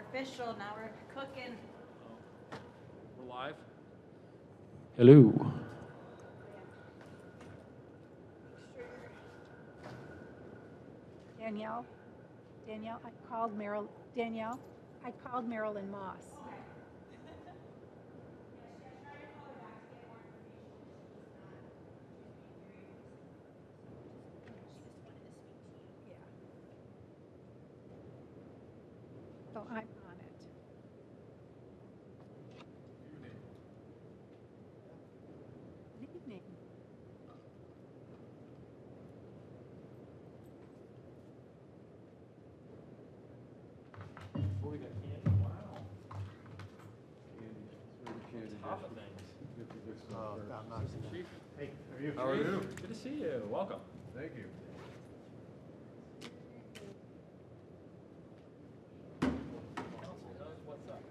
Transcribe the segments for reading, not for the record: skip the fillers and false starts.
official. Now we're cooking. We're live. Hello. Danielle, I called Marilyn Moss. So I'm on it. Good evening. Oh, we got candy. Wow. Top of things. I'm not. Chief. Hey, how are you? How are you? Good to see you. Welcome. Thank you. What's up?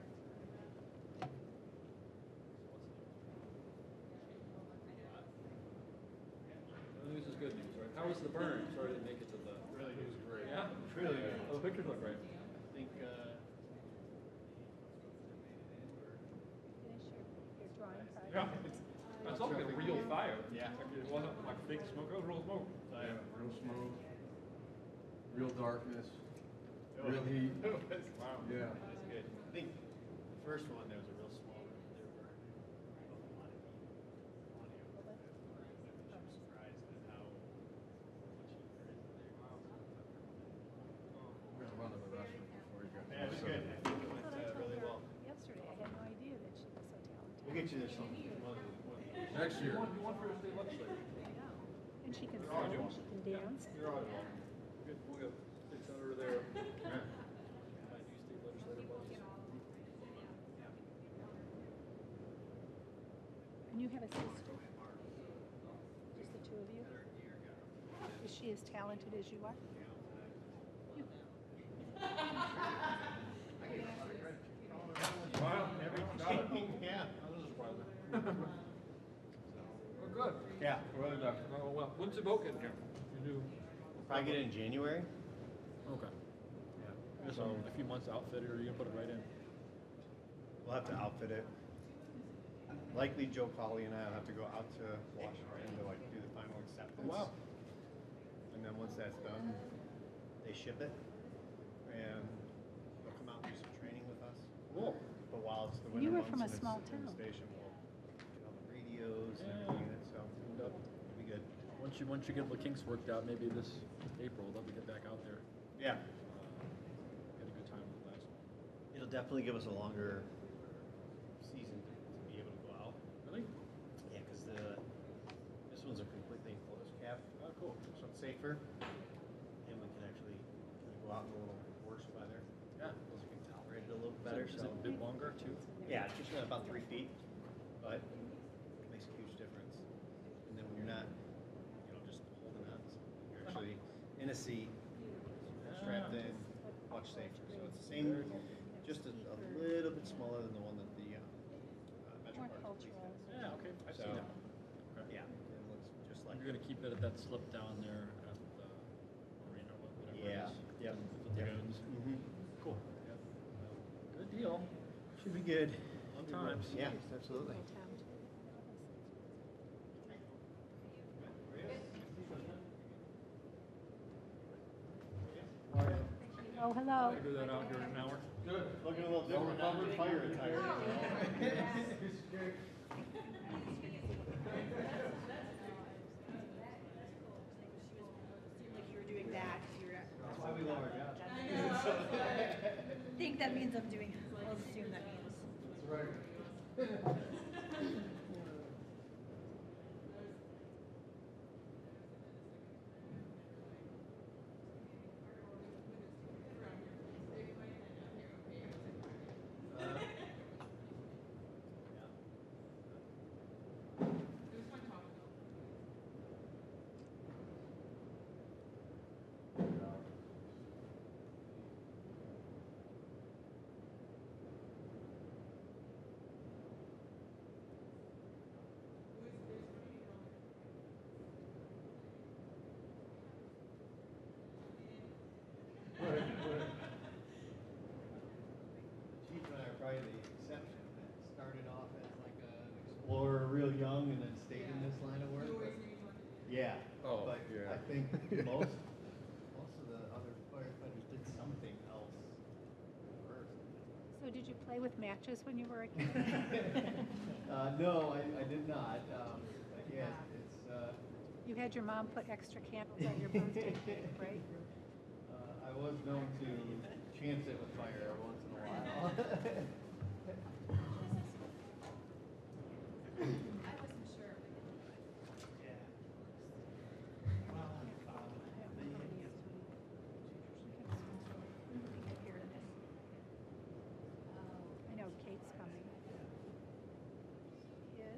The news is good news, right? How was the burn? Sorry I didn't make it to the. Really, it was great. Yeah? Really good. Oh, the pictures look great. I think. Finish your drawing project. Yeah. It's like a real fire. Yeah. Like it wasn't like fake smoke. It was real smoke. Yeah, real smooth. Real darkness. Real heat. Wow. Yeah. That's good. I think the first one there was a real small room. There were a lot of heat, audio. I'm surprised at how much heat there is in there. We're gonna run to the restroom before you go. Yeah, it was good. I think it went really well. Yesterday, I had no idea that she was so talented. We'll get you there some one of the Next year. You want for your state legislature? I know. And she can sing, and she can dance. You're on. We'll go. State senator there. My new state legislator was. And you have a sister? Just the two of you? Is she as talented as you are? Wow. Yeah. We're good. Yeah, really good. Oh, well, when's the vote get count? You do. Probably get it in January. Okay. Yeah. So a few months outfitted, or you can put it right in. We'll have to outfit it. Likely Joe Colley and I will have to go out to Washington to like do the final acceptance. Wow. And then once that's done, they ship it, and they'll come out and do some training with us. Cool. But while it's the You winter were from months a and small it's in the town. station, we'll get all the radios and Yeah. everything in it, so Yep. it'll be good. Once you get the kinks worked out, maybe this April, they'll get back out there. Yeah, Get a good time with the last one. it'll definitely give us a longer season to be able to go out. Really? Yeah, because this one's a completely enclosed cap, Oh, cool. so it's safer, and we can actually kind of go out in a little worse weather. Yeah. Those can tolerate it a little better. Is it a bit longer too? Yeah, it's just about 3 feet, but it makes a huge difference. And then when you're not, just holding on, to something, you're actually in a seat, strapped in, much safer. So it's the same, just a little bit smaller than the one that the Metro More Park Police cultural. has. Yeah, okay. I've So, seen that. Okay. Yeah, it looks just like. You're gonna keep it at that slip down there at the arena, whatever Yeah. it is. Yep. With the lagoons. Mm-hmm. Cool. Yeah. Good deal. Should be good. Fun times. Yeah, absolutely. Town, too. Oh, hello. Figure that out here in an hour. Good. Looking a little different. Covered fire attire. Seemed like you were doing that. That's why we love our job. I think that means I'm doing. I'll assume that means. That's right. probably the exception that started off as like an explorer real young and then stayed in this line of work. But, yeah. Oh, but yeah. I think most of the other firefighters did something else first. So did you play with matches when you were a kid? No, I did not. But yeah, it's. You had your mom put extra candles on your birthday cake, right? I was known to chance it with fire every once in a while. I know Kate's coming. Yes,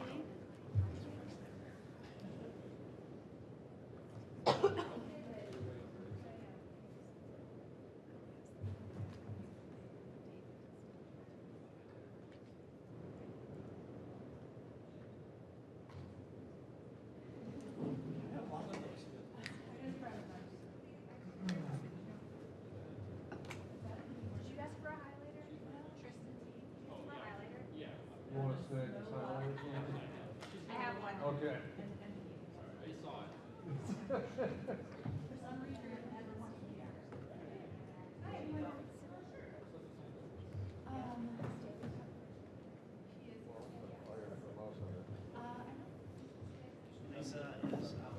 Kate. You want to stay and sign over something? I have one. Okay. Lisa is out.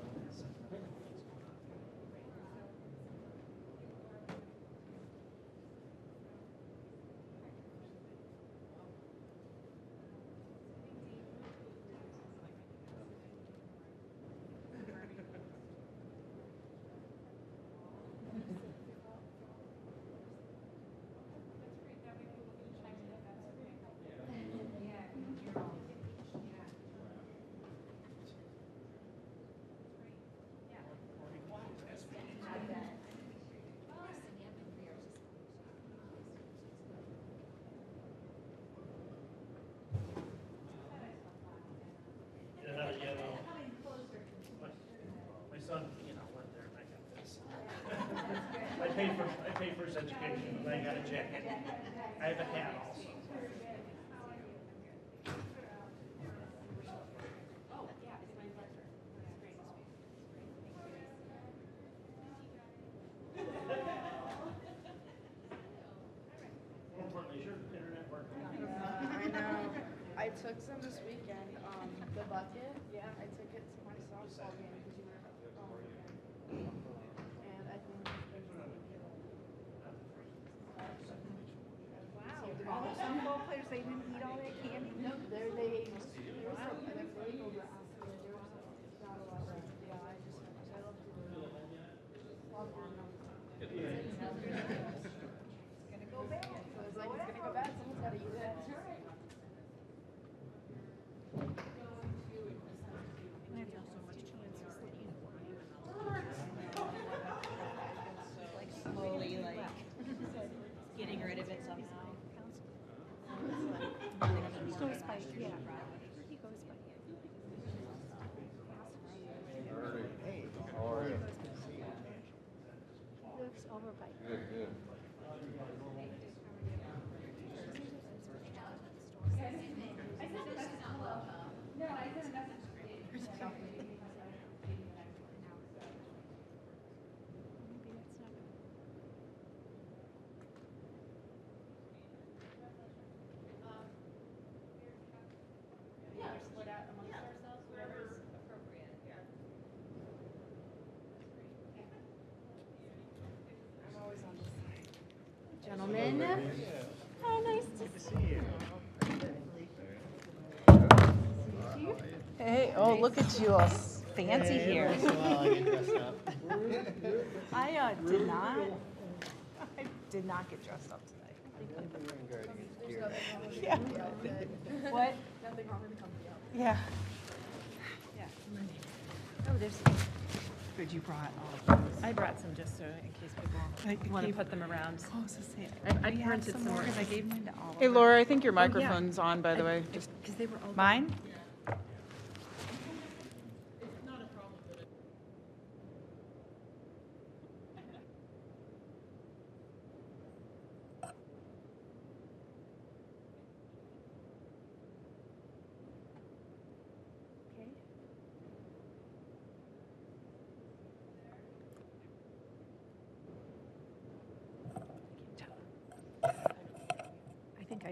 My son, went there and I got this. I paid for his education and I got a jacket. I have a hat also. More importantly, is your internet working? I know. I took some this weekend. The bucket. Yeah. I took it to my softball game because you were and I think. Wow. All the softball players, they didn't eat all that candy? No, there was some, and then they go back. There was not a lot of. Yeah, I love to do it. Gonna go bad. So it's like it's gonna go bad. Someone's got to use it. Like slowly, getting rid of it somehow. He goes by, yeah. He goes by. Hey, How are you? He lives over by. Good, good. Maybe that's not. Split out amongst ourselves, whatever's appropriate. Yeah. I'm always on this side. Gentlemen. Oh, nice to see you. Hey, oh, look at you all fancy here. Once in a while I get dressed up. I did not get dressed up today. Yeah. What? Nothing wrong with the company. Yeah. Yeah. Oh, there's. Good, you brought all of those. I brought some just so in case I people want to gave- put them around. Oh, so say, I we have printed some more more. because I gave mine to all of Hey, them. Laura, I think your Oh, yeah. microphone's on, by the way. Just Because they were all. mine?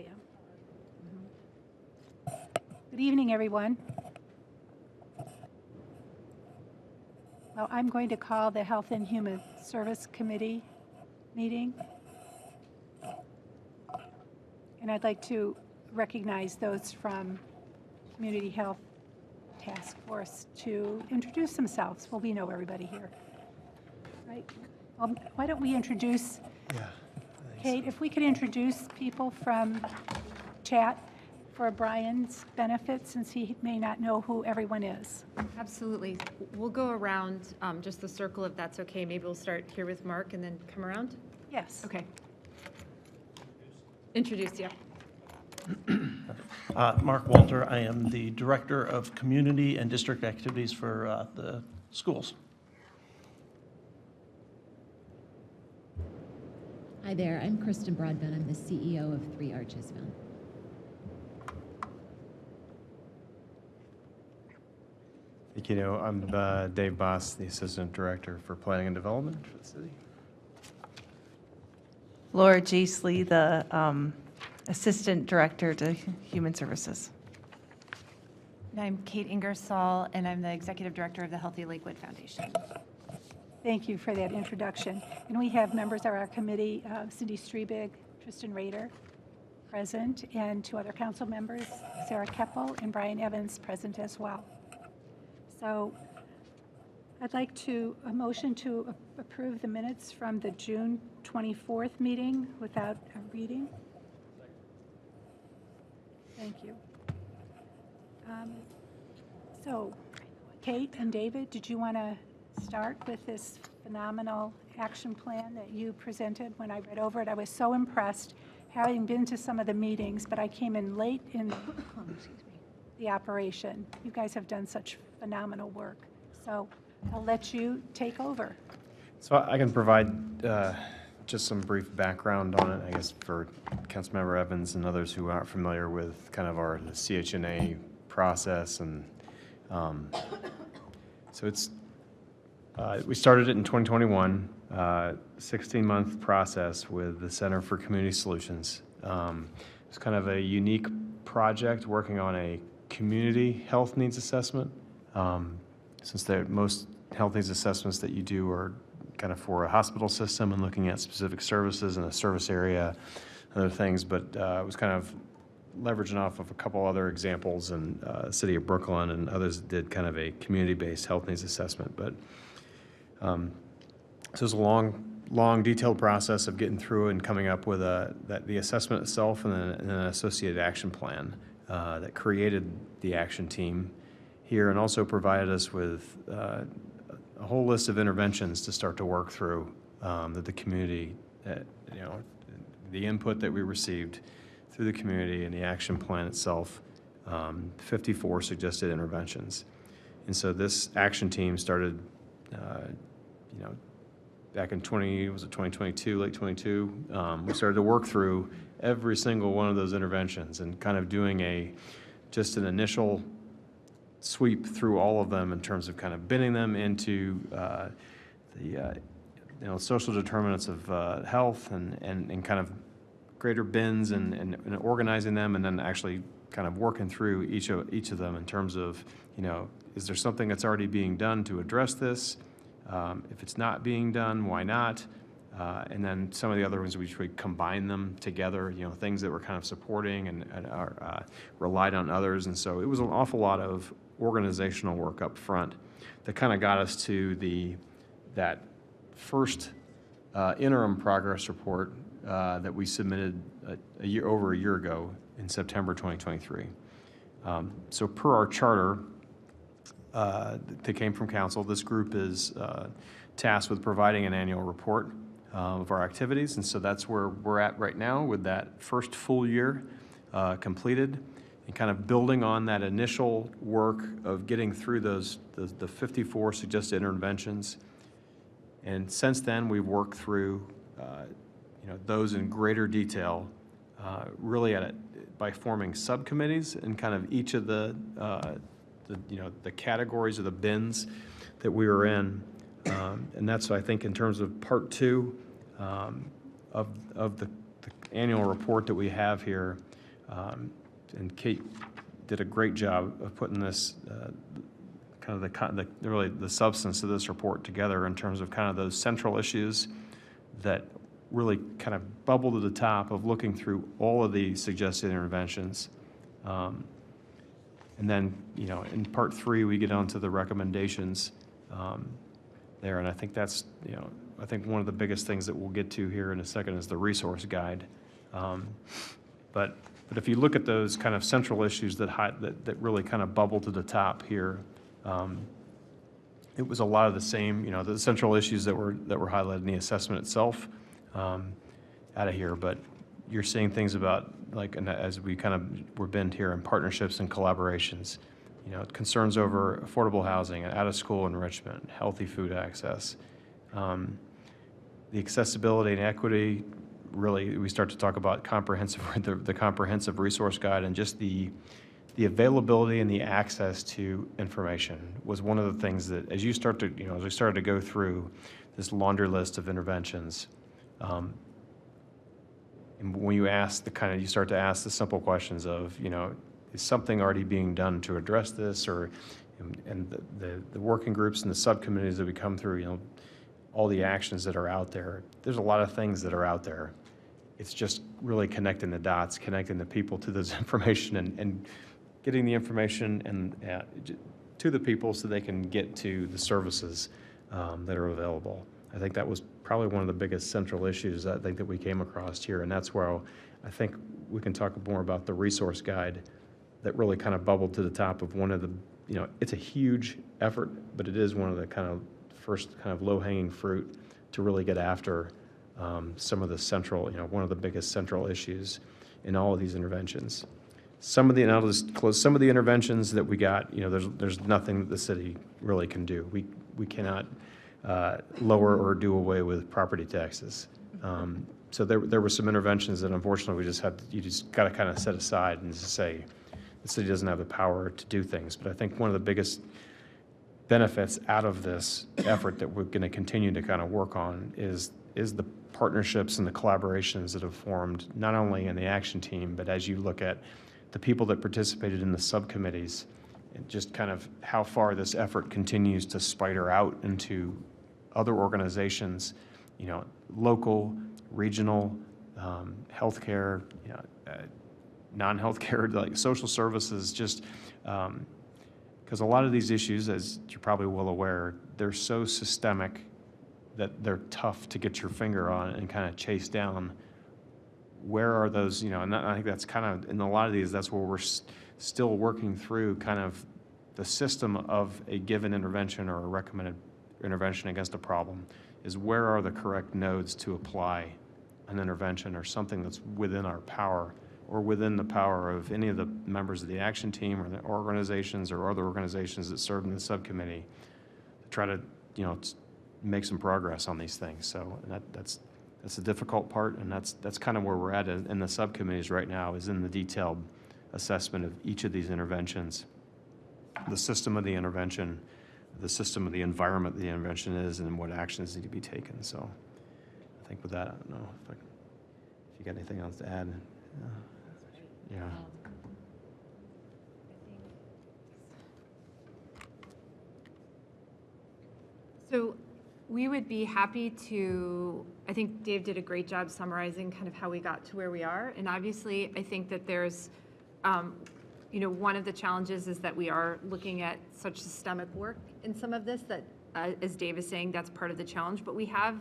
I am. Good evening, everyone. Well, I'm going to call the Health and Human Service Committee meeting. And I'd like to recognize those from Community Health Task Force to introduce themselves. Well, we know everybody here, right? Why don't we introduce, Kate, if we could introduce people from chat for Brian's benefit, since he may not know who everyone is. Absolutely. We'll go around just the circle if that's okay. Maybe we'll start here with Mark and then come around. Yes. Okay. Introduce you. Mark Walter. I am the Director of Community and District Activities for the schools. Hi there, I'm Kristen Broadbent. I'm the CEO of Three Archesville. You know, I'm Dave Boss, the Assistant Director for Planning and Development for the city. Laura Jasley, the Assistant Director to Human Services. And I'm Kate Ingersoll, and I'm the Executive Director of the Healthy Lakewood Foundation. Thank you for that introduction. And we have members of our committee, Cindy Strebig, Tristan Rader, present, and two other council members, Sarah Keppel and Brian Evans, present as well. So I'd like a motion to approve the minutes from the June 24th meeting without a reading. Thank you. So Kate and David, did you want to start with this phenomenal action plan that you presented? When I read over it, I was so impressed, having been to some of the meetings, but I came in late in the operation. You guys have done such phenomenal work. So I'll let you take over. So I can provide just some brief background on it, I guess, for Councilmember Evans and others who aren't familiar with kind of the CHNA process. And so it's, we started it in 2021, 16-month process with the Center for Community Solutions. It's kind of a unique project working on a community health needs assessment. Since most health needs assessments that you do are kind of for a hospital system and looking at specific services in a service area, other things, but it was kind of leveraging off of a couple other examples, and City of Brooklyn and others did kind of a community-based health needs assessment. But so it was a long, detailed process of getting through and coming up with the assessment itself and then an associated action plan that created the action team here and also provided us with a whole list of interventions to start to work through that the community, the input that we received through the community and the action plan itself, 54 suggested interventions. And so this action team started, back in 2022, late 22, we started to work through every single one of those interventions and kind of doing just an initial sweep through all of them in terms of kind of binning them into the social determinants of health and kind of greater bins and organizing them, and then actually kind of working through each of them in terms of, is there something that's already being done to address this? If it's not being done, why not? And then some of the other ones, we combine them together, things that were kind of supporting and relied on others. And so it was an awful lot of organizational work up front that kind of got us to that first interim progress report that we submitted over a year ago in September 2023. So per our charter that came from council, this group is tasked with providing an annual report of our activities, and so that's where we're at right now with that first full year completed and kind of building on that initial work of getting through the 54 suggested interventions. And since then, we've worked through those in greater detail, really by forming subcommittees in kind of each of the categories of the bins that we were in. And that's, I think, in terms of part two of the the annual report that we have here, and Kate did a great job of putting this, kind of really the substance of this report together in terms of kind of those central issues that really kind of bubble to the top of looking through all of the suggested interventions. And then, in part 3, we get onto the recommendations there. And I think that's, I think one of the biggest things that we'll get to here in a second is the resource guide. But if you look at those kind of central issues that really kind of bubble to the top here, it was a lot of the same, the central issues that were highlighted in the assessment itself out of here. But you're seeing things about, like, and as we kind of were bent here in partnerships and collaborations, concerns over affordable housing and out-of-school enrichment, healthy food access, the accessibility and equity. Really, we start to talk about the comprehensive resource guide, and just the availability and the access to information was one of the things that, as we started to go through this laundry list of interventions, and when you ask you start to ask the simple questions of, is something already being done to address this, and the working groups and the subcommittees that we come through, all the actions that are out there. There's a lot of things that are out there. It's just really connecting the dots, connecting the people to this information, and getting the information to the people so they can get to the services that are available. I think that was probably one of the biggest central issues I think that we came across here, and that's where I think we can talk more about the resource guide that really kind of bubbled to the top of one of the, it's a huge effort, but it is one of the kind of first kind of low-hanging fruit to really get after some of the central, one of the biggest central issues in all of these interventions. And I'll just close, some of the interventions that we got, there's nothing that the city really can do. We cannot lower or do away with property taxes. So there were some interventions that unfortunately you just got to kind of set aside and just say, the city doesn't have the power to do things. But I think one of the biggest benefits out of this effort that we're going to continue to kind of work on is the partnerships and the collaborations that have formed, not only in the action team, but as you look at the people that participated in the subcommittees, and just kind of how far this effort continues to spider out into other organizations, local, regional, healthcare, non-healthcare, like social services, just because a lot of these issues, as you're probably well aware, they're so systemic that they're tough to get your finger on and kind of chase down. Where are those, and I think that's kind of, in a lot of these, that's where we're still working through kind of the system of a given intervention or a recommended intervention against a problem, is where are the correct nodes to apply an intervention or something that's within our power or within the power of any of the members of the action team or the organizations or other organizations that serve in the subcommittee to try to, make some progress on these things. So that's the difficult part, and that's kind of where we're at in the subcommittees right now, is in the detailed assessment of each of these interventions, the system of the intervention, the system of the environment the intervention is, and what actions need to be taken. So I think with that, I don't know if you got anything else to add. Yeah. So we would be happy to, I think Dave did a great job summarizing kind of how we got to where we are. And obviously, I think that there's, one of the challenges is that we are looking at such systemic work in some of this that, as Dave is saying, that's part of the challenge. But we have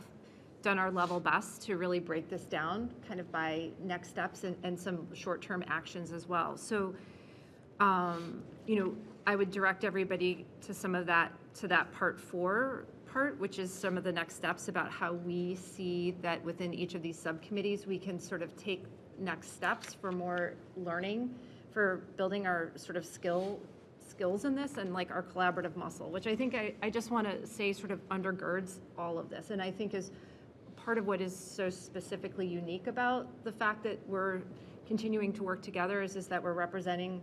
done our level best to really break this down kind of by next steps and some short-term actions as well. So, I would direct everybody to some of that, to that part 4, which is some of the next steps about how we see that within each of these subcommittees, we can sort of take next steps for more learning, for building our sort of skills in this, and like our collaborative muscle, which I think I just want to say sort of undergirds all of this. And I think is part of what is so specifically unique about the fact that we're continuing to work together is that we're representing,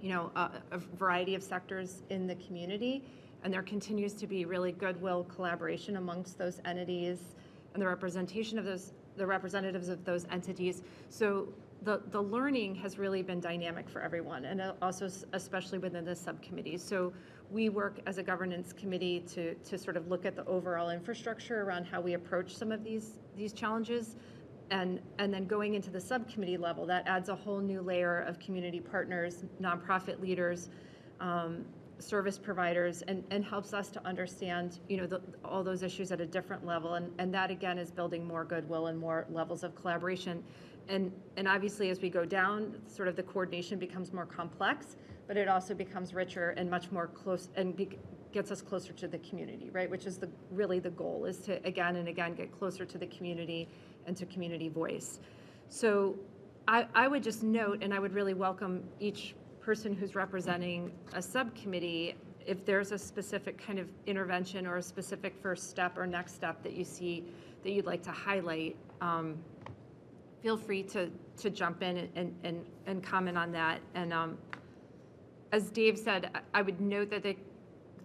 a variety of sectors in the community. And there continues to be really goodwill collaboration amongst those entities and the representation of those the representatives of those entities. So the learning has really been dynamic for everyone, and also especially within the subcommittees. So we work as a governance committee to sort of look at the overall infrastructure around how we approach some of these challenges. And then going into the subcommittee level, that adds a whole new layer of community partners, nonprofit leaders, service providers, and helps us to understand, all those issues at a different level. And that, again, is building more goodwill and more levels of collaboration. And obviously, as we go down, sort of the coordination becomes more complex, but it also becomes richer and much more close and gets us closer to the community, right? Which is really the goal, is to again and again get closer to the community and to community voice. So I would just note, and I would really welcome each person who's representing a subcommittee, if there's a specific kind of intervention or a specific first step or next step that you see that you'd like to highlight, feel free to jump in and comment on that. And as Dave said, I would note that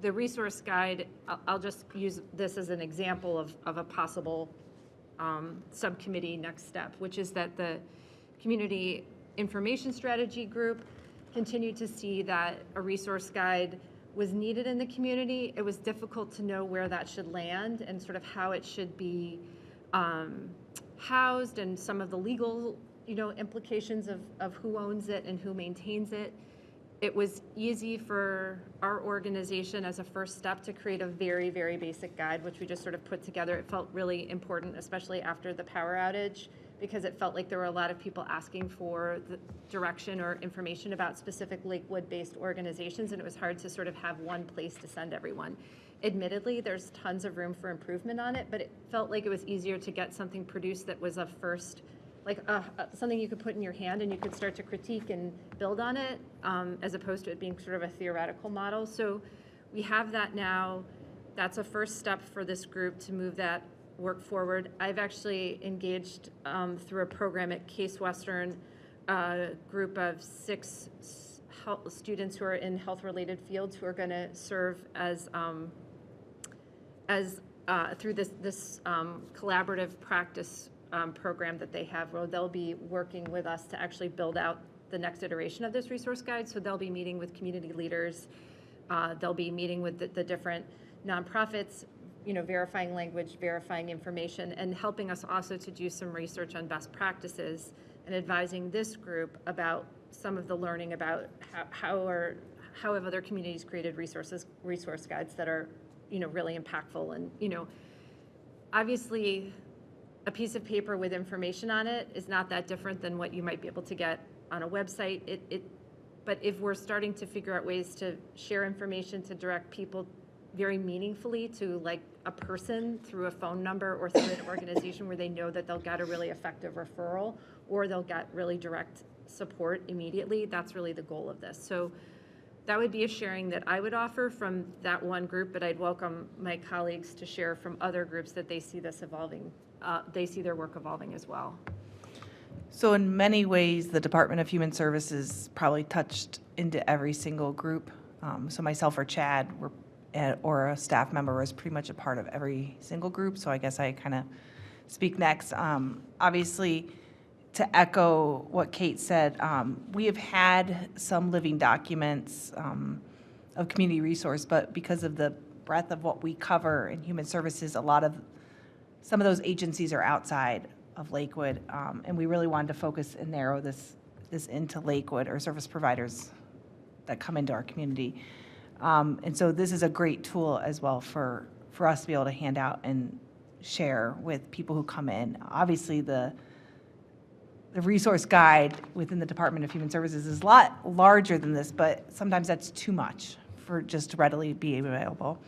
the resource guide, I'll just use this as an example of a possible subcommittee next step, which is that the Community Information Strategy Group continued to see that a resource guide was needed in the community. It was difficult to know where that should land and sort of how it should be housed, and some of the legal, implications of who owns it and who maintains it. It was easy for our organization as a first step to create a very, very basic guide, which we just sort of put together. It felt really important, especially after the power outage, because it felt like there were a lot of people asking for the direction or information about specific Lakewood-based organizations, and it was hard to sort of have one place to send everyone. Admittedly, there's tons of room for improvement on it, but it felt like it was easier to get something produced that was a first, like something you could put in your hand and you could start to critique and build on it, as opposed to it being sort of a theoretical model. So we have that now. That's a first step for this group to move that work forward. I've actually engaged through a program at Case Western, a group of 6 students who are in health-related fields who are going to serve as through this collaborative practice program that they have, where they'll be working with us to actually build out the next iteration of this resource guide. So they'll be meeting with community leaders. They'll be meeting with the different nonprofits, verifying language, verifying information, and helping us also to do some research on best practices and advising this group about some of the learning about how have other communities created resource guides that are, really impactful. And, obviously a piece of paper with information on it is not that different than what you might be able to get on a website. But if we're starting to figure out ways to share information, to direct people very meaningfully to like a person through a phone number or through an organization where they know that they'll get a really effective referral or they'll get really direct support immediately, that's really the goal of this. So that would be a sharing that I would offer from that one group, but I'd welcome my colleagues to share from other groups that they see this evolving, they see their work evolving as well. So in many ways, the Department of Human Services probably touched into every single group. So myself or Chad or a staff member was pretty much a part of every single group. So I guess I kind of speak next. Obviously, to echo what Kate said, we have had some living documents of community resource, but because of the breadth of what we cover in human services, some of those agencies are outside of Lakewood, and we really wanted to focus and narrow this into Lakewood or service providers that come into our community. And so this is a great tool as well for us to be able to hand out and share with people who come in. Obviously, the resource guide within the Department of Human Services is a lot larger than this, but sometimes that's too much for just to readily be available.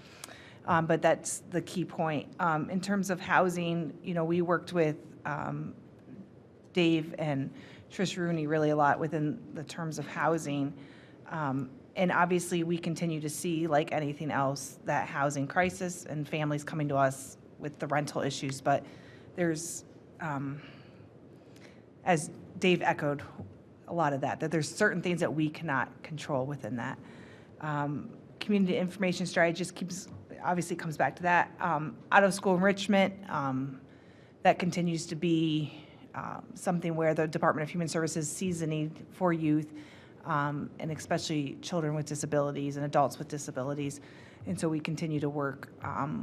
But that's the key point. In terms of housing, we worked with Dave and Trish Rooney really a lot within the terms of housing. And obviously, we continue to see, like anything else, that housing crisis and families coming to us with the rental issues. But there's, as Dave echoed, a lot of that there's certain things that we cannot control within that. Community information strategy just obviously comes back to that. Out of school enrichment, that continues to be something where the Department of Human Services sees the need for youth, and especially children with disabilities and adults with disabilities. And so we continue to work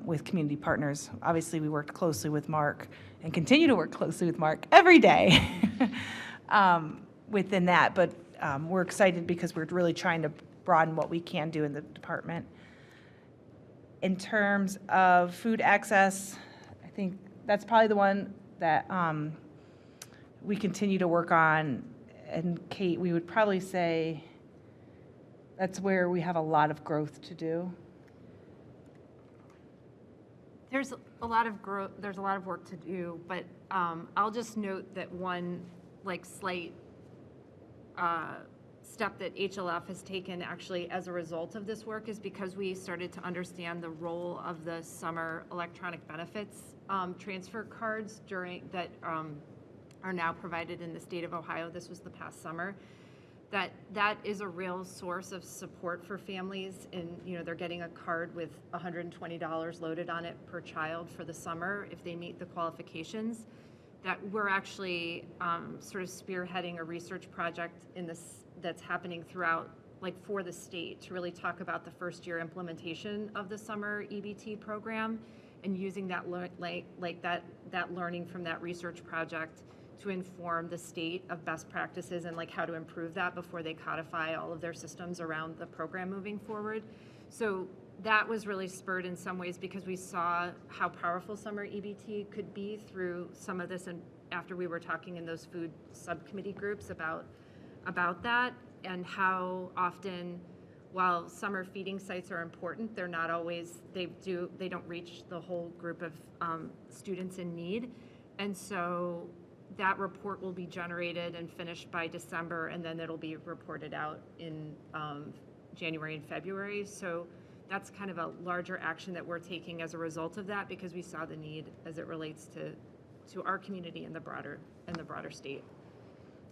with community partners. Obviously, we worked closely with Mark and continue to work closely with Mark every day within that. But we're excited because we're really trying to broaden what we can do in the department. In terms of food access, I think that's probably the one that we continue to work on. And Kate, we would probably say that's where we have a lot of growth to do. There's a lot of growth, there's a lot of work to do, but I'll just note that one slight step that HLF has taken actually as a result of this work is because we started to understand the role of the summer electronic benefits transfer cards that are now provided in the state of Ohio. This was the past summer. That is a real source of support for families, and they're getting a card with $120 loaded on it per child for the summer if they meet the qualifications. That we're actually sort of spearheading a research project that's happening throughout, for the state, to really talk about the first year implementation of the summer EBT program, and using that that learning from that research project to inform the state of best practices and how to improve that before they codify all of their systems around the program moving forward. So that was really spurred in some ways because we saw how powerful summer EBT could be through some of this, and after we were talking in those food subcommittee groups about that, and how often, while summer feeding sites are important, they're not always, they don't reach the whole group of students in need. And so that report will be generated and finished by December, and then it'll be reported out in January and February. So that's kind of a larger action that we're taking as a result of that, because we saw the need as it relates to our community and the broader state.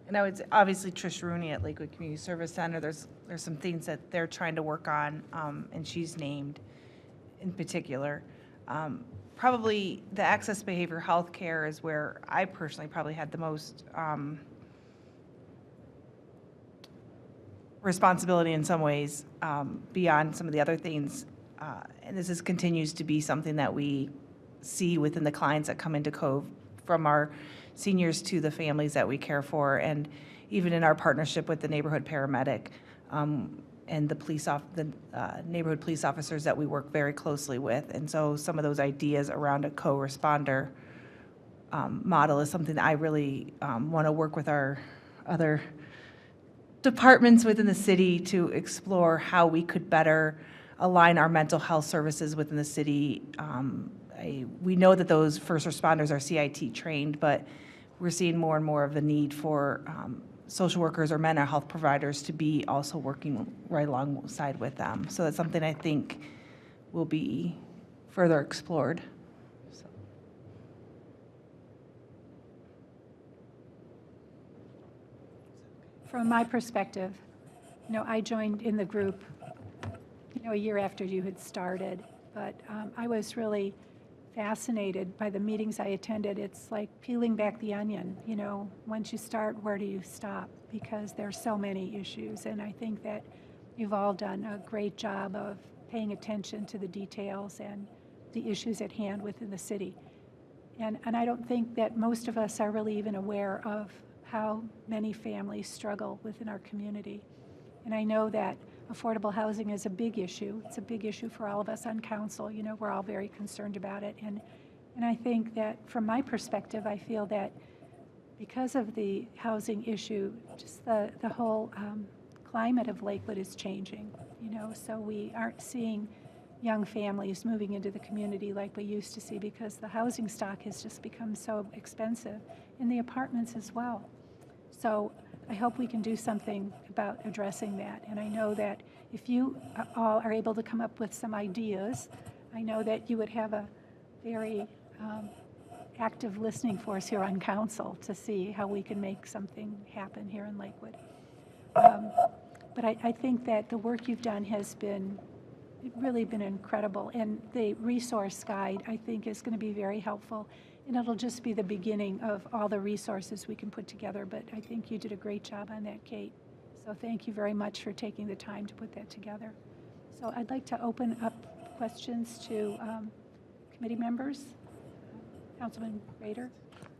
And I would say, obviously, Trish Rooney at Lakewood Community Service Center, there's some things that they're trying to work on, and she's named in particular. Probably the access to behavioral health care is where I personally probably had the most responsibility in some ways, beyond some of the other things. And this continues to be something that we see within the clients that come into Cove, from our seniors to the families that we care for, and even in our partnership with the neighborhood paramedic and the neighborhood police officers that we work very closely with. And so some of those ideas around a co-responder model is something that I really want to work with our other departments within the city to explore how we could better align our mental health services within the city. We know that those first responders are CIT trained, but we're seeing more and more of the need for social workers or mental health providers to be also working right alongside with them. So that's something I think will be further explored. So. From my perspective, I joined in the group, a year after you had started, but I was really fascinated by the meetings I attended. It's like peeling back the onion. Once you start, where do you stop? Because there's so many issues, and I think that you've all done a great job of paying attention to the details and the issues at hand within the city. And I don't think that most of us are really even aware of how many families struggle within our community. And I know that affordable housing is a big issue. It's a big issue for all of us on council. We're all very concerned about it. And I think that from my perspective, I feel that because of the housing issue, just the whole climate of Lakewood is changing. So we aren't seeing young families moving into the community like we used to see, because the housing stock has just become so expensive, and the apartments as well. So I hope we can do something about addressing that. And I know that if you all are able to come up with some ideas, I know that you would have a very active listening force here on council to see how we can make something happen here in Lakewood. But I think that the work you've done has really been incredible. And the resource guide, I think, is going to be very helpful. And it'll just be the beginning of all the resources we can put together, but I think you did a great job on that, Kate. So thank you very much for taking the time to put that together. So I'd like to open up questions to committee members. Councilman Rader.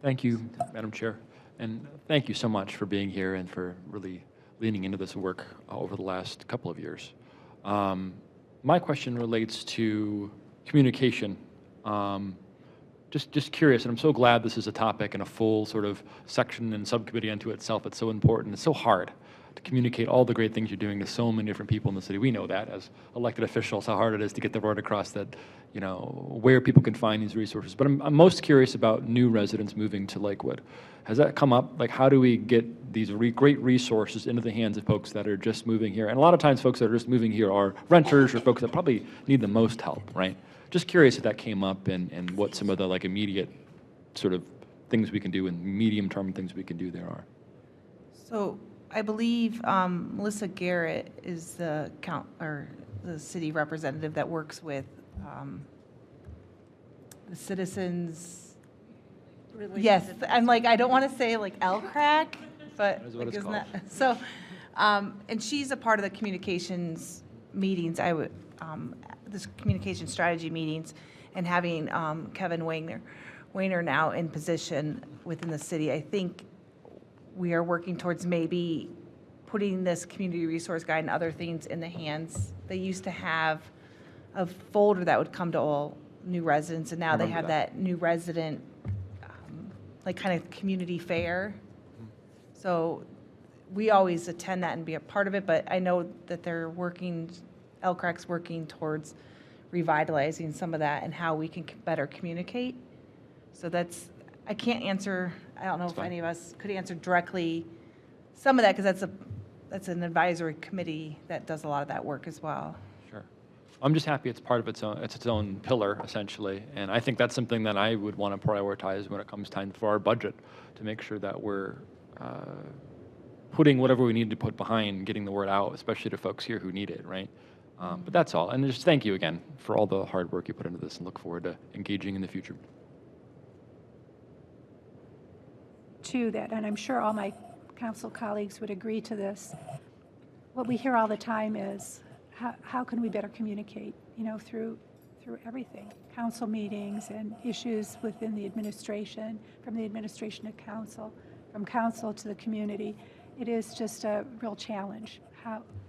Thank you, Madam Chair. And thank you so much for being here and for really leaning into this work over the last couple of years. My question relates to communication. Just curious, and I'm so glad this is a topic and a full sort of section and subcommittee unto itself. It's so important. It's so hard to communicate all the great things you're doing to so many different people in the city. We know that as elected officials, how hard it is to get the word across that, you know, where people can find these resources. But I'm most curious about new residents moving to Lakewood. Has that come up? Like, how do we get these great resources into the hands of folks that are just moving here? And a lot of times folks that are just moving here are renters or folks that probably need the most help, right? Just curious if that came up and what some of the like immediate sort of things we can do and medium-term things we can do there are. So I believe Melissa Garrett is the city representative that works with the citizens. Yes, I'm like, I don't want to say like LCRAC, but That is what it's isn't called. that- so, and she's a part of the communications meetings. This communication strategy meetings, and having Kevin Wayner now in position within the city, I think we are working towards maybe putting this community resource guide and other things in the hands. They used to have a folder that would come to all new residents, and now they remember have that new resident, like kind of community fair. So we always attend that and be a part of it, but I know that they're working, LCRAC's working towards revitalizing some of that and how we can better communicate. So that's, I can't answer, I don't know if any of us could answer directly some of that, because that's an advisory committee that does a lot of that work as well. Sure. I'm just happy it's part of its own pillar, essentially. And I think that's something that I would want to prioritize when it comes time for our budget, to make sure that we're putting whatever we need to put behind getting the word out, especially to folks here who need it, right? But that's all. And just thank you again for all the hard work you put into this, and look forward to engaging in the future. To that, and I'm sure all my council colleagues would agree to this. What we hear all the time is, how can we better communicate, you know, through everything, council meetings and issues within the administration, from the administration to council, from council to the community. It is just a real challenge.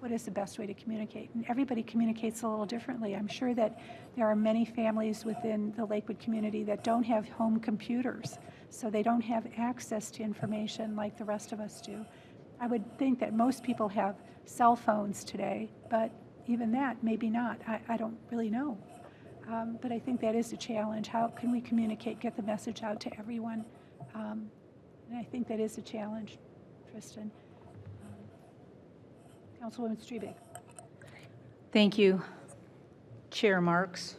What is the best way to communicate? And everybody communicates a little differently. I'm sure that there are many families within the Lakewood community that don't have home computers, so they don't have access to information like the rest of us do. I would think that most people have cell phones today, but even that, maybe not. I don't really know. But I think that is a challenge. How can we communicate, get the message out to everyone? And I think that is a challenge, Tristan. Councilwoman Strebe. Thank you, Chair Marks,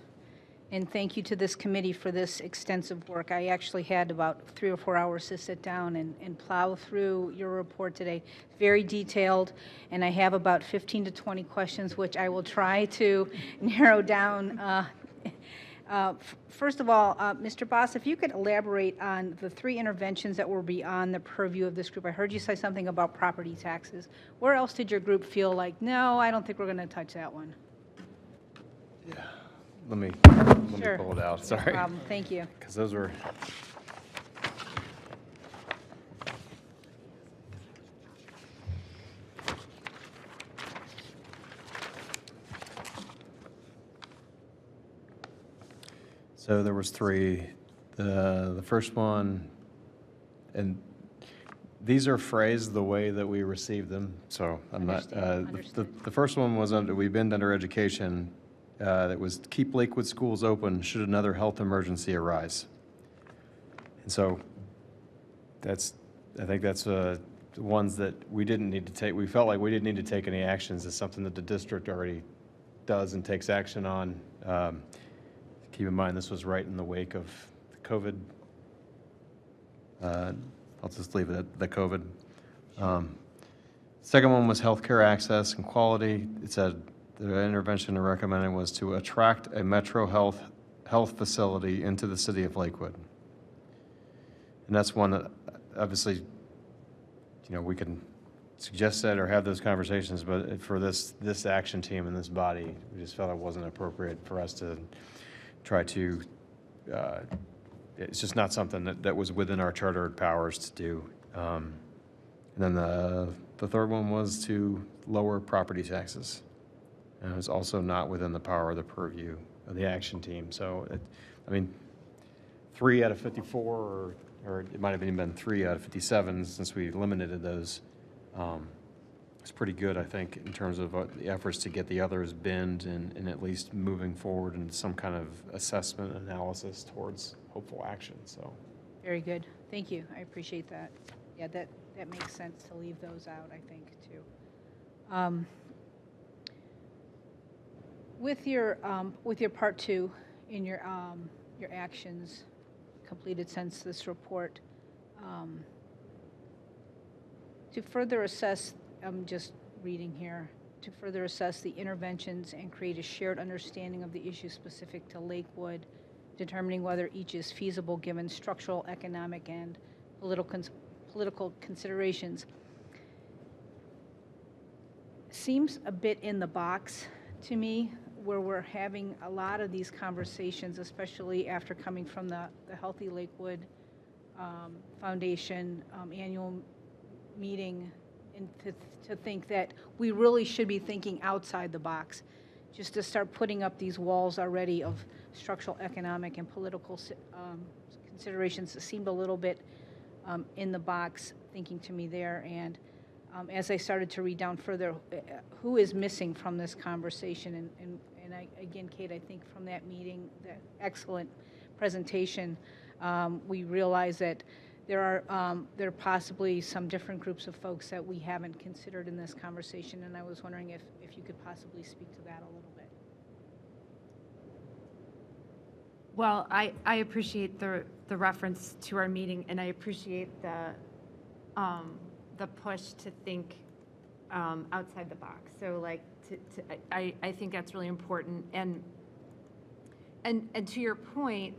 and thank you to this committee for this extensive work. I actually had about 3 or 4 hours to sit down and plow through your report today. Very detailed, and I have about 15 to 20 questions, which I will try to narrow down. First of all, Mr. Boss, if you could elaborate on the 3 interventions that were beyond the purview of this group. I heard you say something about property taxes. Where else did your group feel like, no, I don't think we're going to touch that one? Yeah. Let me Sure. pull it out, No sorry. problem. Thank you. Because those were... So there was 3. The first one, and these are phrased the way that we received them, so I'm not... The first one was we've been under education. That was keep Lakewood schools open should another health emergency arise. And so I think that's the ones that we didn't need to take. We felt like we didn't need to take any actions. It's something that the district already does and takes action on. Keep in mind, this was right in the wake of the COVID. I'll just leave it at the COVID. Second one was healthcare access and quality. It said the intervention recommended was to attract a Metro Health facility into the city of Lakewood. And that's one that, obviously, we can suggest that or have those conversations, but for this action team and this body, we just felt it wasn't appropriate for us to try to, it's just not something that was within our chartered powers to do. And then the third one was to lower property taxes. And it was also not within the power of the purview of the action team. So, 3 out of 54, or it might have even been 3 out of 57 since we eliminated those. It's pretty good, I think, in terms of the efforts to get the others binned and at least moving forward in some kind of assessment analysis towards hopeful action. So, Very good. Thank you. I appreciate that. Yeah, that makes sense to leave those out, I think, too. With your part 2 in your actions completed since this report, to further assess, I'm just reading here, to further assess the interventions and create a shared understanding of the issues specific to Lakewood, determining whether each is feasible given structural, economic, and political considerations. Seems a bit in the box to me, where we're having a lot of these conversations, especially after coming from the Healthy Lakewood Foundation annual meeting, and to think that we really should be thinking outside the box, just to start putting up these walls already of structural, economic, and political considerations that seemed a little bit in the box thinking to me there. And as I started to read down further, who is missing from this conversation? And I, again, Kate, I think from that meeting, that excellent presentation, we realize that there are possibly some different groups of folks that we haven't considered in this conversation, and I was wondering if you could possibly speak to that a little bit. Well, I appreciate the reference to our meeting, and I appreciate the push to think outside the box. So, like, I think that's really important. And to your point,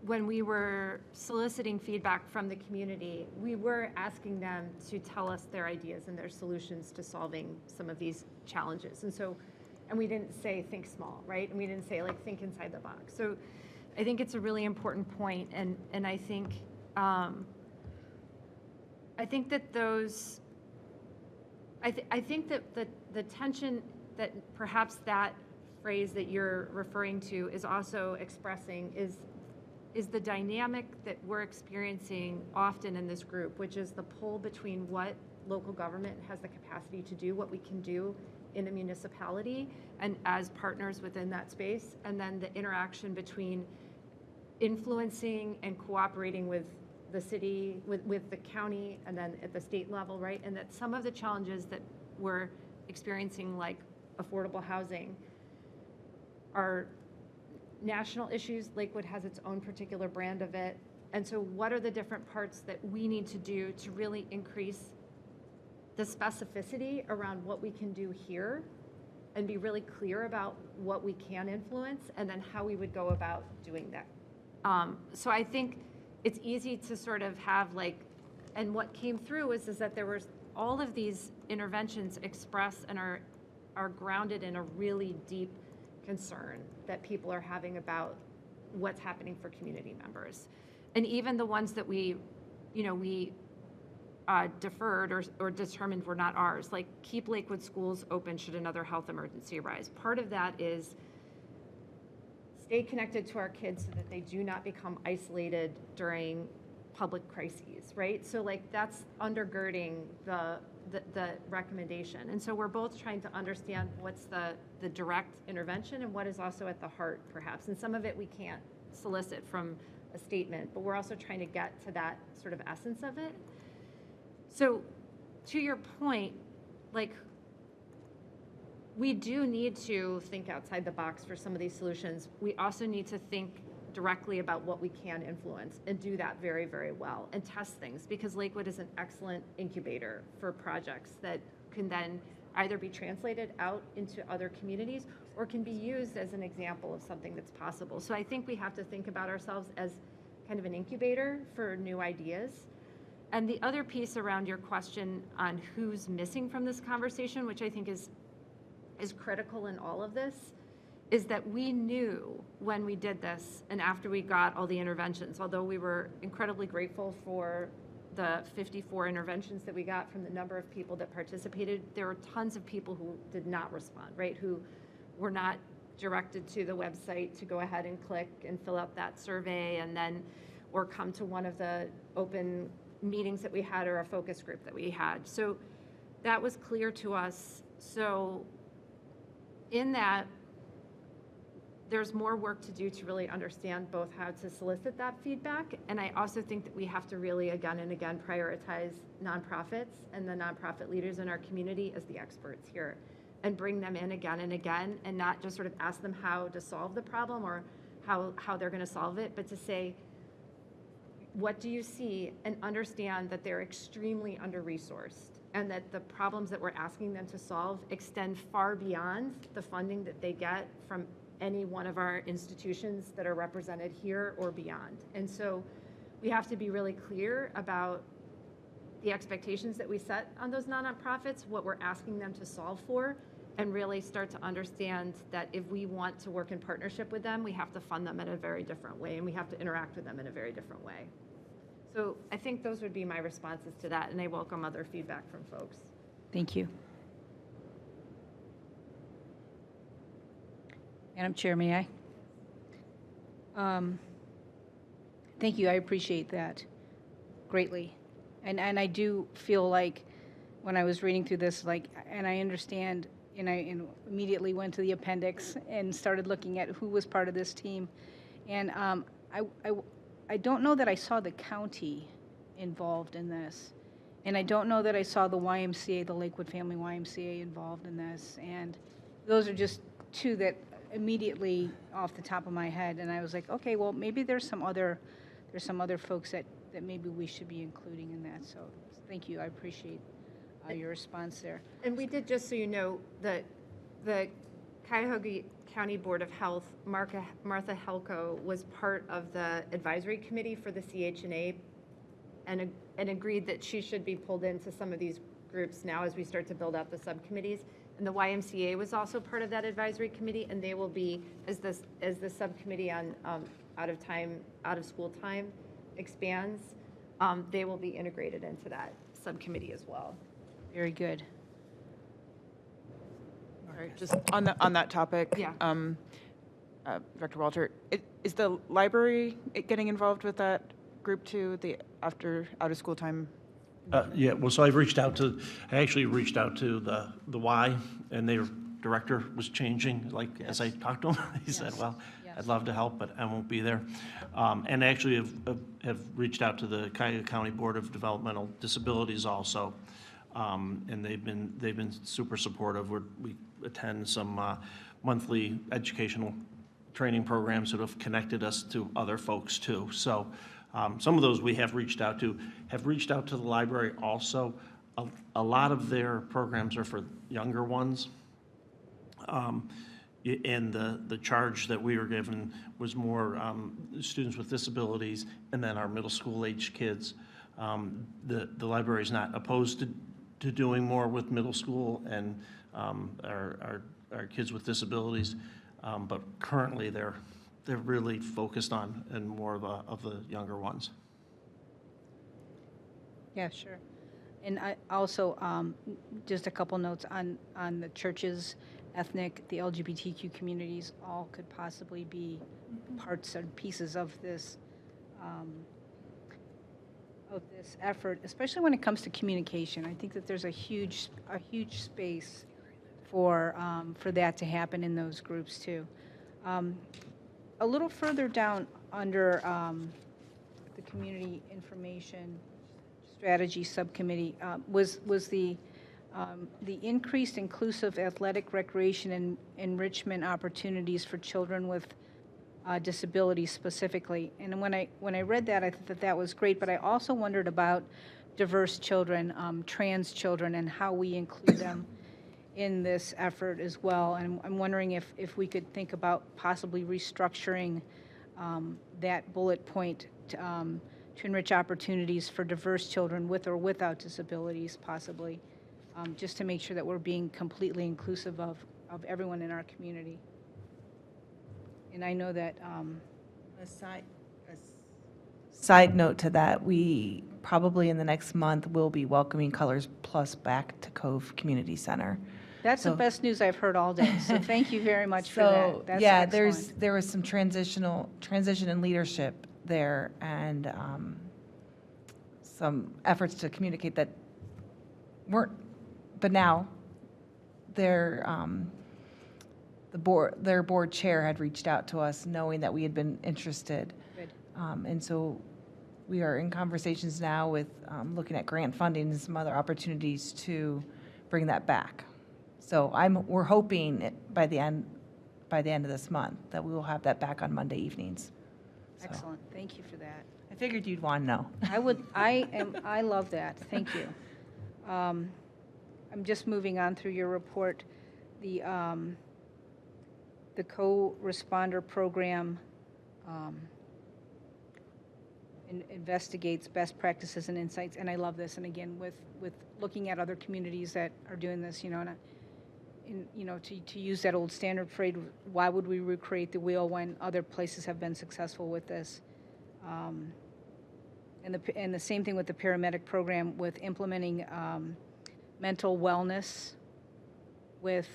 when we were soliciting feedback from the community, we were asking them to tell us their ideas and their solutions to solving some of these challenges. And we didn't say think small, right? And we didn't say like think inside the box. So I think it's a really important point, and I think that those, I think that the tension that perhaps that phrase that you're referring to is also expressing is the dynamic that we're experiencing often in this group, which is the pull between what local government has the capacity to do, what we can do in a municipality and as partners within that space, and then the interaction between influencing and cooperating with the city, with the county, and then at the state level, right? And that some of the challenges that we're experiencing, like affordable housing, are national issues. Lakewood has its own particular brand of it. And so what are the different parts that we need to do to really increase the specificity around what we can do here and be really clear about what we can influence and then how we would go about doing that. So I think it's easy to sort of have like, and what came through is that there was all of these interventions expressed and are grounded in a really deep concern that people are having about what's happening for community members. And even the ones that we deferred or determined were not ours, like keep Lakewood schools open should another health emergency arise. Part of that is stay connected to our kids so that they do not become isolated during public crises, right? So like that's undergirding the recommendation. And so we're both trying to understand what's the direct intervention and what is also at the heart, perhaps. And some of it we can't solicit from a statement, but we're also trying to get to that sort of essence of it. So to your point, like, we do need to think outside the box for some of these solutions. We also need to think directly about what we can influence and do that very, very well and test things, because Lakewood is an excellent incubator for projects that can then either be translated out into other communities or can be used as an example of something that's possible. So I think we have to think about ourselves as kind of an incubator for new ideas. And the other piece around your question on who's missing from this conversation, which I think is critical in all of this, is that we knew when we did this and after we got all the interventions, although we were incredibly grateful for the 54 interventions that we got from the number of people that participated, there were tons of people who did not respond, right? Who were not directed to the website to go ahead and click and fill out that survey and then, or come to one of the open meetings that we had or a focus group that we had. So that was clear to us. So in that, there's more work to do to really understand both how to solicit that feedback. And I also think that we have to really, again and again, prioritize nonprofits and the nonprofit leaders in our community as the experts here and bring them in again and again and not just sort of ask them how to solve the problem or how they're going to solve it, but to say, what do you see, and understand that they're extremely under-resourced and that the problems that we're asking them to solve extend far beyond the funding that they get from any one of our institutions that are represented here or beyond. And so we have to be really clear about the expectations that we set on those nonprofits, what we're asking them to solve for, and really start to understand that if we want to work in partnership with them, we have to fund them in a very different way, and we have to interact with them in a very different way. So I think those would be my responses to that, and I welcome other feedback from folks. Thank you. Madam Chair, may I? Thank you, I appreciate that greatly. And I do feel like when I was reading through this, like, and I understand, and I immediately went to the appendix and started looking at who was part of this team. And I don't know that I saw the county involved in this. And I don't know that I saw the YMCA, the Lakewood Family YMCA involved in this. And those are just two that immediately off the top of my head, and I was like, okay, well, maybe there's some other folks that maybe we should be including in that. So thank you, I appreciate your response there. And we did, just so you know, the Cuyahoga County Board of Health, Martha Helko was part of the advisory committee for the CHNA and agreed that she should be pulled into some of these groups now as we start to build out the subcommittees. And the YMCA was also part of that advisory committee, and they will be, as the subcommittee on out of school time expands, they will be integrated into that subcommittee as well. Very good. All right, just on that topic. Yeah. Director Walter, is the library getting involved with that group too, the after out of school time? Yeah, well, so I actually reached out to the Y, and their director was changing, like, as I talked to him, he said, well, I'd love to help, but I won't be there. And actually have reached out to the Cuyahoga County Board of Developmental Disabilities also, and they've been super supportive. We attend some monthly educational training programs that have connected us to other folks too. So some of those we have reached out to the library also. A lot of their programs are for younger ones. And the charge that we were given was more students with disabilities and then our middle school age kids. The library is not opposed to doing more with middle school and our kids with disabilities, but currently they're really focused on and more of the younger ones. Yeah, sure. And I also, just a couple notes on the churches, ethnic, the LGBTQ communities, all could possibly be parts and pieces of this effort, especially when it comes to communication. I think that there's a huge space for that to happen in those groups too. A little further down under the Community Information Strategy Subcommittee was the increased inclusive athletic, recreation, and enrichment opportunities for children with disabilities specifically. And when I read that, I thought that was great, but I also wondered about diverse children, trans children, and how we include them in this effort as well. And I'm wondering if we could think about possibly restructuring that bullet point to enrich opportunities for diverse children with or without disabilities, possibly, just to make sure that we're being completely inclusive of everyone in our community. And I know that, Side note to that, we probably in the next month will be welcoming Colors Plus back to Cove Community Center. that's the best news I've heard all day, so thank you very much for that. That's yeah, excellent. there was some transition in leadership there, and some efforts to communicate that weren't, but now their board chair had reached out to us knowing that we had been interested. Good. And so we are in conversations now with looking at grant funding and some other opportunities to bring that back. So we're hoping by the end of this month that we will have that back on Monday evenings. So Excellent, thank you for that. I figured you'd want to know. I love that, thank you. I'm just moving on through your report. The co-responder program investigates best practices and insights, and I love this. And again, with looking at other communities that are doing this, to use that old standard phrase, why would we recreate the wheel when other places have been successful with this? And the same thing with the paramedic program, with implementing mental wellness with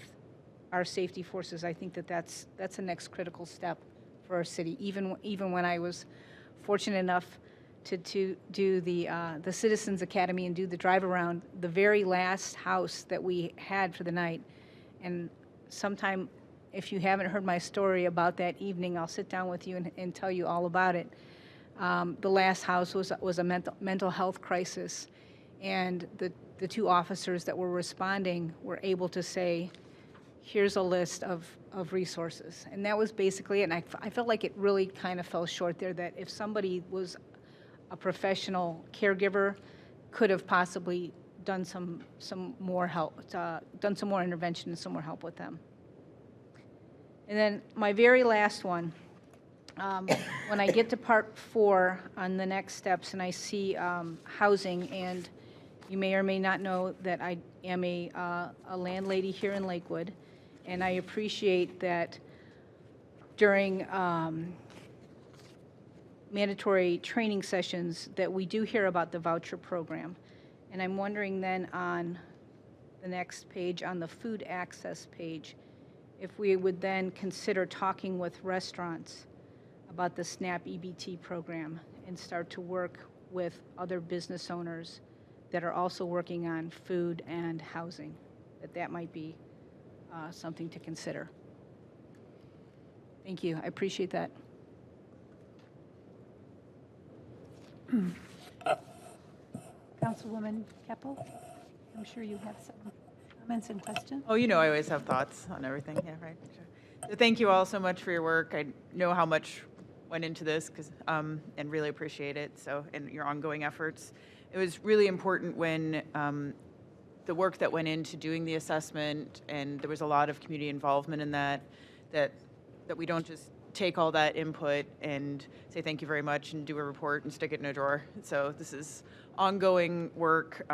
our safety forces. I think that's the next critical step for our city. Even when I was fortunate enough to do the Citizens Academy and do the drive around, the very last house that we had for the night, and sometime if you haven't heard my story about that evening, I'll sit down with you and tell you all about it. The last house was a mental health crisis, and the two officers that were responding were able to say, here's a list of resources. And that was basically it. And I felt like it really kind of fell short there, that if somebody was a professional caregiver, could have possibly done some more help, done some more intervention and some more help with them. And then my very last one, when I get to part 4 on the next steps and I see housing, and you may or may not know that I am a landlady here in Lakewood, and I appreciate that during mandatory training sessions that we do hear about the voucher program. And I'm wondering then on the next page, on the food access page, if we would then consider talking with restaurants about the SNAP EBT program and start to work with other business owners that are also working on food and housing, that might be something to consider. Thank you, I appreciate that. Councilwoman Keppel, I'm sure you have some comments and questions. Oh, I always have thoughts on everything. Yeah, right. Sure. So thank you all so much for your work. I know how much went into this, and really appreciate it. So, and your ongoing efforts. It was really important when the work that went into doing the assessment, and there was a lot of community involvement in that we don't just take all that input and say thank you very much and do a report and stick it in a drawer. So this is ongoing work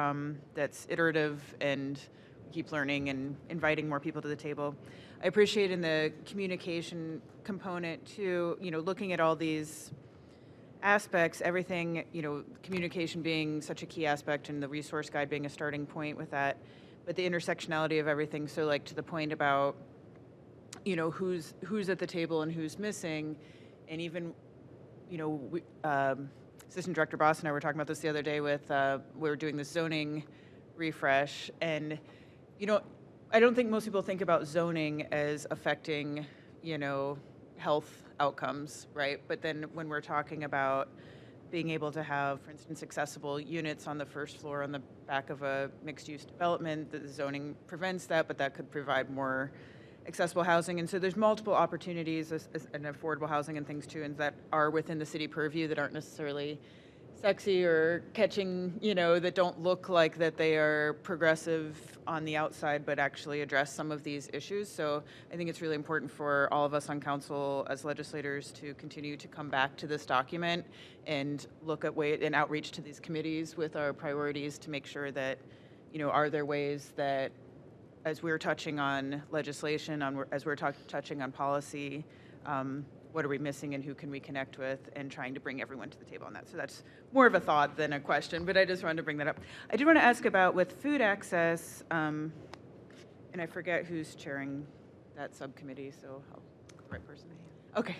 that's iterative, and we keep learning and inviting more people to the table. I appreciate in the communication component too, looking at all these aspects, everything, communication being such a key aspect and the resource guide being a starting point with that, but the intersectionality of everything. So like to the point about, who's at the table and who's missing, and even, Assistant Director Boss and I were talking about this the other day with, we were doing the zoning refresh, and, I don't think most people think about zoning as affecting, health outcomes, right? But then when we're talking about being able to have, for instance, accessible units on the first floor on the back of a mixed-use development, the zoning prevents that, but that could provide more accessible housing. And so there's multiple opportunities and affordable housing and things too, and that are within the city purview that aren't necessarily sexy or catching, that don't look like that they are progressive on the outside, but actually address some of these issues. So I think it's really important for all of us on council as legislators to continue to come back to this document and look at and outreach to these committees with our priorities to make sure that, are there ways that, as we're touching on legislation, as we're touching on policy, what are we missing and who can we connect with, and trying to bring everyone to the table on that. So that's more of a thought than a question, but I just wanted to bring that up. I did want to ask about with food access, and I forget who's chairing that subcommittee, so I'll the right person. Okay.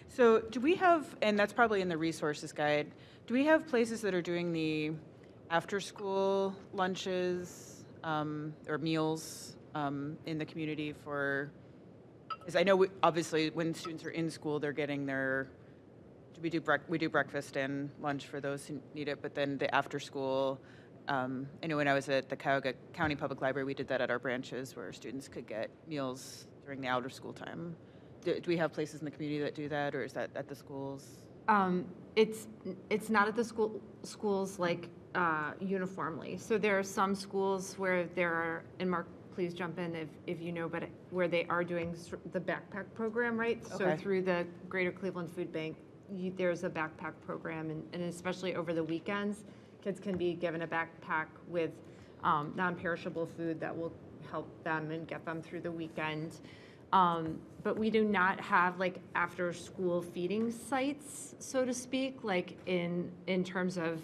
So do we have, and that's probably in the resources guide, do we have places that are doing the after-school lunches or meals in the community for, because I know obviously when students are in school, they're getting we do breakfast and lunch for those who need it, but then the after-school, I know when I was at the Cuyahoga County Public Library, we did that at our branches where students could get meals during the out-of-school time. Do we have places in the community that do that, or is that at the schools? It's not at the schools like uniformly. So there are some schools where there are, and Mark, please jump in if you know, but where they are doing the backpack program, right? Okay. So through the Greater Cleveland Food Bank, there's a backpack program, and especially over the weekends, kids can be given a backpack with non-perishable food that will help them and get them through the weekend. But we do not have like after school feeding sites, so to speak, like in terms of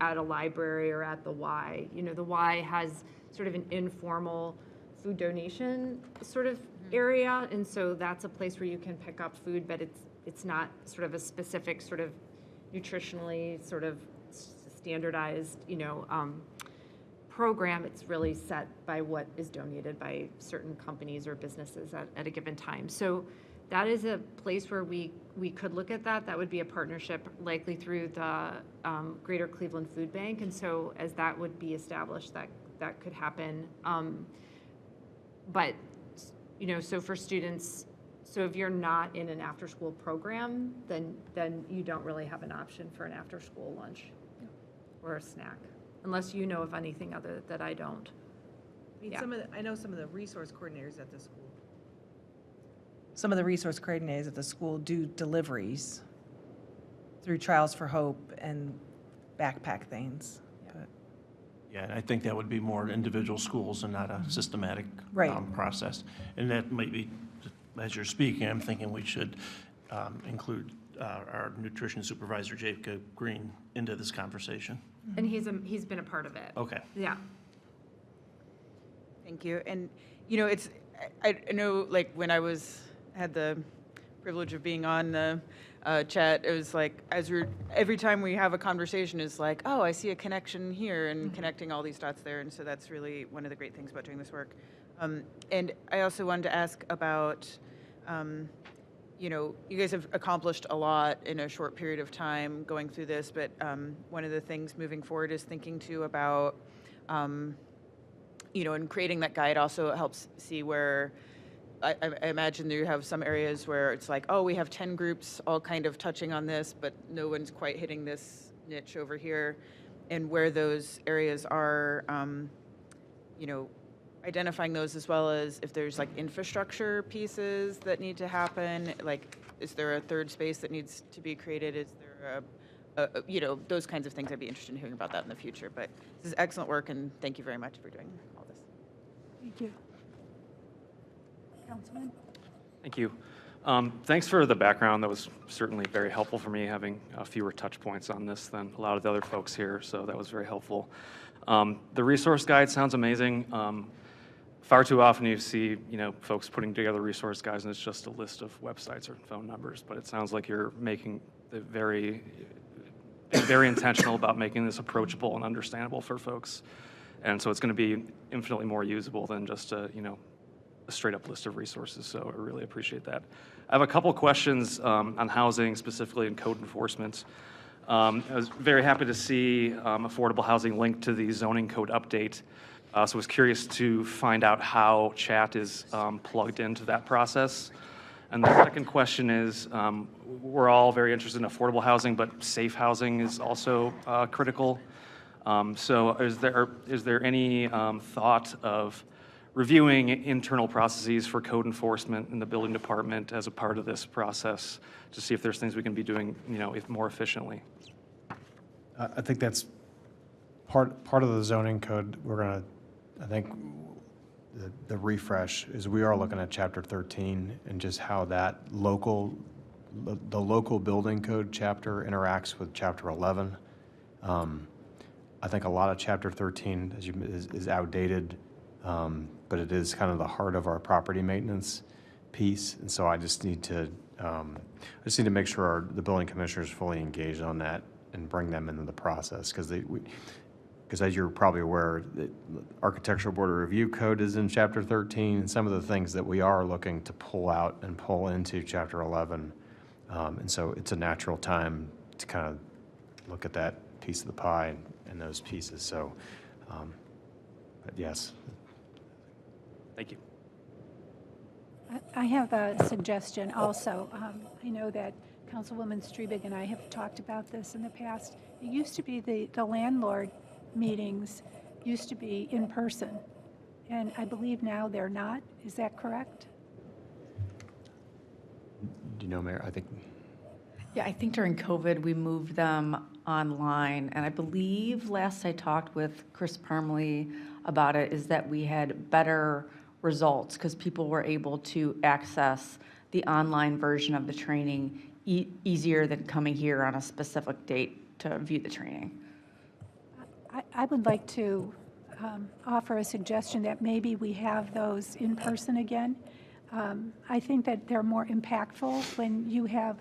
at a library or at the Y. The Y has sort of an informal food donation sort of area, and so that's a place where you can pick up food, but it's not sort of a specific sort of nutritionally sort of standardized, program. It's really set by what is donated by certain companies or businesses at a given time. So that is a place where we could look at that. That would be a partnership likely through the Greater Cleveland Food Bank. And so as that would be established, that could happen. But, so for students, so if you're not in an after-school program, then you don't really have an option for an after-school lunch or a snack, unless you know of anything other that I don't. I mean, I know some of the resource coordinators at the school. Some of the resource coordinators at the school do deliveries through Trials for Hope and backpack things. But Yeah, and I think that would be more individual schools and not a systematic process. And that might be, as you're speaking, I'm thinking we should include our nutrition supervisor, Jacob Green, into this conversation. And he's been a part of it. Okay. Yeah. Thank you. And, I know, like, when I had the privilege of being on the chat, it was like, every time we have a conversation is like, oh, I see a connection here, and connecting all these dots there. And so that's really one of the great things about doing this work. And I also wanted to ask about, you guys have accomplished a lot in a short period of time going through this, but one of the things moving forward is thinking too about, and creating that guide also helps see where, I imagine you have some areas where it's like, oh, we have 10 groups all kind of touching on this, but no one's quite hitting this niche over here, and where those areas are, identifying those, as well as if there's like infrastructure pieces that need to happen, like is there a third space that needs to be created? Is there those kinds of things. I'd be interested in hearing about that in the future. But this is excellent work, and thank you very much for doing all this. Thank you. Councilman? Thank you. Thanks for the background. That was certainly very helpful for me, having fewer touch points on this than a lot of the other folks here, so that was very helpful. The resource guide sounds amazing. Far too often you see, folks putting together resource guides and it's just a list of websites or phone numbers, but it sounds like you're making it very intentional about making this approachable and understandable for folks. And so it's going to be infinitely more usable than just a straight up list of resources. So I really appreciate that. I have a couple questions on housing, specifically in code enforcement. I was very happy to see affordable housing linked to the zoning code update. So I was curious to find out how chat is plugged into that process. And the second question is, we're all very interested in affordable housing, but safe housing is also critical. So is there any thought of reviewing internal processes for code enforcement in the building department as a part of this process to see if there's things we can be doing, if more efficiently? I think that's part of the zoning code. I think the refresh is we are looking at Chapter 13 and just how that the local building code chapter interacts with Chapter 11. I think a lot of Chapter 13 is outdated, but it is kind of the heart of our property maintenance piece. And so I just need to make sure the building commissioners fully engaged on that and bring them into the process, because as you're probably aware, the Architectural Board of Review Code is in Chapter 13, and some of the things that we are looking to pull out and pull into Chapter 11. And so it's a natural time to kind of look at that piece of the pie and those pieces. So, but yes. Thank you. I have a suggestion also. I know that Councilwoman Strebig and I have talked about this in the past. It used to be the landlord meetings used to be in person, and I believe now they're not. Is that correct? Do you know, Mayor? I think. Yeah, I think during COVID, we moved them online, and I believe last I talked with Chris Parmley about it is that we had better results because people were able to access the online version of the training easier than coming here on a specific date to view the training. I would like to offer a suggestion that maybe we have those in person again. I think that they're more impactful when you have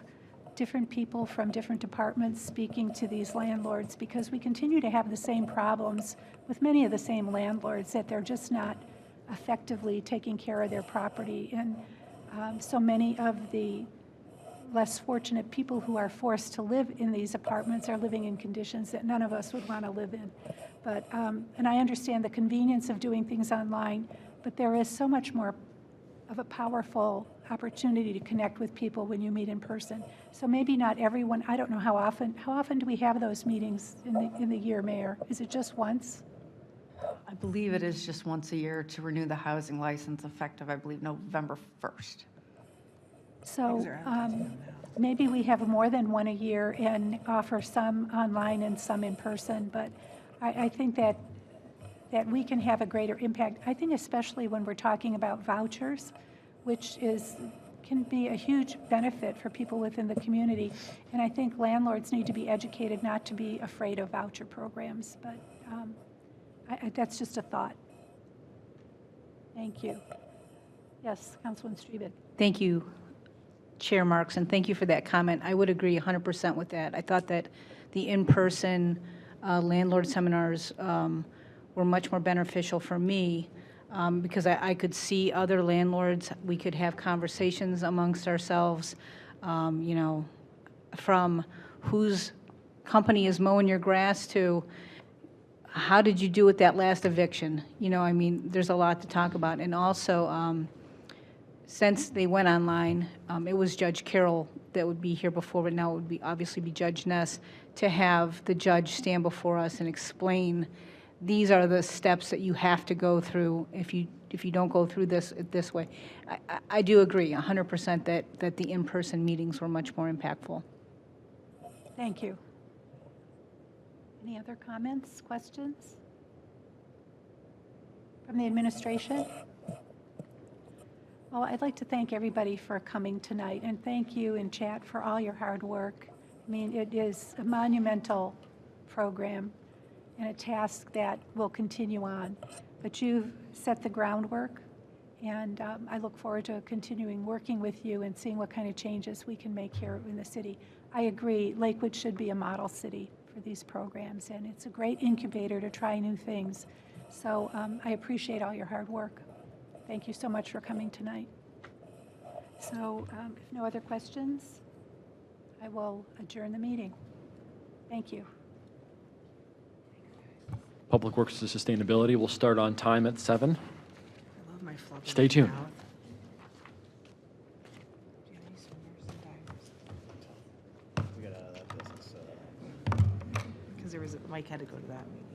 different people from different departments speaking to these landlords, because we continue to have the same problems with many of the same landlords, that they're just not effectively taking care of their property. And so many of the less fortunate people who are forced to live in these apartments are living in conditions that none of us would want to live in. But, and I understand the convenience of doing things online, but there is so much more of a powerful opportunity to connect with people when you meet in person. So maybe not everyone, I don't know how often do we have those meetings in the year, Mayor? Is it just once? I believe it is just once a year to renew the housing license, effective, I believe, November 1st. So maybe we have more than one a year and offer some online and some in person, but I think that we can have a greater impact. I think especially when we're talking about vouchers, which can be a huge benefit for people within the community. And I think landlords need to be educated not to be afraid of voucher programs, but that's just a thought. Thank you. Yes, Councilwoman Strebig. Thank you, Chair Marks, and thank you for that comment. I would agree 100% with that. I thought that the in-person landlord seminars were much more beneficial for me because I could see other landlords. We could have conversations amongst ourselves, from whose company is mowing your grass to how did you do with that last eviction? There's a lot to talk about. And also, since they went online, it was Judge Carroll that would be here before, but now it would obviously be Judge Ness, to have the judge stand before us and explain these are the steps that you have to go through if you don't go through this way. I do agree 100% that the in-person meetings were much more impactful. Thank you. Any other comments, questions from the administration? Well, I'd like to thank everybody for coming tonight, and thank you in chat for all your hard work. It is a monumental program and a task that will continue on, but you've set the groundwork, and I look forward to continuing working with you and seeing what kind of changes we can make here in the city. I agree, Lakewood should be a model city for these programs, and it's a great incubator to try new things. So I appreciate all your hard work. Thank you so much for coming tonight. So if no other questions, I will adjourn the meeting. Thank you. Public Works and Sustainability will start on time at 7. I love my fluffy Stay tuned. mouth. Do you have any swingers and divers? had to go to that meeting.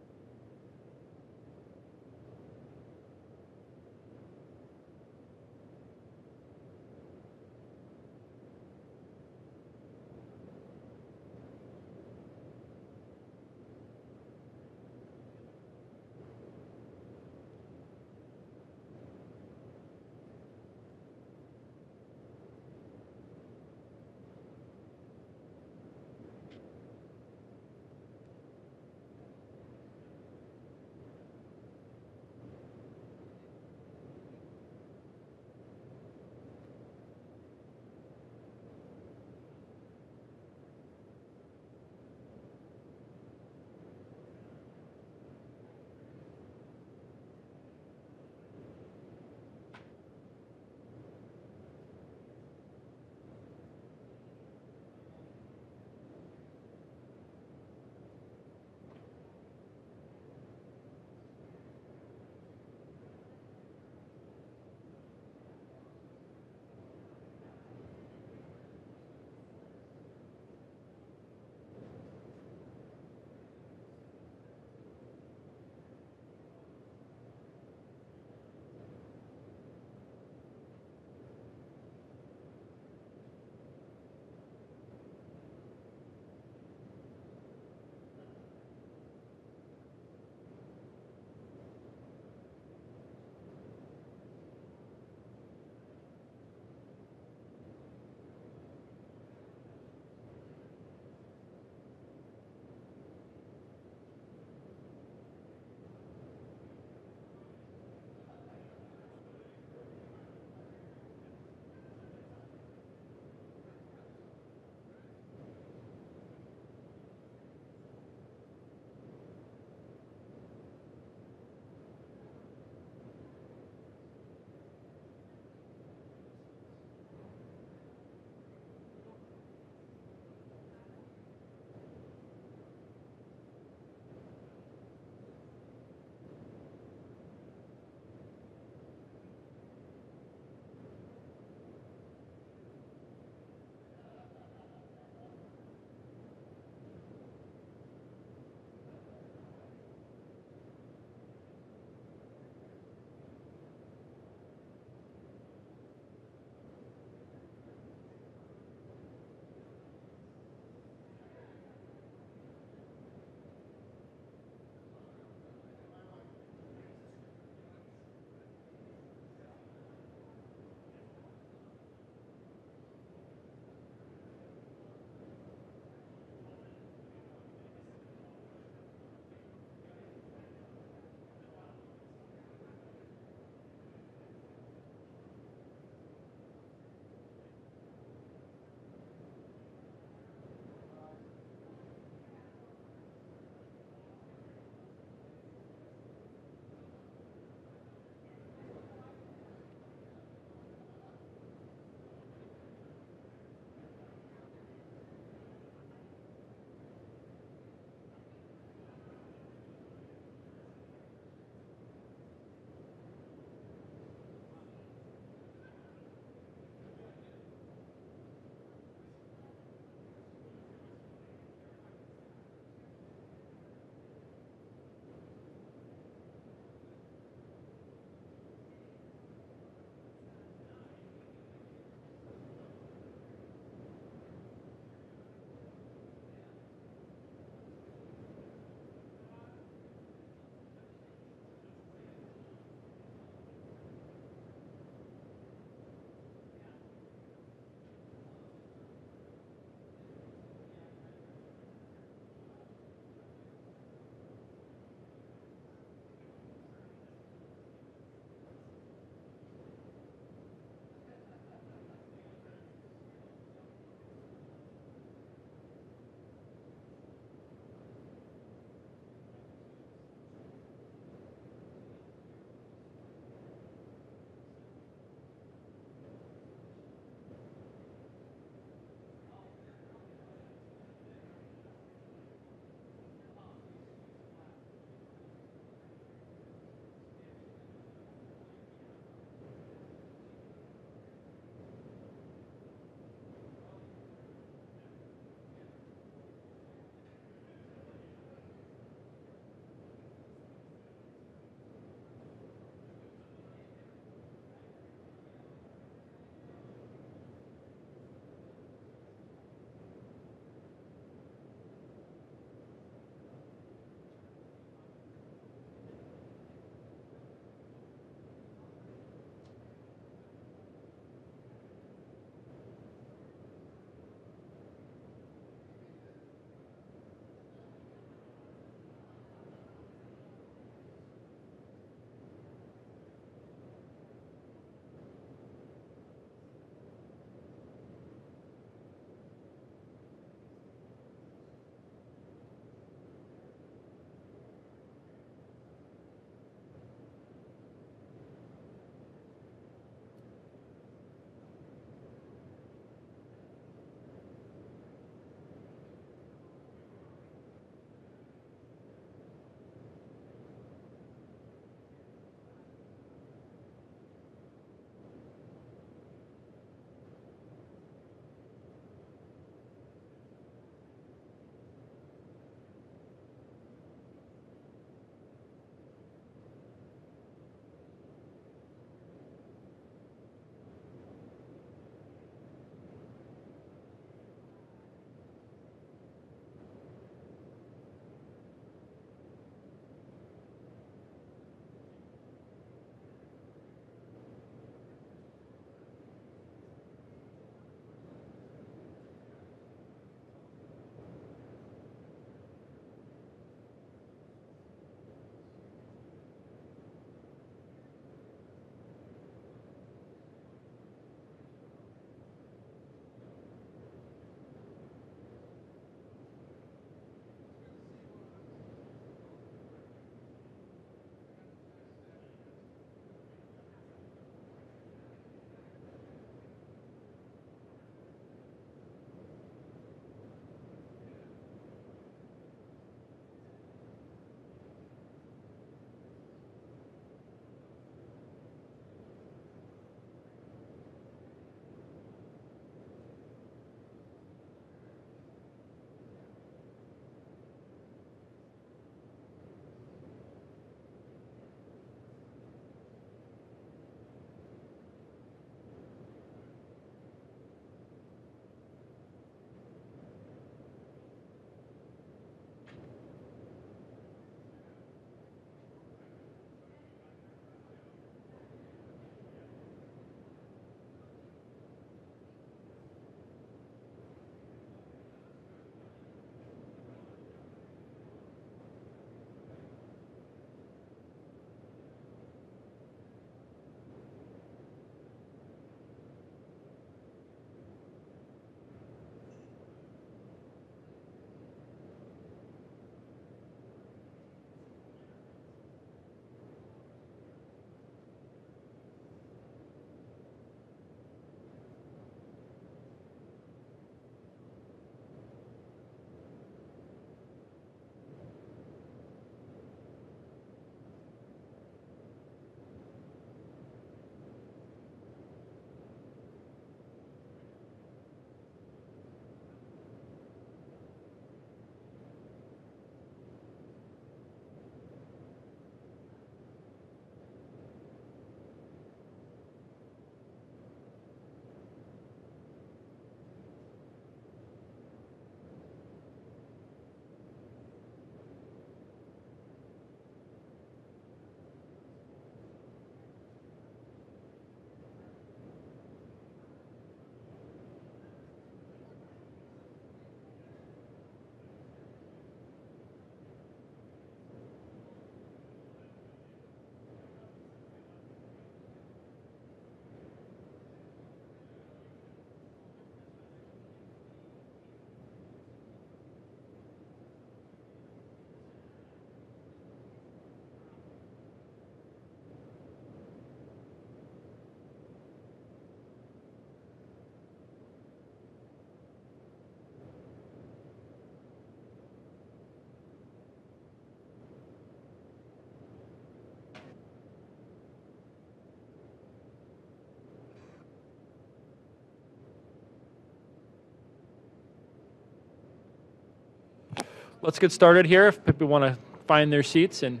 let's get started here. If people want to find their seats, and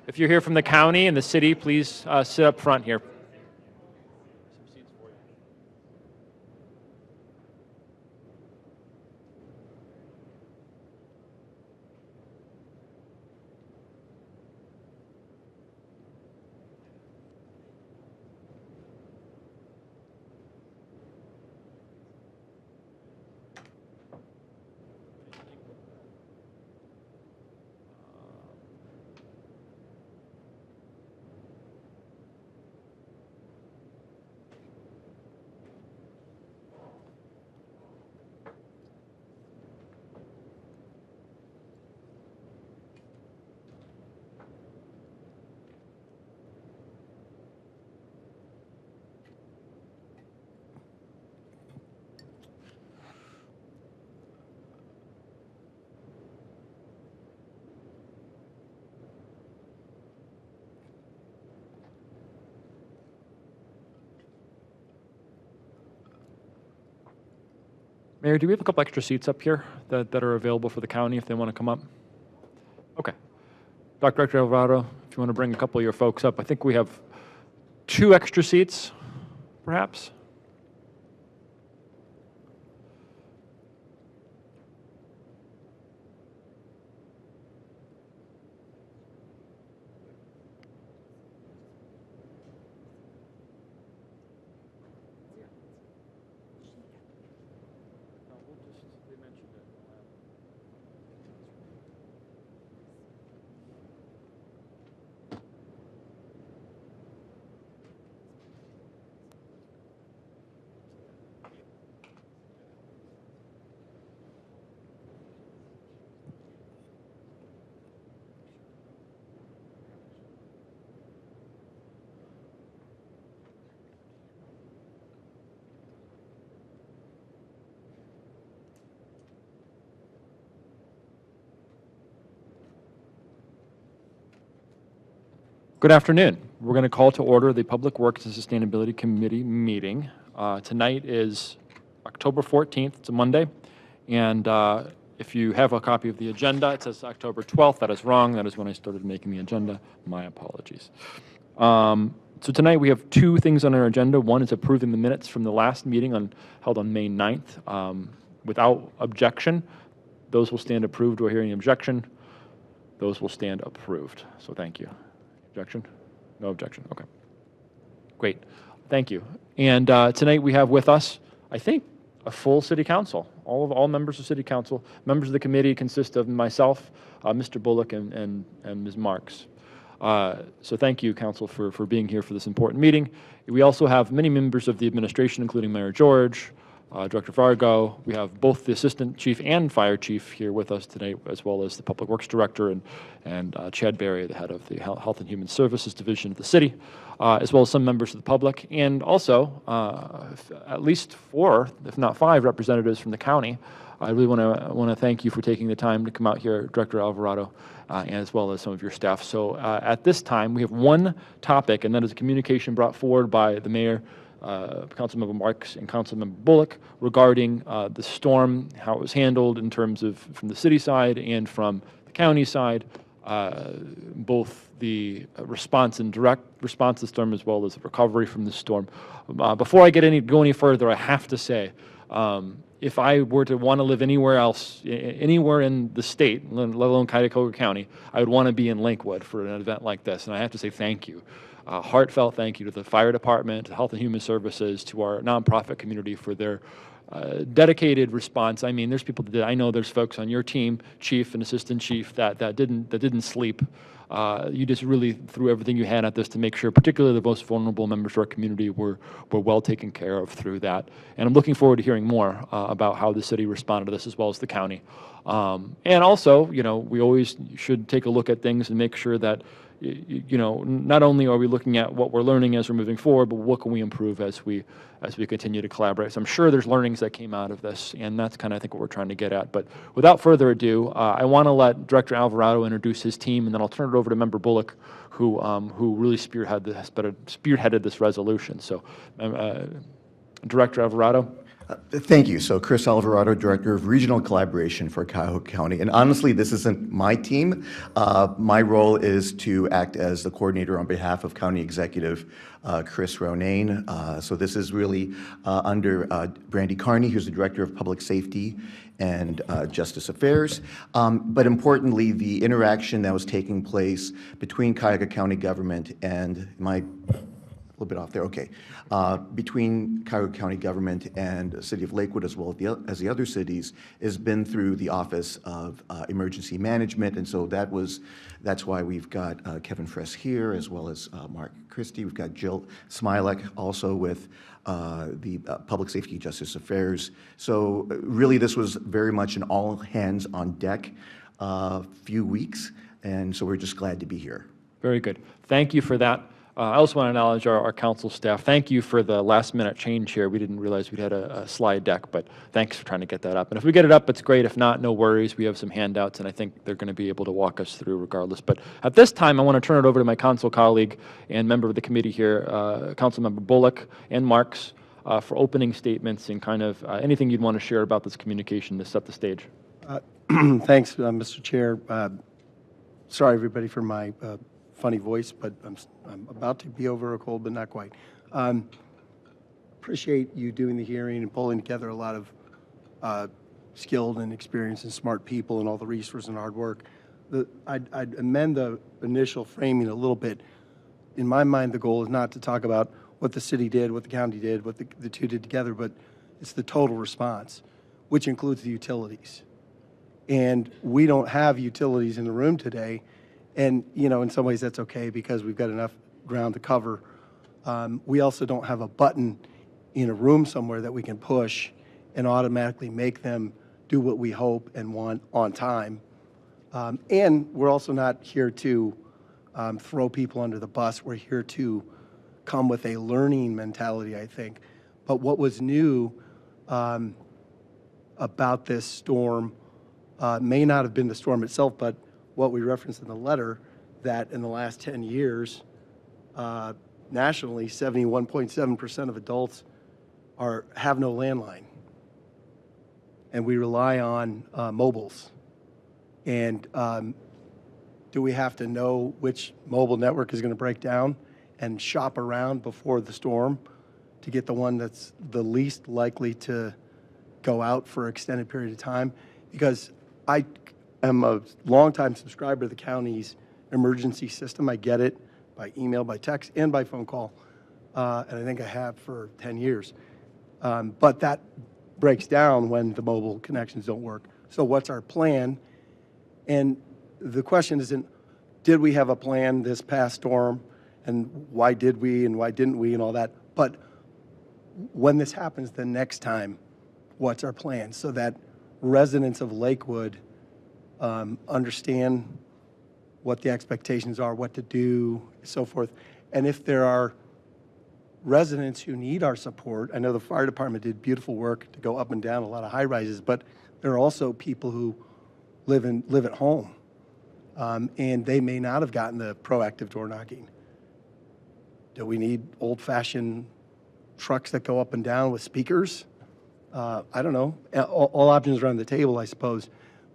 if you're here from the county and the city, please sit up front here. Mayor, do we have a couple extra seats up here that are available for the county if they want to come up? Okay. Director Alvarado, if you want to bring a couple of your folks up. I think we have 2 extra seats, perhaps. Good afternoon. We're going to call to order the Public Works and Sustainability Committee meeting. Tonight is October 14th. It's a Monday. And if you have a copy of the agenda, it says October 12th. That is wrong. That is when I started making the agenda. My apologies. So tonight we have 2 things on our agenda. One is approving the minutes from the last meeting held on May 9th. Without objection, those will stand approved. Do I hear any objection? Those will stand approved. So thank you. Objection? No objection. Okay. Great. Thank you. And tonight we have with us, I think, a full city council. All members of city council. Members of the committee consist of myself, Mr. Bullock, and Ms. Marks. So thank you, council, for being here for this important meeting. We also have many members of the administration, including Mayor George, Director Vargo. We have both the Assistant Chief and Fire Chief here with us today, as well as the Public Works Director and Chad Berry, the head of the Health and Human Services Division of the city, as well as some members of the public, and also at least 4, if not 5, representatives from the county. I really want to thank you for taking the time to come out here, Director Alvarado, as well as some of your staff. So at this time, we have one topic, and that is a communication brought forward by the mayor, Councilmember Marks and Councilmember Bullock, regarding the storm, how it was handled in terms of from the city side and from the county side, both the response and direct response to the storm as well as the recovery from the storm. Before I go any further, I have to say, if I were to want to live anywhere else, anywhere in the state, let alone Cuyahoga County, I would want to be in Lakewood for an event like this. And I have to say thank you. Heartfelt thank you to the fire department, to Health and Human Services, to our nonprofit community for their dedicated response. I mean, there's people that I know. There's folks on your team, chief and assistant chief, that didn't sleep. You just really threw everything you had at this to make sure, particularly the most vulnerable members of our community, were well taken care of through that. And I'm looking forward to hearing more about how the city responded to this, as well as the county. And also, we always should take a look at things and make sure that not only are we looking at what we're learning as we're moving forward, but what can we improve as we continue to collaborate. So I'm sure there's learnings that came out of this, and that's kind of, I think, what we're trying to get at. But without further ado, I want to let Director Alvarado introduce his team, and then I'll turn it over to Member Bullock, who really spearheaded this resolution. So, Director Alvarado. Thank you. So Chris Alvarado, Director of Regional Collaboration for Cuyahoga County. And honestly, this isn't my team. My role is to act as the coordinator on behalf of County Executive Chris Ronayne. So this is really under Brandy Carney, who's the Director of Public Safety and Justice Affairs. But importantly, the interaction that was taking place between Cuyahoga County government and a little bit off there, okay. Between Cuyahoga County government and the city of Lakewood, as well as the other cities, has been through the Office of Emergency Management, and so that's why we've got Kevin Fress here, as well as Mark Christie. We've got Jill Smilek also with the Public Safety Justice Affairs. So really, this was very much an all hands on deck few weeks, and so we're just glad to be here. Very good. Thank you for that. I also want to acknowledge our council staff. Thank you for the last-minute change here. We didn't realize we had a slide deck, but thanks for trying to get that up. And if we get it up, it's great. If not, no worries. We have some handouts, and I think they're going to be able to walk us through regardless. But at this time, I want to turn it over to my council colleague and member of the committee here, Councilmember Bullock and Marks, for opening statements and kind of anything you'd want to share about this communication to set the stage. Thanks, Mr. Chair. Sorry, everybody, for my funny voice, but I'm about to be over a cold, but not quite. Appreciate you doing the hearing and pulling together a lot of skilled and experienced and smart people and all the resources and hard work. I'd amend the initial framing a little bit. In my mind, the goal is not to talk about what the city did, what the county did, what the two did together, but it's the total response, which includes the utilities. And we don't have utilities in the room today. And, you know, in some ways that's okay because we've got enough ground to cover. We also don't have a button in a room somewhere that we can push and automatically make them do what we hope and want on time. And we're also not here to throw people under the bus. We're here to come with a learning mentality, I think. But what was new about this storm may not have been the storm itself, but what we referenced in the letter, that in the last 10 years, nationally, 71.7% of adults have no landline. And we rely on mobiles. And do we have to know which mobile network is going to break down and shop around before the storm to get the one that's the least likely to go out for an extended period of time? Because I am a longtime subscriber to the county's emergency system. I get it by email, by text, and by phone call. And I think I have for 10 years. But that breaks down when the mobile connections don't work. So what's our plan? And the question isn't, did we have a plan this past storm? And why did we and why didn't we and all that? But when this happens the next time, what's our plan? So that residents of Lakewood understand what the expectations are, what to do, so forth. And if there are residents who need our support, I know the fire department did beautiful work to go up and down a lot of high rises, but there are also people who live at home, and they may not have gotten the proactive door knocking. Do we need old-fashioned trucks that go up and down with speakers? I don't know. All options are on the table, I suppose.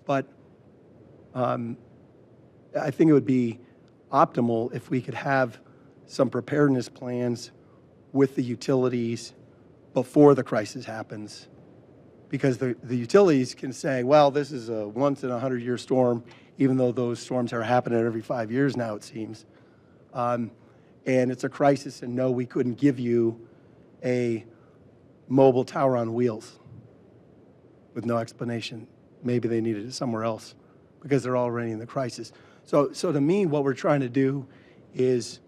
But I think it would be optimal if we could have some preparedness plans with the utilities before the crisis happens. Because the utilities can say, well, this is a once-in-a-100-year storm, even though those storms are happening every 5 years now, it seems. And it's a crisis, and no, we couldn't give you a mobile tower on wheels with no explanation. Maybe they needed it somewhere else because they're already in the crisis. So to me, what we're trying to do is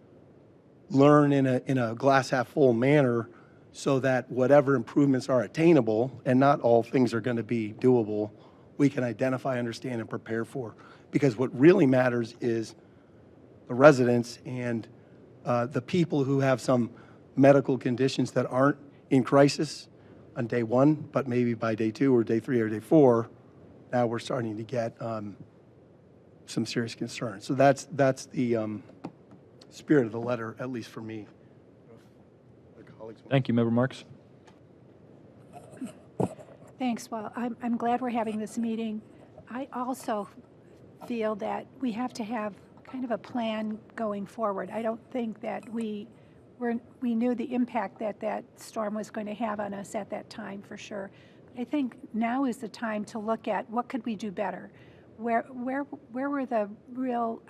learn in a glass half full manner so that whatever improvements are attainable, and not all things are going to be doable, we can identify, understand, and prepare for. Because what really matters is the residents and the people who have some medical conditions that aren't in crisis on day one, but maybe by day 2 or day 3 or day 4, now we're starting to get some serious concerns. So that's the spirit of the letter, at least for me. Thank you, Member Marks. Thanks. Well, I'm glad we're having this meeting. I also feel that we have to have kind of a plan going forward. I don't think that we knew the impact that that storm was going to have on us at that time, for sure. I think now is the time to look at what could we do better. Where were the real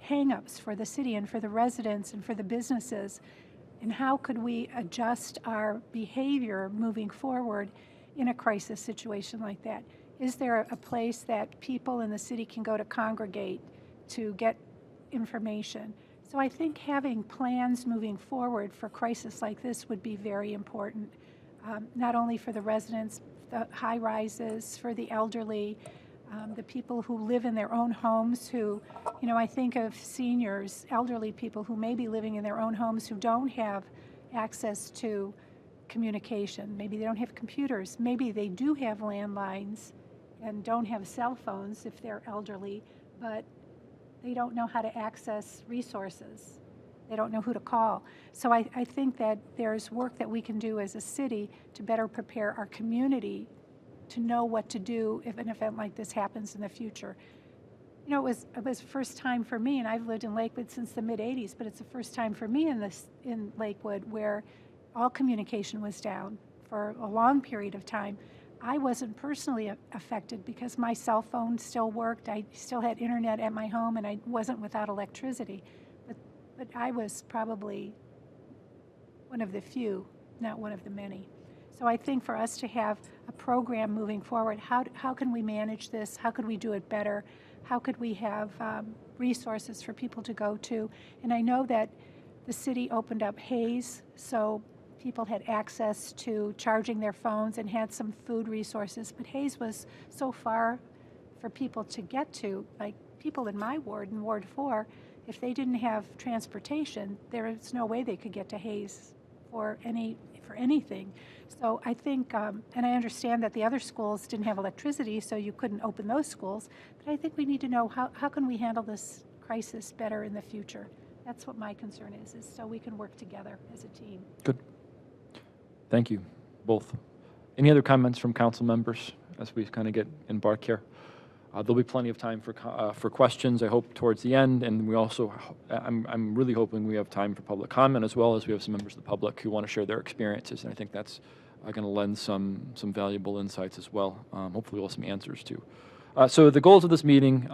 hang-ups for the city and for the residents and for the businesses, and how could we adjust our behavior moving forward in a crisis situation like that? Is there a place that people in the city can go to congregate to get information? So I think having plans moving forward for crisis like this would be very important, not only for the residents, the high rises, for the elderly, the people who live in their own homes who, I think of seniors, elderly people who may be living in their own homes who don't have access to communication. Maybe they don't have computers. Maybe they do have landlines and don't have cell phones if they're elderly, but they don't know how to access resources. They don't know who to call. So I think that there's work that we can do as a city to better prepare our community to know what to do if an event like this happens in the future. It was first time for me, and I've lived in Lakewood since the mid-'80s, but it's the first time for me in Lakewood where all communication was down for a long period of time. I wasn't personally affected because my cell phone still worked. I still had internet at my home, and I wasn't without electricity. But I was probably one of the few, not one of the many. So I think for us to have a program moving forward, how can we manage this? How could we do it better? How could we have resources for people to go to? And I know that the city opened up Hayes, so people had access to charging their phones and had some food resources. But Hayes was so far for people to get to, like people in my ward, in Ward 4, if they didn't have transportation, there was no way they could get to Hayes for anything. So I think, and I understand that the other schools didn't have electricity, so you couldn't open those schools, but I think we need to know how can we handle this crisis better in the future. That's what my concern is so we can work together as a team. Good. Thank you, both. Any other comments from council members as we kind of get embark here? There'll be plenty of time for questions, I hope, towards the end, and we also, I'm really hoping we have time for public comment, as well as we have some members of the public who want to share their experiences, and I think that's going to lend some valuable insights as well. Hopefully we'll have some answers too. So the goals of this meeting,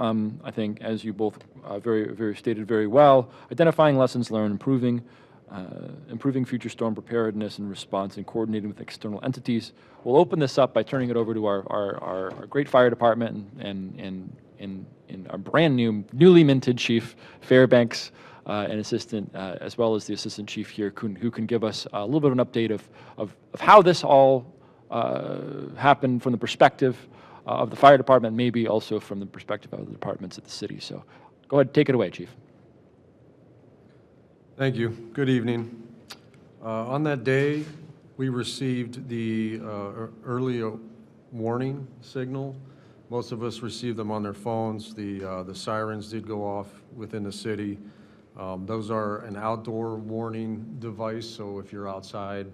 I think, as you both very stated very well, identifying lessons learned, improving future storm preparedness and response, and coordinating with external entities. We'll open this up by turning it over to our great fire department and our brand new, newly minted chief, Fairbanks, and assistant, as well as the assistant chief here, who can give us a little bit of an update of how this all happened from the perspective of the fire department, maybe also from the perspective of the departments at the city. So go ahead, take it away, Chief. Thank you. Good evening. On that day, we received the early warning signal. Most of us received them on their phones. The sirens did go off within the city. Those are an outdoor warning device, so if you're outside,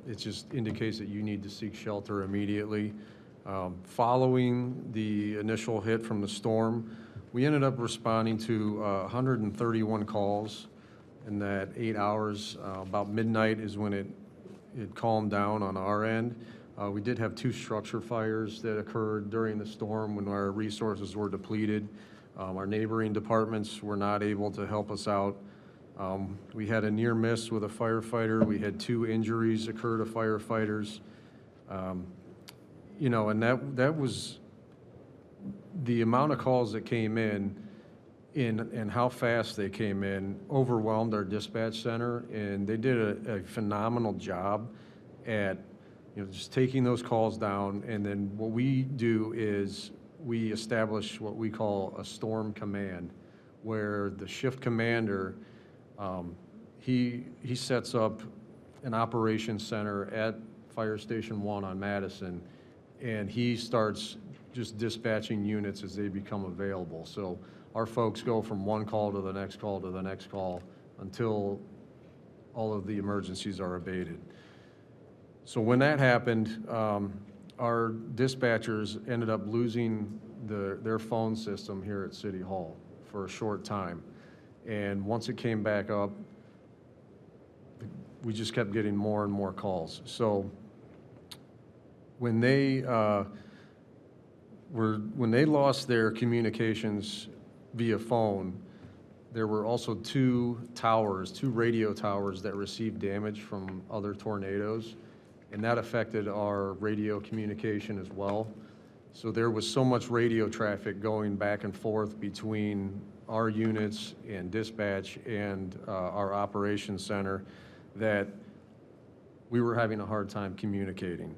it just indicates that you need to seek shelter immediately. Following the initial hit from the storm, we ended up responding to 131 calls in that 8 hours. About midnight is when it calmed down on our end. We did have 2 structure fires that occurred during the storm when our resources were depleted. Our neighboring departments were not able to help us out. We had a near miss with a firefighter. We had 2 injuries occur to firefighters. And that was the amount of calls that came in and how fast they came in overwhelmed our dispatch center, and they did a phenomenal job at just taking those calls down. And then what we do is we establish what we call a storm command, where the shift commander, he sets up an operations center at Fire Station 1 on Madison, and he starts just dispatching units as they become available. So our folks go from one call to the next call to the next call until all of the emergencies are abated. So when that happened, our dispatchers ended up losing their phone system here at City Hall for a short time. And once it came back up, we just kept getting more and more calls. So when they lost their communications via phone, there were also two radio towers that received damage from other tornadoes, and that affected our radio communication as well. So there was so much radio traffic going back and forth between our units and dispatch and our operations center that we were having a hard time communicating.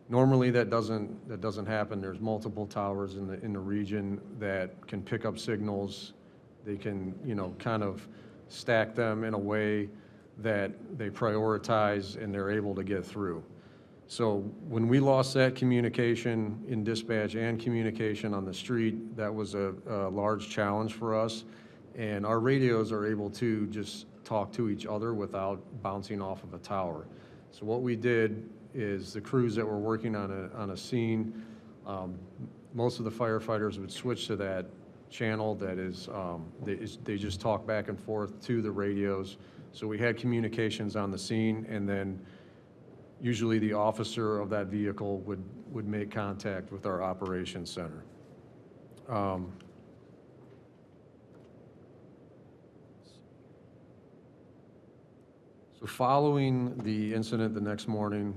Normally that doesn't happen. There's multiple towers in the region that can pick up signals. They can, kind of stack them in a way that they prioritize and they're able to get through. So when we lost that communication in dispatch and communication on the street, that was a large challenge for us. And our radios are able to just talk to each other without bouncing off of a tower. So what we did is the crews that were working on a scene, most of the firefighters would switch to that channel that is, they just talk back and forth to the radios. So we had communications on the scene, and then usually the officer of that vehicle would make contact with our operations center. So following the incident the next morning,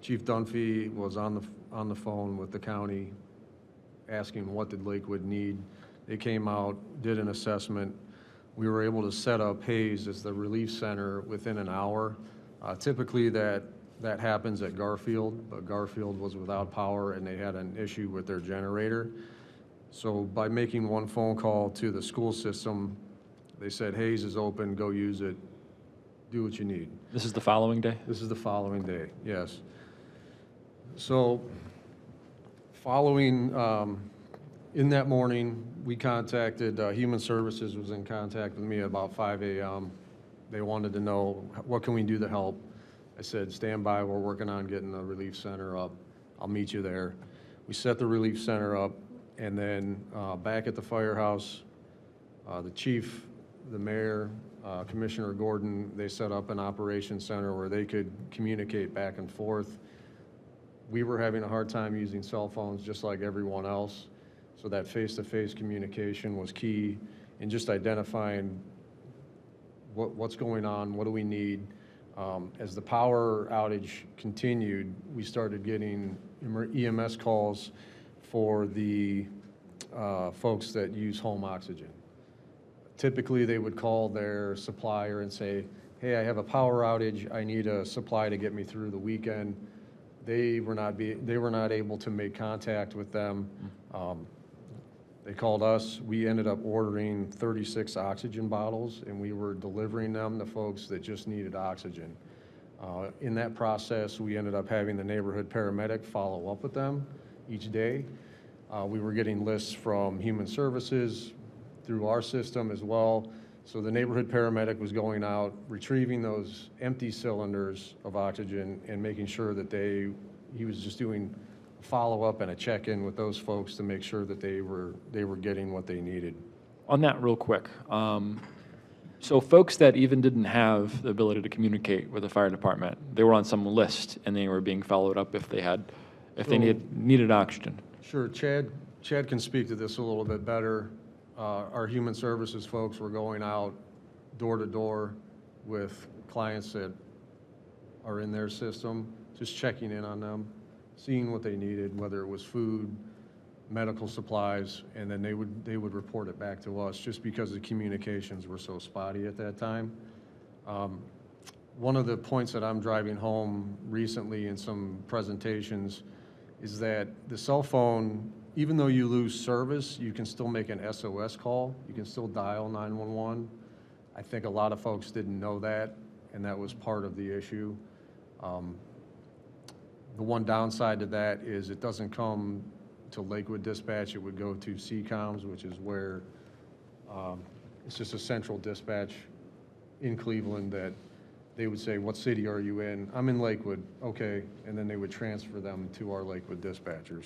Chief Dunphy was on the phone with the county asking what did Lakewood need. They came out, did an assessment. We were able to set up Hayes as the relief center within an hour. Typically that happens at Garfield, but Garfield was without power and they had an issue with their generator. So by making one phone call to the school system, they said, Hayes is open, go use it, do what you need. This is the following day? This is the following day, yes. So following, in that morning, we contacted, Human Services was in contact with me at about 5 a.m. They wanted to know, what can we do to help? I said, stand by, we're working on getting the relief center up. I'll meet you there. We set the relief center up, and then back at the firehouse, the chief, the mayor, Commissioner Gordon, they set up an operations center where they could communicate back and forth. We were having a hard time using cell phones just like everyone else, so that face-to-face communication was key in just identifying what's going on, what do we need. As the power outage continued, we started getting EMS calls for the folks that use home oxygen. Typically, they would call their supplier and say, hey, I have a power outage, I need a supply to get me through the weekend. They were not able to make contact with them. They called us. We ended up ordering 36 oxygen bottles, and we were delivering them to folks that just needed oxygen. In that process, we ended up having the neighborhood paramedic follow up with them each day. We were getting lists from Human Services through our system as well. So the neighborhood paramedic was going out, retrieving those empty cylinders of oxygen and making sure that he was just doing follow-up and a check-in with those folks to make sure that they were getting what they needed. On that real quick, so folks that even didn't have the ability to communicate with the fire department, they were on some list and they were being followed up if they needed oxygen. Sure, Chad can speak to this a little bit better. Our Human Services folks were going out door to door with clients that are in their system, just checking in on them, seeing what they needed, whether it was food, medical supplies, and then they would report it back to us just because the communications were so spotty at that time. One of the points that I'm driving home recently in some presentations is that the cell phone, even though you lose service, you can still make an SOS call. You can still dial 911. I think a lot of folks didn't know that, and that was part of the issue. The one downside to that is it doesn't come to Lakewood Dispatch. It would go to CCOMS, which is where it's just a central dispatch in Cleveland that they would say, what city are you in? I'm in Lakewood, okay, and then they would transfer them to our Lakewood dispatchers.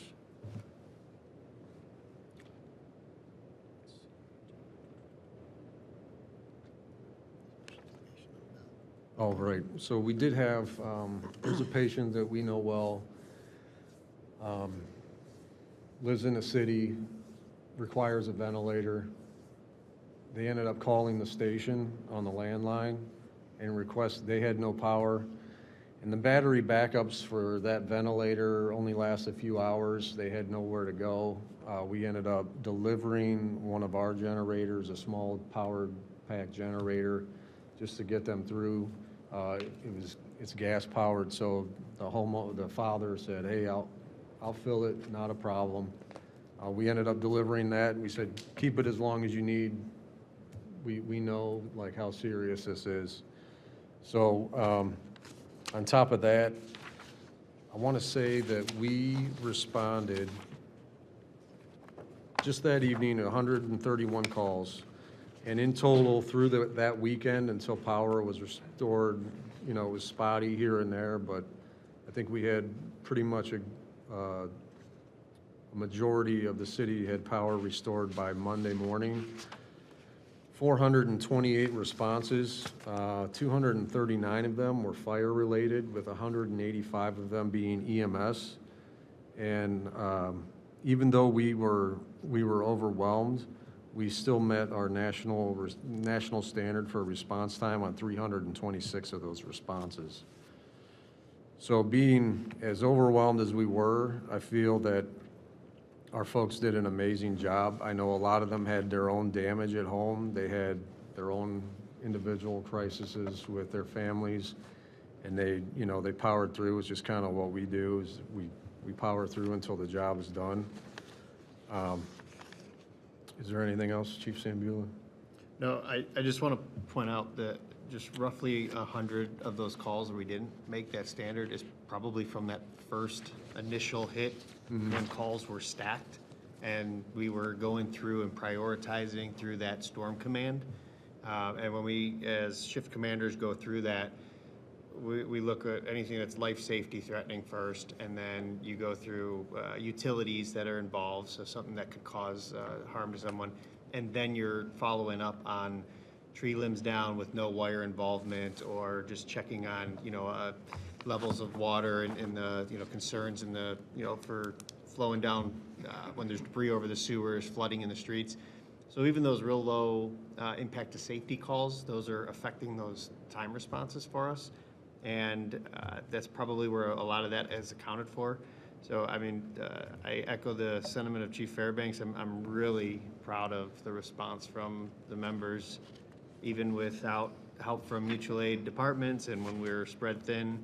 Oh, right, so we did have, there's a patient that we know well, lives in the city, requires a ventilator. They ended up calling the station on the landline and they had no power. And the battery backups for that ventilator only last a few hours. They had nowhere to go. We ended up delivering one of our generators, a small powered pack generator, just to get them through. It's gas powered, so the father said, hey, I'll fill it, not a problem. We ended up delivering that. We said, keep it as long as you need. We know like how serious this is. So on top of that, I want to say that we responded just that evening, 131 calls. And in total, through that weekend until power was restored, you know, it was spotty here and there, but I think we had pretty much a majority of the city had power restored by Monday morning. 428 responses, 239 of them were fire-related, with 185 of them being EMS. And even though we were overwhelmed, we still met our national standard for response time on 326 of those responses. So being as overwhelmed as we were, I feel that our folks did an amazing job. I know a lot of them had their own damage at home. They had their own individual crises with their families, and they powered through. It's just kind of what we do, is we power through until the job is done. Is there anything else, Chief Sambula? No, I just want to point out that just roughly 100 of those calls where we didn't make that standard is probably from that first initial hit when calls were stacked, and we were going through and prioritizing through that storm command. And when we, as shift commanders, go through that, we look at anything that's life safety threatening first, and then you go through utilities that are involved, so something that could cause harm to someone, and then you're following up on tree limbs down with no wire involvement, or just checking on, levels of water and the, concerns in the, for flowing down when there's debris over the sewers, flooding in the streets. So even those real low impact to safety calls, those are affecting those time responses for us. And that's probably where a lot of that is accounted for. So, I mean, I echo the sentiment of Chief Fairbanks. I'm really proud of the response from the members, even without help from mutual aid departments and when we were spread thin.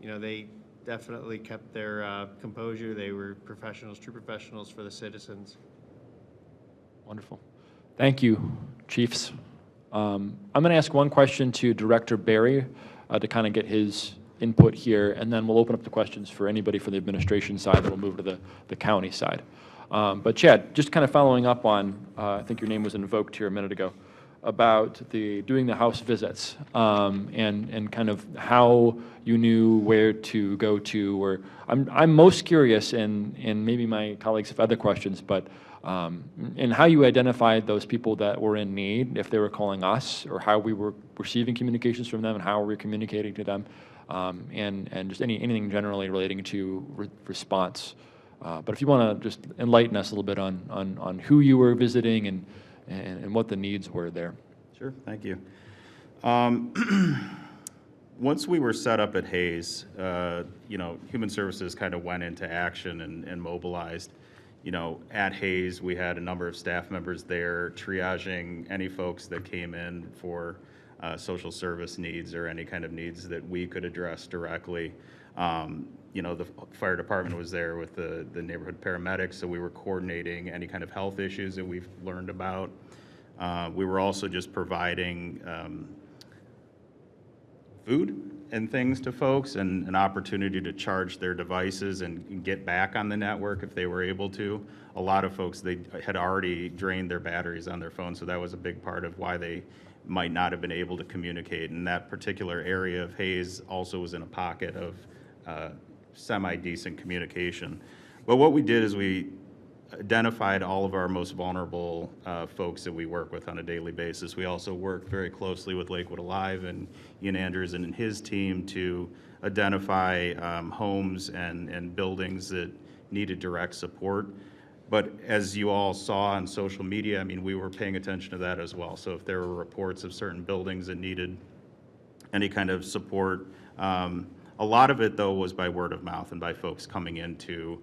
They definitely kept their composure. They were professionals, true professionals for the citizens. Wonderful. Thank you, Chiefs. I'm going to ask one question to Director Barry to kind of get his input here, and then we'll open up the questions for anybody for the administration side, and we'll move to the county side. But Chad, just kind of following up on, I think your name was invoked here a minute ago, about doing the house visits and kind of how you knew where to go to, or I'm most curious, and maybe my colleagues have other questions, but and how you identified those people that were in need, if they were calling us, or how we were receiving communications from them and how we were communicating to them, and just anything generally relating to response. But if you want to just enlighten us a little bit on who you were visiting and what the needs were there. Sure, thank you. Once we were set up at Hayes, Human Services kind of went into action and mobilized. At Hayes, we had a number of staff members there triaging any folks that came in for social service needs or any kind of needs that we could address directly. The fire department was there with the neighborhood paramedics, so we were coordinating any kind of health issues that we've learned about. We were also just providing food and things to folks, and an opportunity to charge their devices and get back on the network if they were able to. A lot of folks, they had already drained their batteries on their phones, so that was a big part of why they might not have been able to communicate. And that particular area of Hayes also was in a pocket of semi-decent communication. But what we did is we identified all of our most vulnerable folks that we work with on a daily basis. We also worked very closely with Lakewood Alive and Ian Andrews and his team to identify homes and buildings that needed direct support. But as you all saw on social media, I mean, we were paying attention to that as well. So if there were reports of certain buildings that needed any kind of support, a lot of it, though, was by word of mouth and by folks coming into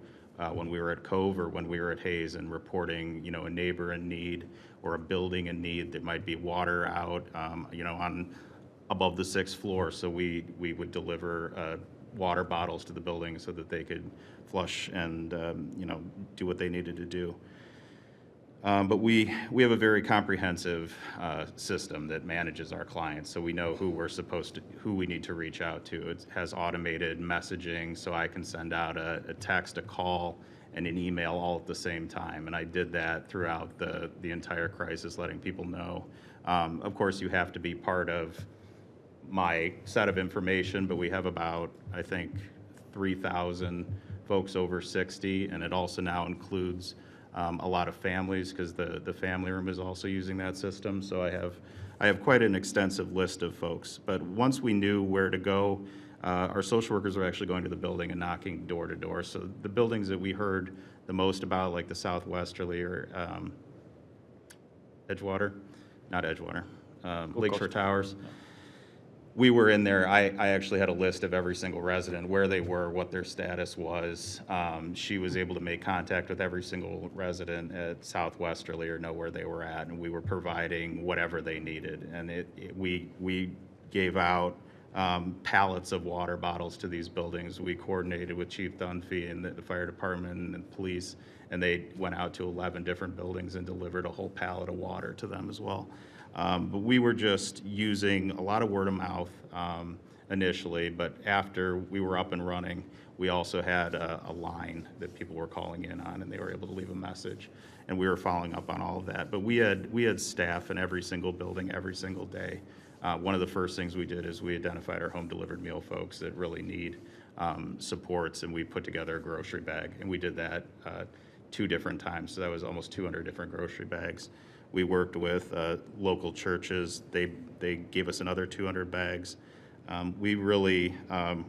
when we were at Cove or when we were at Hayes and reporting, you know, a neighbor in need or a building in need that might be water out, you know, on above the 6th floor. So we would deliver water bottles to the building so that they could flush and, you know, do what they needed to do. But we have a very comprehensive system that manages our clients, so we know who we need to reach out to. It has automated messaging, so I can send out a text, a call, and an email all at the same time. And I did that throughout the entire crisis, letting people know. Of course, you have to be part of my set of information, but we have about, I think, 3,000 folks over 60, and it also now includes a lot of families, because the family room is also using that system. So I have quite an extensive list of folks. But once we knew where to go, our social workers were actually going to the building and knocking door to door. So the buildings that we heard the most about, like the Southwesterly or Edgewater, not Edgewater, Lakeshore Towers. We were in there. I actually had a list of every single resident, where they were, what their status was. She was able to make contact with every single resident at Southwesterly or know where they were at, and we were providing whatever they needed. And we gave out pallets of water bottles to these buildings. We coordinated with Chief Dunphy and the fire department and the police, and they went out to 11 different buildings and delivered a whole pallet of water to them as well. But we were just using a lot of word of mouth initially, but after we were up and running, we also had a line that people were calling in on, and they were able to leave a message, and we were following up on all of that. But we had staff in every single building every single day. One of the first things we did is we identified our home delivered meal folks that really need supports, and we put together a grocery bag, and we did that 2 different times. So that was almost 200 different grocery bags. We worked with local churches. They gave us another 200 bags. We really,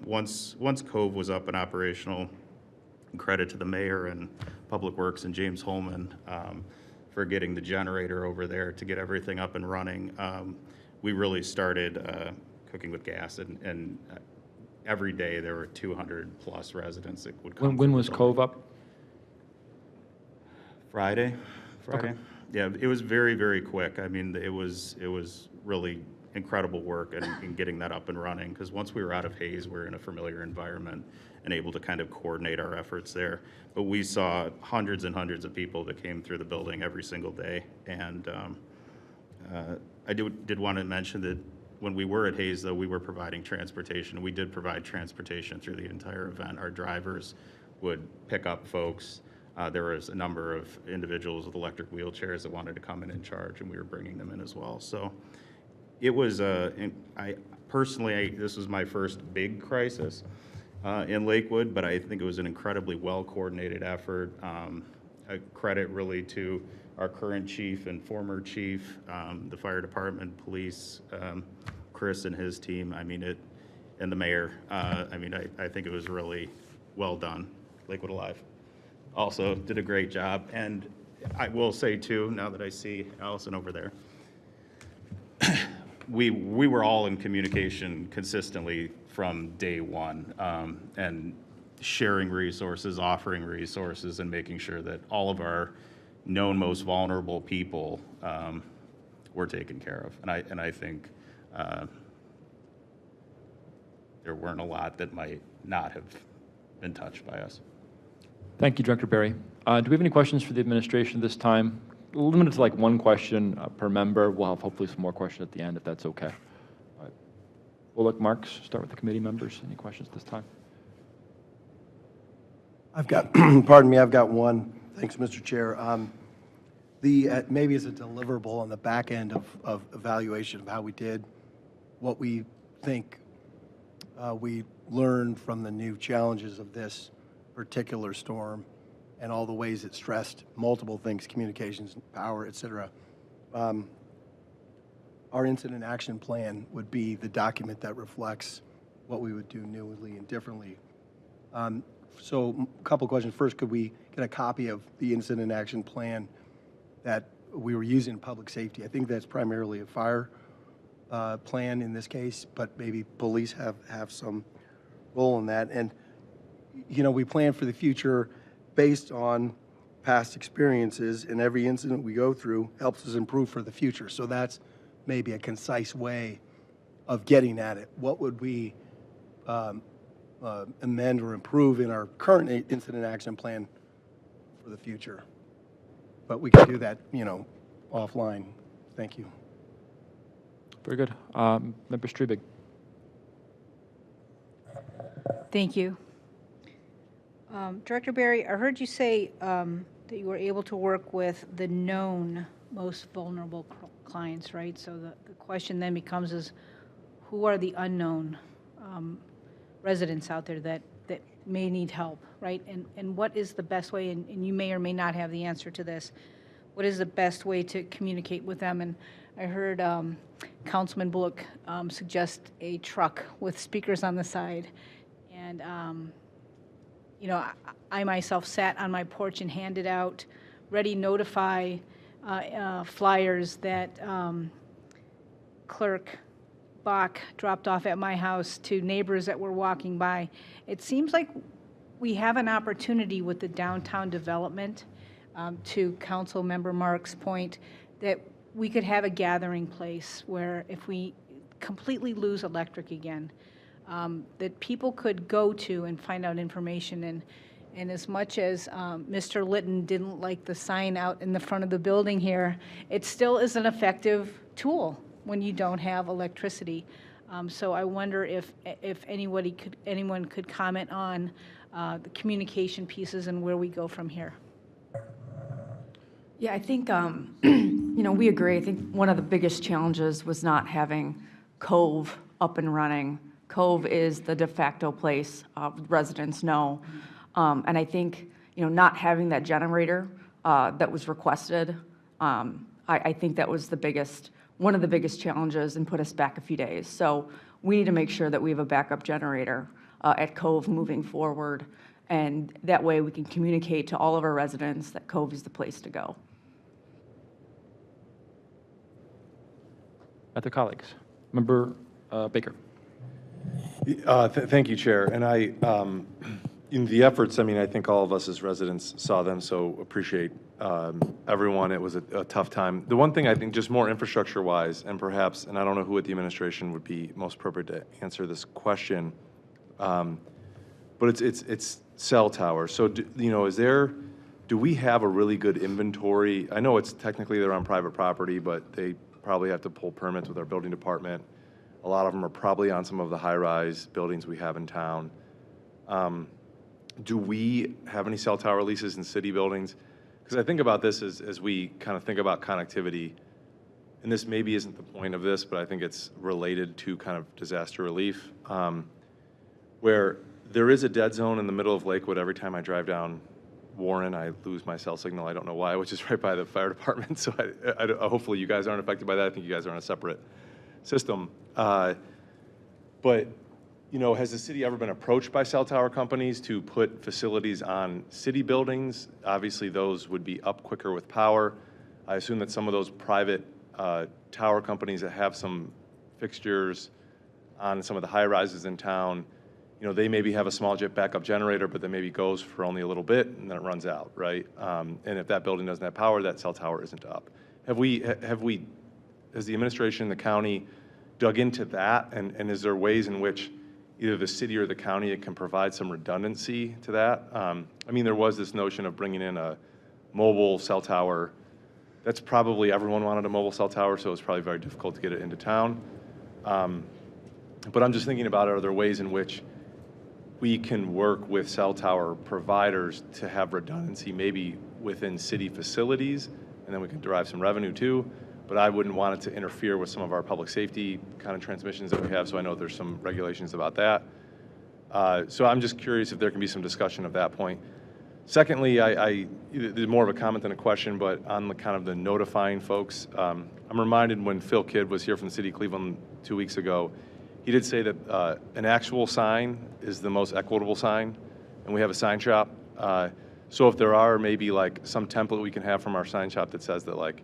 once Cove was up and operational, credit to the mayor and Public Works and James Holman for getting the generator over there to get everything up and running. We really started cooking with gas, and every day there were 200 plus residents that would come. When was Cove up? Friday. Okay. Yeah, it was very, very quick. I mean, it was really incredible work in getting that up and running, because once we were out of Hayes, we were in a familiar environment and able to kind of coordinate our efforts there. But we saw hundreds and hundreds of people that came through the building every single day. And I did want to mention that when we were at Hayes, though, we were providing transportation. We did provide transportation through the entire event. Our drivers would pick up folks. There was a number of individuals with electric wheelchairs that wanted to come in charge, and we were bringing them in as well. So it was, this was my first big crisis in Lakewood, but I think it was an incredibly well-coordinated effort. A credit really to our current chief and former chief, the fire department, police, Chris and his team, and the mayor. I think it was really well done. Lakewood Alive also did a great job. And I will say too, now that I see Allison over there, we were all in communication consistently from day one, and sharing resources, offering resources, and making sure that all of our known most vulnerable people were taken care of. And I think there weren't a lot that might not have been touched by us. Thank you, Director Berry. Do we have any questions for the administration this time? Limited to like one question per member. We'll have hopefully some more questions at the end, if that's okay. All right. We'll look, Marks, start with the committee members. Any questions this time? I've got, pardon me, I've got one. Thanks, Mr. Chair. maybe as a deliverable on the back end of evaluation of how we did, what we think we learned from the new challenges of this particular storm and all the ways it stressed multiple things, communications, power, et cetera. Our incident action plan would be the document that reflects what we would do newly and differently. So a couple questions. First, could we get a copy of the incident action plan that we were using in public safety? I think that's primarily a fire plan in this case, but maybe police have some role in that. And, you know, we plan for the future based on past experiences, and every incident we go through helps us improve for the future. So that's maybe a concise way of getting at it. What would we amend or improve in our current incident action plan for the future? But we can do that, you know, offline. Thank you. Very good. Member Strebig. Thank you. Director Barry, I heard you say that you were able to work with the known most vulnerable clients, right? So the question then becomes is, who are the unknown residents out there that may need help, right? And what is the best way, and you may or may not have the answer to this, what is the best way to communicate with them? And I heard Councilman Bullock suggest a truck with speakers on the side. And, you know, I myself sat on my porch and handed out Ready Notify flyers that Clerk Bach dropped off at my house to neighbors that were walking by. It seems like we have an opportunity with the downtown development, to Council Member Mark's point, that we could have a gathering place where if we completely lose electric again, that people could go to and find out information. And as much as Mr. Litton didn't like the sign out in the front of the building here, it still is an effective tool when you don't have electricity. So I wonder if anyone could comment on the communication pieces and where we go from here. Yeah, I think, you know, we agree. I think one of the biggest challenges was not having Cove up and running. Cove is the de facto place residents know. And I think, you know, not having that generator that was requested, I think that was one of the biggest challenges and put us back a few days. So we need to make sure that we have a backup generator at Cove moving forward. And that way we can communicate to all of our residents that Cove is the place to go. Other colleagues. Member Baker. Thank you, Chair. And in the efforts, I mean, I think all of us as residents saw them, so appreciate everyone. It was a tough time. The one thing I think, just more infrastructure-wise, and perhaps, and I don't know who at the administration would be most appropriate to answer this question, but it's cell towers. So, you know, do we have a really good inventory? I know it's technically they're on private property, but they probably have to pull permits with our building department. A lot of them are probably on some of the high-rise buildings we have in town. Do we have any cell tower leases in city buildings? Because I think about this as we kind of think about connectivity, and this maybe isn't the point of this, but I think it's related to kind of disaster relief, where there is a dead zone in the middle of Lakewood. Every time I drive down Warren, I lose my cell signal. I don't know why, which is right by the fire department. So hopefully you guys aren't affected by that. I think you guys are on a separate system. But, you know, has the city ever been approached by cell tower companies to put facilities on city buildings? Obviously, those would be up quicker with power. I assume that some of those private tower companies that have some fixtures on some of the high rises in town, you know, they maybe have a small backup generator, but that maybe goes for only a little bit and then it runs out, right? And if that building doesn't have power, that cell tower isn't up. Has the administration, the county, dug into that? And is there ways in which either the city or the county can provide some redundancy to that? I mean, there was this notion of bringing in a mobile cell tower. That's probably, everyone wanted a mobile cell tower, so it's probably very difficult to get it into town. But I'm just thinking about, are there ways in which we can work with cell tower providers to have redundancy maybe within city facilities and then we can derive some revenue too. But I wouldn't want it to interfere with some of our public safety kind of transmissions that we have, so I know there's some regulations about that. So I'm just curious if there can be some discussion of that point. Secondly, there's more of a comment than a question, but on the kind of the notifying folks, I'm reminded when Phil Kidd was here from the city of Cleveland 2 weeks ago, he did say that an actual sign is the most equitable sign, and we have a sign shop. So if there are maybe like some template we can have from our sign shop that says that, like,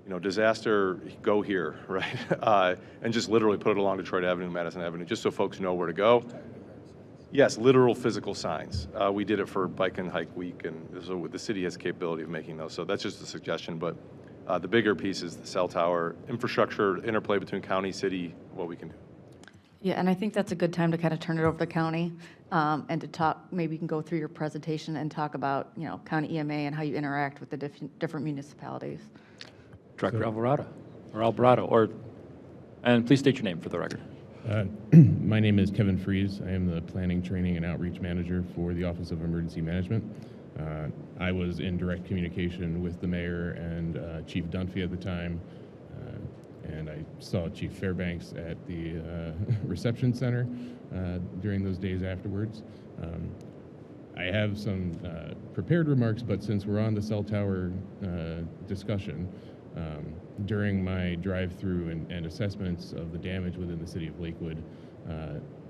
you know, disaster, go here, right? And just literally put it along Detroit Avenue, Madison Avenue, just so folks know where to go. Yes, literal physical signs. We did it for Bike and Hike Week, and so the city has the capability of making those. So that's just a suggestion, but the bigger piece is the cell tower infrastructure, interplay between county, city, what we can do. Yeah, and I think that's a good time to kind of turn it over to the county and to talk, maybe you can go through your presentation and talk about, you know, county EMA and how you interact with the different municipalities. Director Alvarado, and please state your name for the record. My name is Kevin Fries. I am the Planning, Training, and Outreach Manager for the Office of Emergency Management. I was in direct communication with the mayor and Chief Dunphy at the time, and I saw Chief Fairbanks at the reception center during those days afterwards. I have some prepared remarks, but since we're on the cell tower discussion, during my drive-through and assessments of the damage within the city of Lakewood,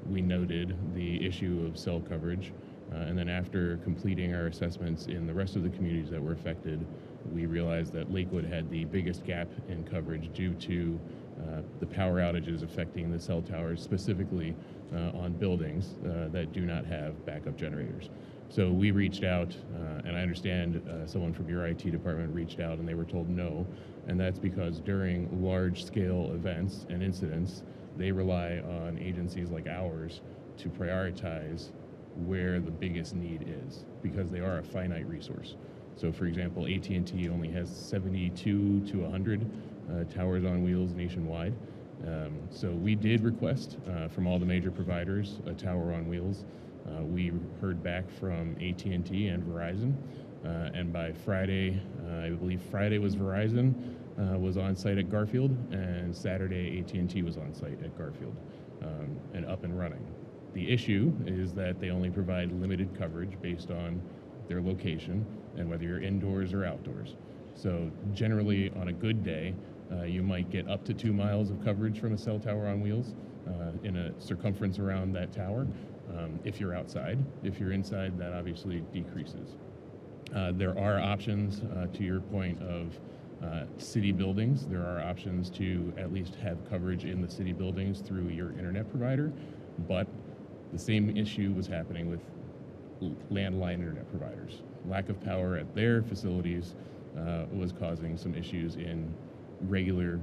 we noted the issue of cell coverage. And then after completing our assessments in the rest of the communities that were affected, we realized that Lakewood had the biggest gap in coverage due to the power outages affecting the cell towers, specifically on buildings that do not have backup generators. So we reached out, and I understand someone from your IT department reached out and they were told no, and that's because during large-scale events and incidents, they rely on agencies like ours to prioritize where the biggest need is, because they are a finite resource. So for example, AT&T only has 72 to 100 towers on wheels nationwide. So we did request from all the major providers a tower on wheels. We heard back from AT&T and Verizon, and by Friday, I believe Friday was Verizon, was on site at Garfield, and Saturday AT&T was on site at Garfield and up and running. The issue is that they only provide limited coverage based on their location and whether you're indoors or outdoors. So generally, on a good day, you might get up to 2 miles of coverage from a cell tower on wheels in a circumference around that tower. If you're outside. If you're inside, that obviously decreases. There are options, to your point of city buildings. There are options to at least have coverage in the city buildings through your internet provider, but the same issue was happening with landline internet providers. Lack of power at their facilities was causing some issues in regular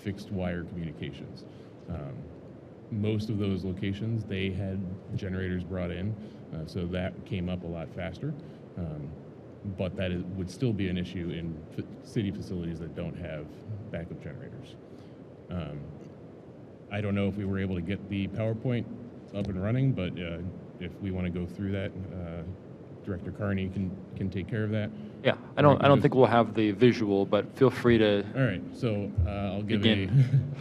fixed wire communications. Most of those locations, they had generators brought in, so that came up a lot faster. But that would still be an issue in city facilities that don't have backup generators. I don't know if we were able to get the PowerPoint up and running, but if we want to go through that, Director Carney can take care of that. Yeah, I don't think we'll have the visual, but feel free to. All right, so I'll give an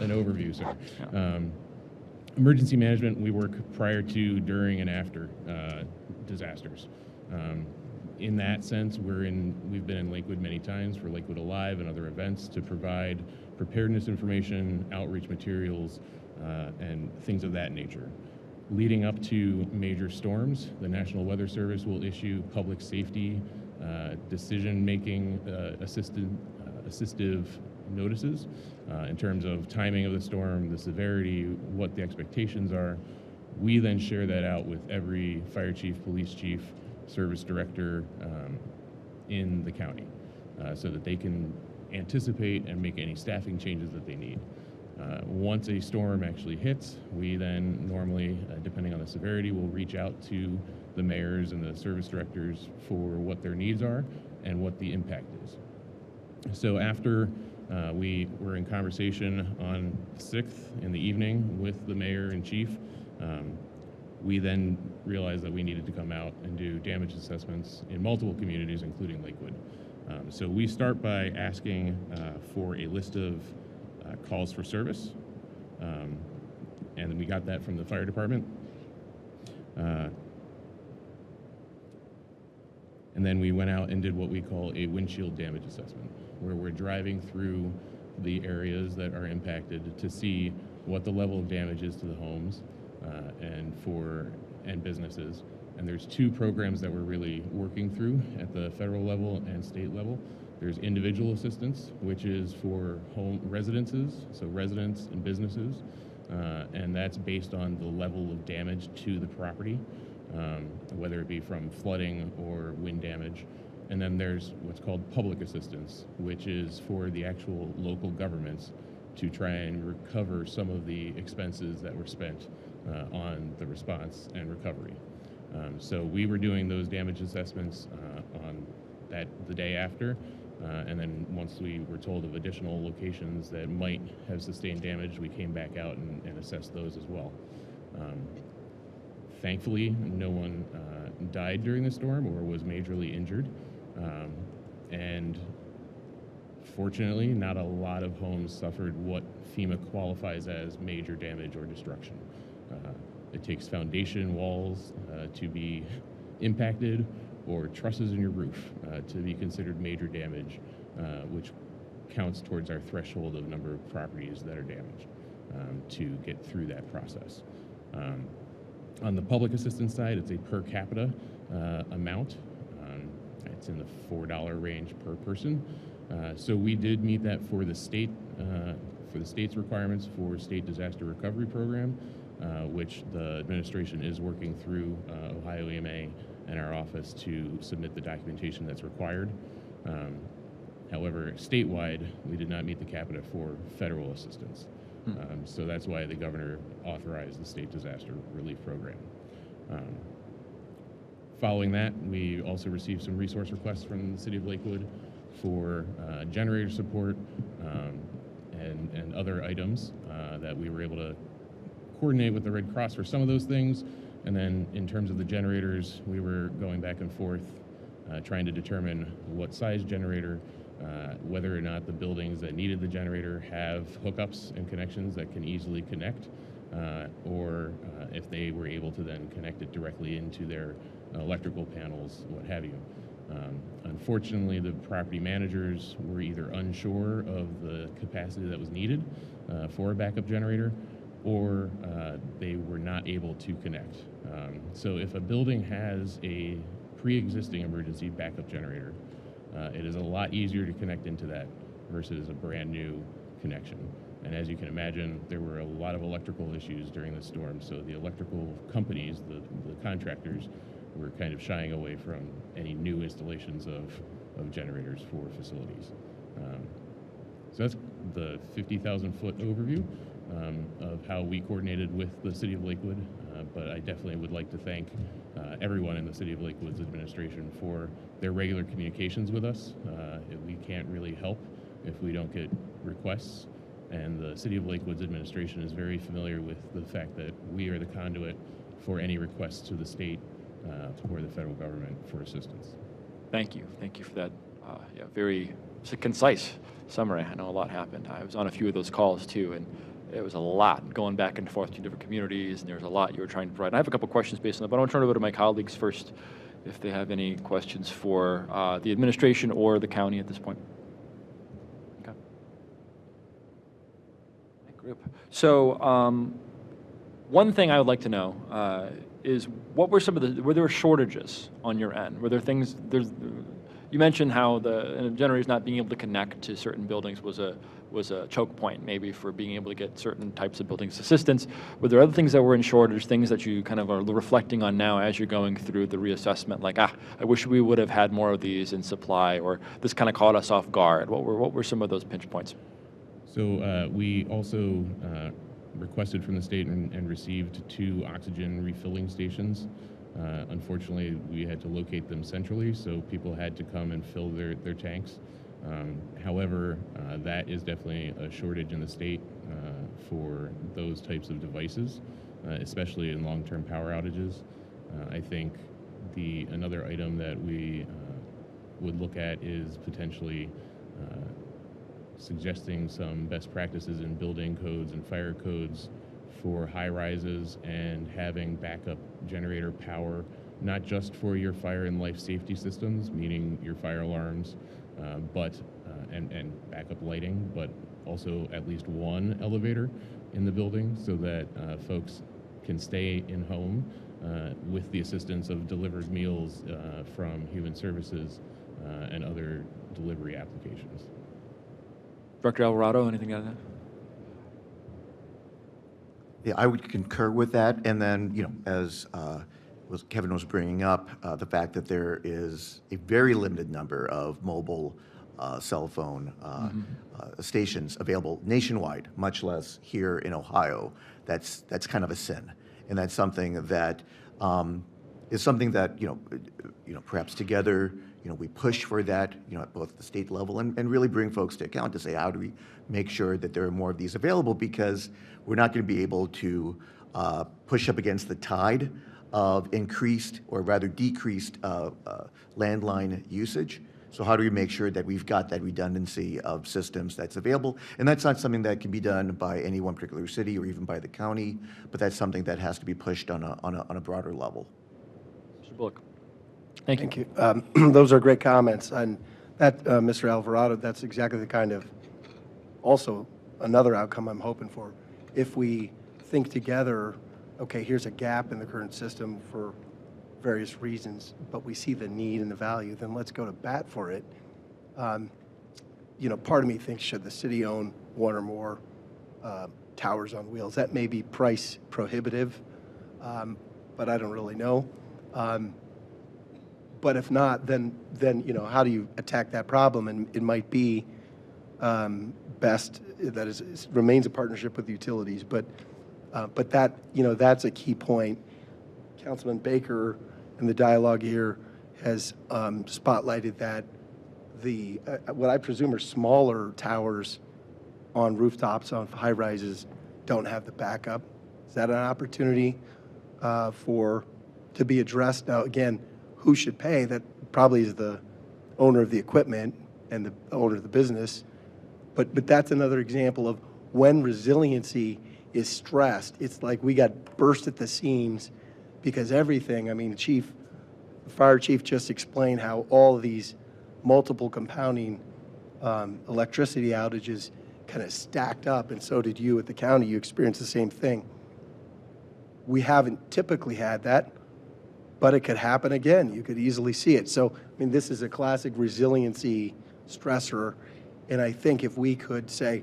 overview, sir. Yeah. Emergency management, we work prior to, during, and after disasters. In that sense, we've been in Lakewood many times for Lakewood Alive and other events to provide preparedness information, outreach materials, and things of that nature. Leading up to major storms, the National Weather Service will issue public safety decision-making assistive notices in terms of timing of the storm, the severity, what the expectations are. We then share that out with every fire chief, police chief, service director in the county so that they can anticipate and make any staffing changes that they need. Once a storm actually hits, we then normally, depending on the severity, will reach out to the mayors and the service directors for what their needs are and what the impact is. So after we were in conversation on the 6th in the evening with the mayor and chief, we then realized that we needed to come out and do damage assessments in multiple communities, including Lakewood. So we start by asking for a list of calls for service, and we got that from the fire department. And then we went out and did what we call a windshield damage assessment, where we're driving through the areas that are impacted to see what the level of damage is to the homes and businesses. And there's two programs that we're really working through at the federal level and state level. There's individual assistance, which is for home residences, so residents and businesses, and that's based on the level of damage to the property, whether it be from flooding or wind damage. And then there's what's called public assistance, which is for the actual local governments to try and recover some of the expenses that were spent on the response and recovery. So we were doing those damage assessments on the day after, and then once we were told of additional locations that might have sustained damage, we came back out and assessed those as well. Thankfully, no one died during the storm or was majorly injured. And fortunately, not a lot of homes suffered what FEMA qualifies as major damage or destruction. It takes foundation walls to be impacted, or trusses in your roof to be considered major damage, which counts towards our threshold of number of properties that are damaged to get through that process. On the public assistance side, it's a per capita amount. It's in the $4 range per person. So we did meet that for the state, for the state's requirements for state disaster recovery program, which the administration is working through Ohio EMA and our office to submit the documentation that's required. However, statewide, we did not meet the capita for federal assistance. So that's why the governor authorized the state disaster relief program. Following that, we also received some resource requests from the city of Lakewood for generator support and other items that we were able to coordinate with the Red Cross for some of those things. And then in terms of the generators, we were going back and forth trying to determine what size generator, whether or not the buildings that needed the generator have hookups and connections that can easily connect, or if they were able to then connect it directly into their electrical panels, what have you. Unfortunately, the property managers were either unsure of the capacity that was needed for a backup generator, or they were not able to connect. So if a building has a pre-existing emergency backup generator, it is a lot easier to connect into that versus a brand new connection. And as you can imagine, there were a lot of electrical issues during the storm, so the electrical companies, the contractors, were kind of shying away from any new installations of generators for facilities. So that's the 50,000-foot overview of how we coordinated with the City of Lakewood, but I definitely would like to thank everyone in the City of Lakewood's administration for their regular communications with us. We can't really help if we don't get requests, and the City of Lakewood's administration is very familiar with the fact that we are the conduit for any requests to the state or the federal government for assistance. Thank you for that very concise summary. I know a lot happened. I was on a few of those calls too, and it was a lot going back and forth to different communities, and there was a lot you were trying to provide. And I have a couple questions based on that, but I want to turn it over to my colleagues first if they have any questions for the administration or the county at this point. Okay. Group. So one thing I would like to know is what were were there shortages on your end? Were there things, you mentioned how the generators not being able to connect to certain buildings was a choke point maybe for being able to get certain types of buildings assistance. Were there other things that were in shortage, things that you kind of are reflecting on now as you're going through the reassessment, like, I wish we would have had more of these in supply, or this kind of caught us off guard? What were some of those pinch points? So we also requested from the state and received 2 oxygen refilling stations. Unfortunately, we had to locate them centrally, so people had to come and fill their tanks. However, that is definitely a shortage in the state for those types of devices, especially in long-term power outages. I think another item that we would look at is potentially suggesting some best practices in building codes and fire codes for high rises and having backup generator power, not just for your fire and life safety systems, meaning your fire alarms, and backup lighting, but also at least one elevator in the building so that folks can stay in home with the assistance of delivered meals from Human Services and other delivery applications. Director Alvarado, anything on that? Yeah, I would concur with that. And then, as Kevin was bringing up, the fact that there is a very limited number of mobile cell phone stations available nationwide, much less here in Ohio. That's kind of a sin, and that's something that is something that perhaps together we push for that at both the state level and really bring folks to account to say, how do we make sure that there are more of these available, because we're not going to be able to push up against the tide of increased or rather decreased landline usage. So how do we make sure that we've got that redundancy of systems that's available? And that's not something that can be done by any one particular city or even by the county, but that's something that has to be pushed on a broader level. Mr. Bullock. Thank you. Those are great comments. And that, Mr. Alvarado, that's exactly the kind of, also another outcome I'm hoping for. If we think together, okay, here's a gap in the current system for various reasons, but we see the need and the value, then let's go to bat for it. Part of me thinks, should the city own one or more towers on wheels? That may be price prohibitive, but I don't really know. But if not, then how do you attack that problem? And it might be best that it remains a partnership with the utilities. But that that's a key point. Councilman Baker in the dialogue here has spotlighted that the what I presume are smaller towers on rooftops on high rises don't have the backup. Is that an opportunity to be addressed? Now again, who should pay? That probably is the owner of the equipment and the owner of the business. But that's another example of when resiliency is stressed. It's like we got burst at the seams because everything, I mean, the fire chief just explained how all of these multiple compounding electricity outages kind of stacked up, and so did you at the county. You experienced the same thing. We haven't typically had that, but it could happen again. You could easily see it. So, I mean, this is a classic resiliency stressor, and I think if we could say,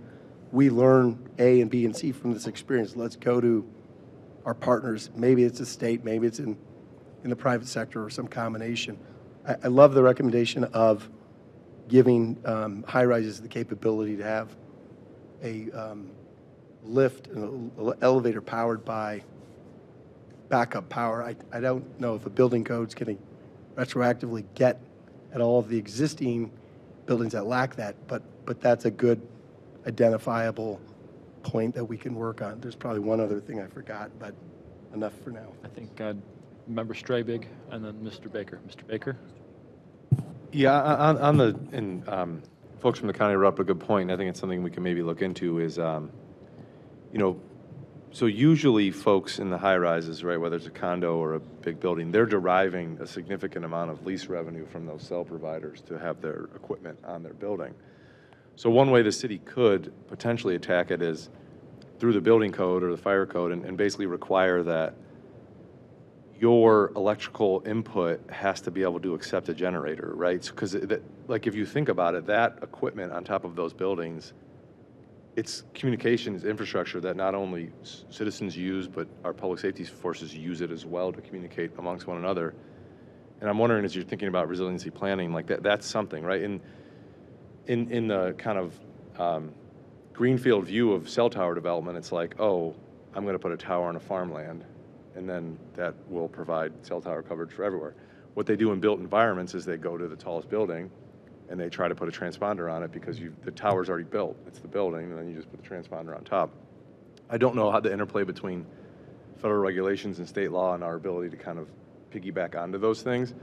we learn A and B and C from this experience, let's go to our partners. Maybe it's a state, maybe it's in the private sector or some combination. I love the recommendation of giving high-rises the capability to have a lift, an elevator powered by backup power. I don't know if a building code's going to retroactively get at all of the existing buildings that lack that, but that's a good identifiable point that we can work on. There's probably one other thing I forgot, but enough for now. I think Member Straybig and then Mr. Baker. Mr. Baker? Yeah, folks from the county brought up a good point. I think it's something we can maybe look into is, so usually folks in the high rises, right, whether it's a condo or a big building, they're deriving a significant amount of lease revenue from those cell providers to have their equipment on their building. So one way the city could potentially attack it is through the building code or the fire code and basically require that your electrical input has to be able to accept a generator, right? Because like if you think about it, that equipment on top of those buildings, it's communications infrastructure that not only citizens use, but our public safety forces use it as well to communicate amongst one another. And I'm wondering, as you're thinking about resiliency planning, like that's something, right? In the kind of greenfield view of cell tower development, it's like, oh, I'm going to put a tower on a farmland, and then that will provide cell tower coverage for everywhere. What they do in built environments is they go to the tallest building, and they try to put a transponder on it because the tower's already built. It's the building, and then you just put the transponder on top. I don't know how the interplay between federal regulations and state law and our ability to kind of piggyback onto those things,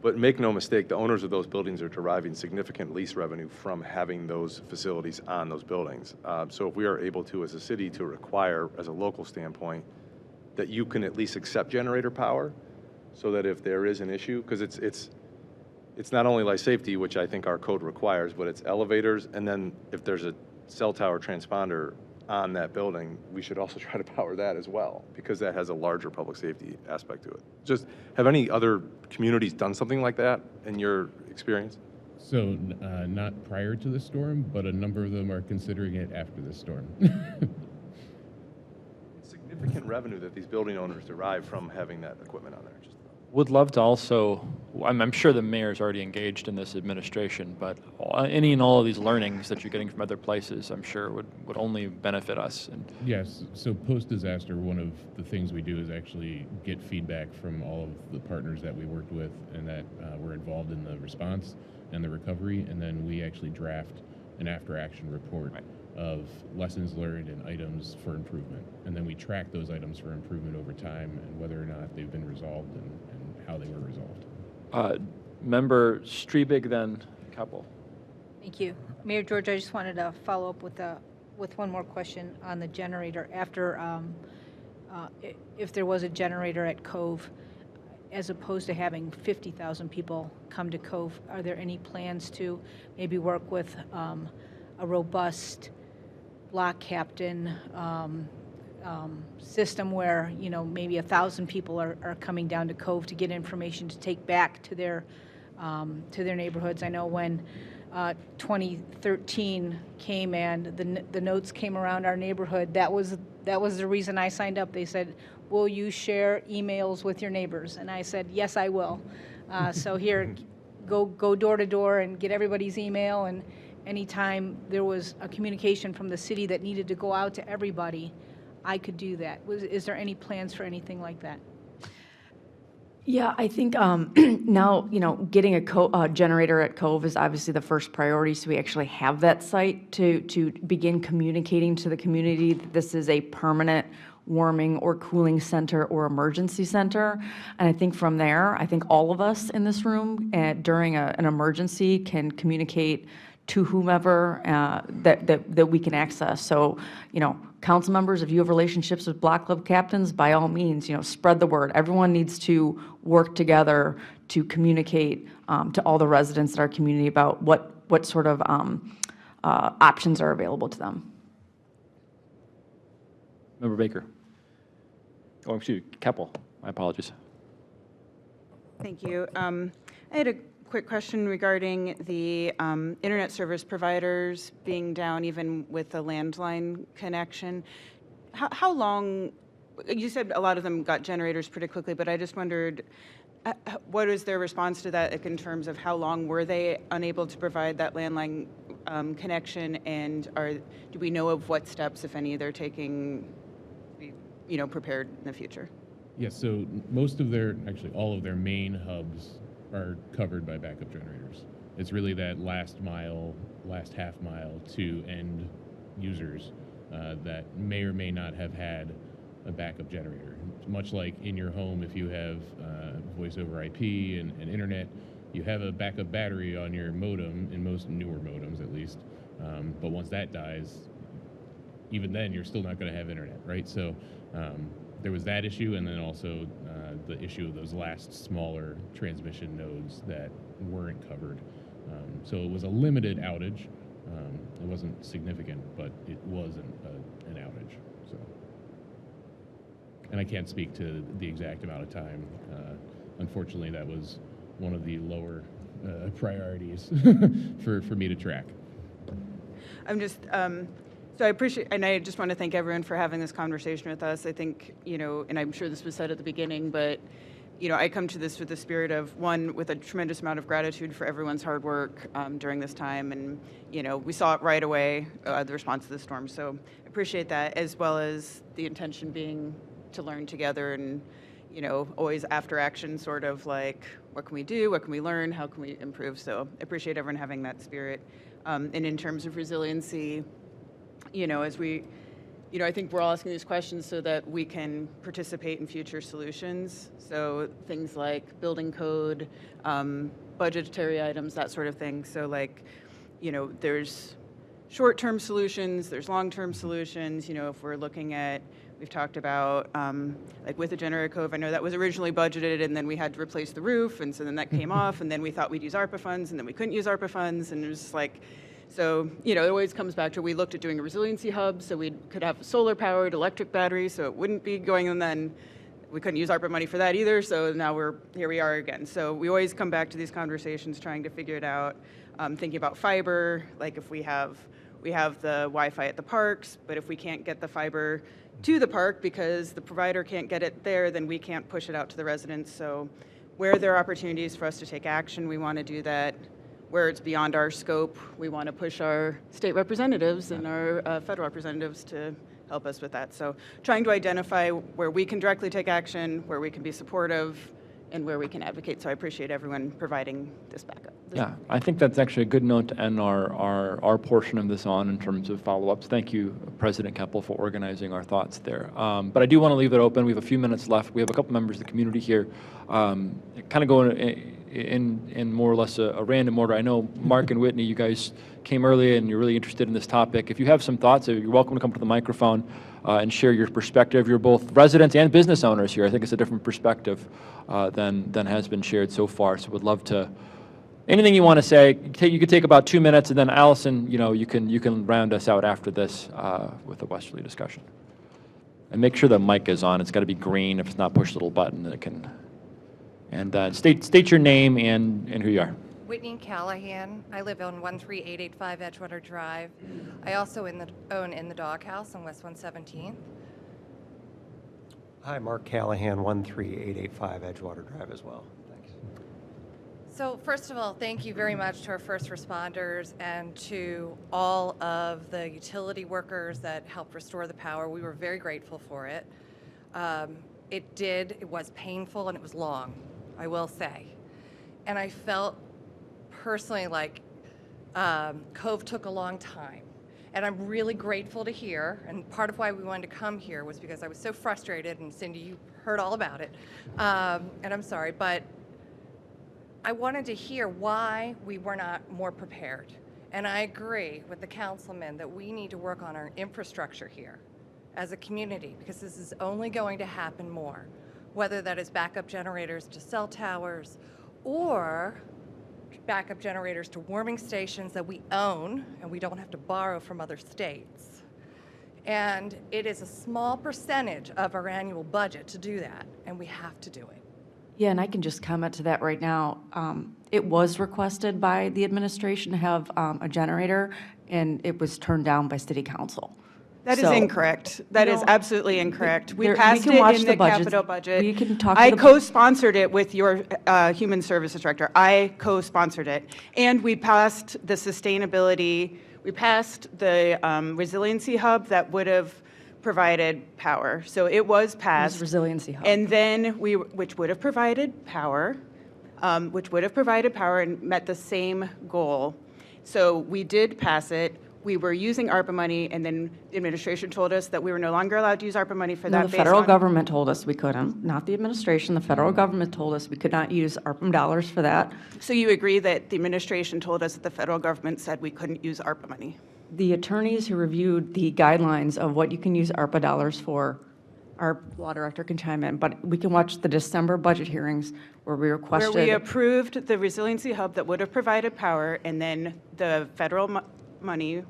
But make no mistake, the owners of those buildings are deriving significant lease revenue from having those facilities on those buildings. So if we are able to, as a city, to require, as a local standpoint, that you can at least accept generator power, so that if there is an issue, because it's not only life safety, which I think our code requires, but it's elevators, and then if there's a cell tower transponder on that building, we should also try to power that as well, because that has a larger public safety aspect to it. Just, have any other communities done something like that in your experience? So not prior to the storm, but a number of them are considering it after the storm. Significant revenue that these building owners derive from having that equipment on there. Just Would love to also, I'm sure the mayor's already engaged in this administration, but any and all of these learnings that you're getting from other places, I'm sure would only benefit us. And Yes, so post-disaster, one of the things we do is actually get feedback from all of the partners that we worked with and that were involved in the response and the recovery, and then we actually draft an after-action report of lessons learned and items for improvement. And then we track those items for improvement over time and whether or not they've been resolved and how they were resolved. Member Streebig, then Keppel. Thank you. Mayor George, I just wanted to follow up with one more question on the generator. After, if there was a generator at Cove, as opposed to having 50,000 people come to Cove, are there any plans to maybe work with a robust block captain system where, you know, maybe 1,000 people are coming down to Cove to get information to take back to their neighborhoods? I know when 2013 came and the notes came around our neighborhood, that was the reason I signed up. They said, will you share emails with your neighbors? And I said, yes, I will. So here, go door to door and get everybody's email, and anytime there was a communication from the city that needed to go out to everybody, I could do that. Is there any plans for anything like that? Yeah, I think now, you know, getting a generator at Cove is obviously the first priority, so we actually have that site to begin communicating to the community that this is a permanent warming or cooling center or emergency center. And I think from there, I think all of us in this room during an emergency can communicate to whomever that we can access. So, you know, council members, if you have relationships with block club captains, by all means, you know, spread the word. Everyone needs to work together to communicate to all the residents in our community about what sort of options are available to them. Member Baker. Oh, excuse me, Keppel. My apologies. Thank you. I had a quick question regarding the internet service providers being down even with the landline connection. How long, you said a lot of them got generators pretty quickly, but I just wondered, what was their response to that in terms of how long were they unable to provide that landline connection, and do we know of what steps, if any, they're taking, you know, prepared in the future? Yes, so most of actually all of their main hubs are covered by backup generators. It's really that last half mile to end users that may or may not have had a backup generator. Much like in your home, if you have voice over IP and internet, you have a backup battery on your modem, in most newer modems at least. But once that dies, even then you're still not going to have internet, right? So there was that issue, and then also the issue of those last smaller transmission nodes that weren't covered. So it was a limited outage. It wasn't significant, but it was an outage. So, and I can't speak to the exact amount of time. Unfortunately, that was one of the lower priorities for me to track. I'm just, so I appreciate, and I just want to thank everyone for having this conversation with us. I think, you know, and I'm sure this was said at the beginning, but, you know, I come to this with the spirit of, one, with a tremendous amount of gratitude for everyone's hard work during this time. And, you know, we saw it right away, the response to the storm. So I appreciate that, as well as the intention being to learn together and, you know, always after action, sort of like, what can we do? What can we learn? How can we improve? So I appreciate everyone having that spirit. And in terms of resiliency, you know, as we, I think we're all asking these questions so that we can participate in future solutions. So things like building code, budgetary items, that sort of thing. So like, there's short-term solutions, there's long-term solutions. If we're looking at, we've talked about, like with the generator cove, I know that was originally budgeted and then we had to replace the roof, and so then that came off, and then we thought we'd use ARPA funds, and then we couldn't use ARPA funds, and it was like, so, it always comes back to, we looked at doing a resiliency hub so we could have solar-powered electric batteries so it wouldn't be going, and then we couldn't use ARPA money for that either, so now here we are again. So we always come back to these conversations trying to figure it out, thinking about fiber, like if we have the Wi-Fi at the parks, but if we can't get the fiber to the park because the provider can't get it there, then we can't push it out to the residents. So where there are opportunities for us to take action, we want to do that. Where it's beyond our scope, we want to push our state representatives and our federal representatives to help us with that. So trying to identify where we can directly take action, where we can be supportive, and where we can advocate. So I appreciate everyone providing this backup. Yeah, I think that's actually a good note to end our portion of this on in terms of follow-ups. Thank you, President Keppel, for organizing our thoughts there. But I do want to leave it open. We have a few minutes left. We have a couple members of the community here. Kind of going in more or less a random order. I know Mark and Whitney, you guys came early and you're really interested in this topic. If you have some thoughts, you're welcome to come to the microphone and share your perspective. You're both residents and business owners here. I think it's a different perspective than has been shared so far. So would love to, anything you want to say, you could take about 2 minutes, and then Allison, you can round us out after this with a Westerly discussion. And make sure the mic is on. It's got to be green. If it's not, push the little button that it can. And state your name and who you are. Whitney Callahan. I live on 13885 Edgewater Drive. I also own In the Doghouse on West 117th. Hi, Mark Callahan, 13885 Edgewater Drive as well. Thanks. So first of all, thank you very much to our first responders and to all of the utility workers that helped restore the power. We were very grateful for it. It was painful and it was long, I will say. And I felt personally like Cove took a long time. And I'm really grateful to hear, and part of why we wanted to come here was because I was so frustrated, and Cindy, you heard all about it, and I'm sorry, but I wanted to hear why we were not more prepared. And I agree with the councilman that we need to work on our infrastructure here as a community, because this is only going to happen more, whether that is backup generators to cell towers or backup generators to warming stations that we own and we don't have to borrow from other states. And it is a small percentage of our annual budget to do that, and we have to do it. Yeah, and I can just comment to that right now. It was requested by the administration to have a generator, and it was turned down by City Council. That is incorrect. That is absolutely incorrect. We passed can it watch in the the budgets. capital budget. We can talk to I the- co-sponsored it with your Human Services Director. I co-sponsored it. And we passed the sustainability, we passed the resiliency hub that would have provided power. So it was passed. Resiliency hub. And then which would have provided power, and met the same goal. So we did pass it. We were using ARPA money, and then the administration told us that we were no longer allowed to use ARPA money for that. No, the federal government told us we couldn't, not the administration. The federal government told us we could not use ARPA dollars for that. So you agree that the administration told us that the federal government said we couldn't use ARPA money? The attorneys who reviewed the guidelines of what you can use ARPA dollars for, our law director can chime in, but we can watch the December budget hearings where we requested. Where we approved the resiliency hub that would have provided power, and then the federal money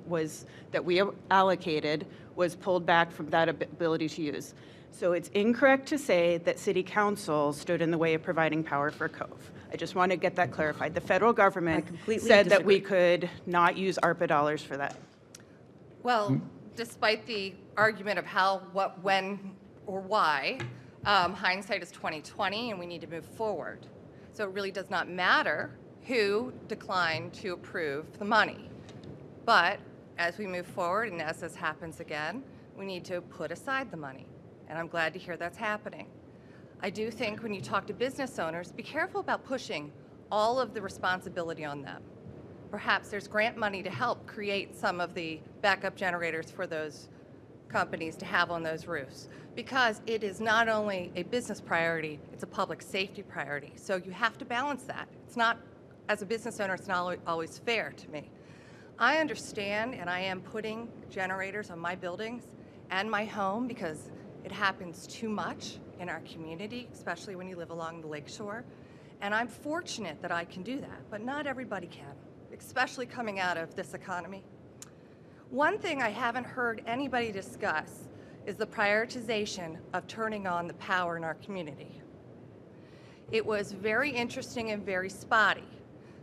that we allocated was pulled back from that ability to use. So it's incorrect to say that City Council stood in the way of providing power for Cove. I just want to get that clarified. The federal government said that we could not use ARPA dollars for that. Well, despite the argument of how, what, when, or why, hindsight is 20/20, and we need to move forward. So it really does not matter who declined to approve the money. But as we move forward, and as this happens again, we need to put aside the money. And I'm glad to hear that's happening. I do think when you talk to business owners, be careful about pushing all of the responsibility on them. Perhaps there's grant money to help create some of the backup generators for those companies to have on those roofs, because it is not only a business priority, it's a public safety priority. So you have to balance that. It's not, as a business owner, it's not always fair to me. I understand, and I am putting generators on my buildings and my home because it happens too much in our community, especially when you live along the lakeshore. And I'm fortunate that I can do that, but not everybody can, especially coming out of this economy. One thing I haven't heard anybody discuss is the prioritization of turning on the power in our community. It was very interesting and very spotty.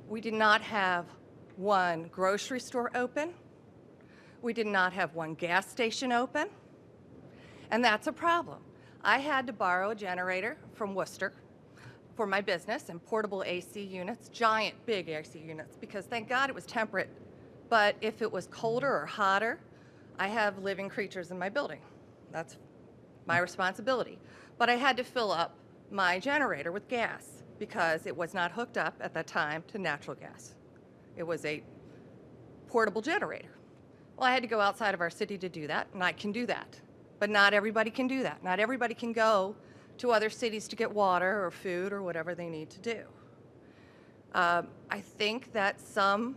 We did not have one grocery store open. We did not have one gas station open. And that's a problem. I had to borrow a generator from Worcester for my business and portable AC units, giant big AC units, because thank God it was temperate. But if it was colder or hotter, I have living creatures in my building. That's my responsibility. But I had to fill up my generator with gas because it was not hooked up at that time to natural gas. It was a portable generator. Well, I had to go outside of our city to do that, and I can do that. But not everybody can do that. Not everybody can go to other cities to get water or food or whatever they need to do. I think that some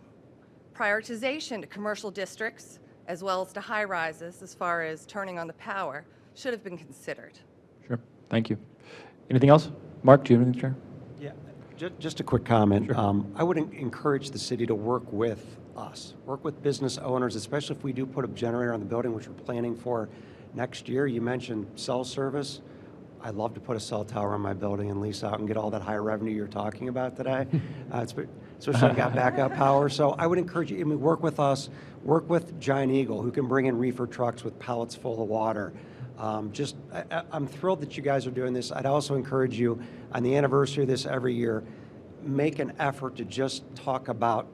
prioritization to commercial districts as well as to high rises as far as turning on the power should have been considered. Sure. Thank you. Anything else? Mark, do you have anything to share? Yeah, just a quick comment. Sure. I would encourage the city to work with us, work with business owners, especially if we do put a generator on the building, which we're planning for next year. You mentioned cell service. I'd love to put a cell tower on my building and lease out and get all that high revenue you're talking about today. Especially I got backup power. So I would encourage you, work with us, work with Giant Eagle, who can bring in reefer trucks with pallets full of water. I'm thrilled that you guys are doing this. I'd also encourage you, on the anniversary of this every year, make an effort to just talk about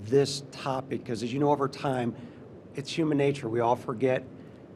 this topic, because as you know, over time, it's human nature. We all forget.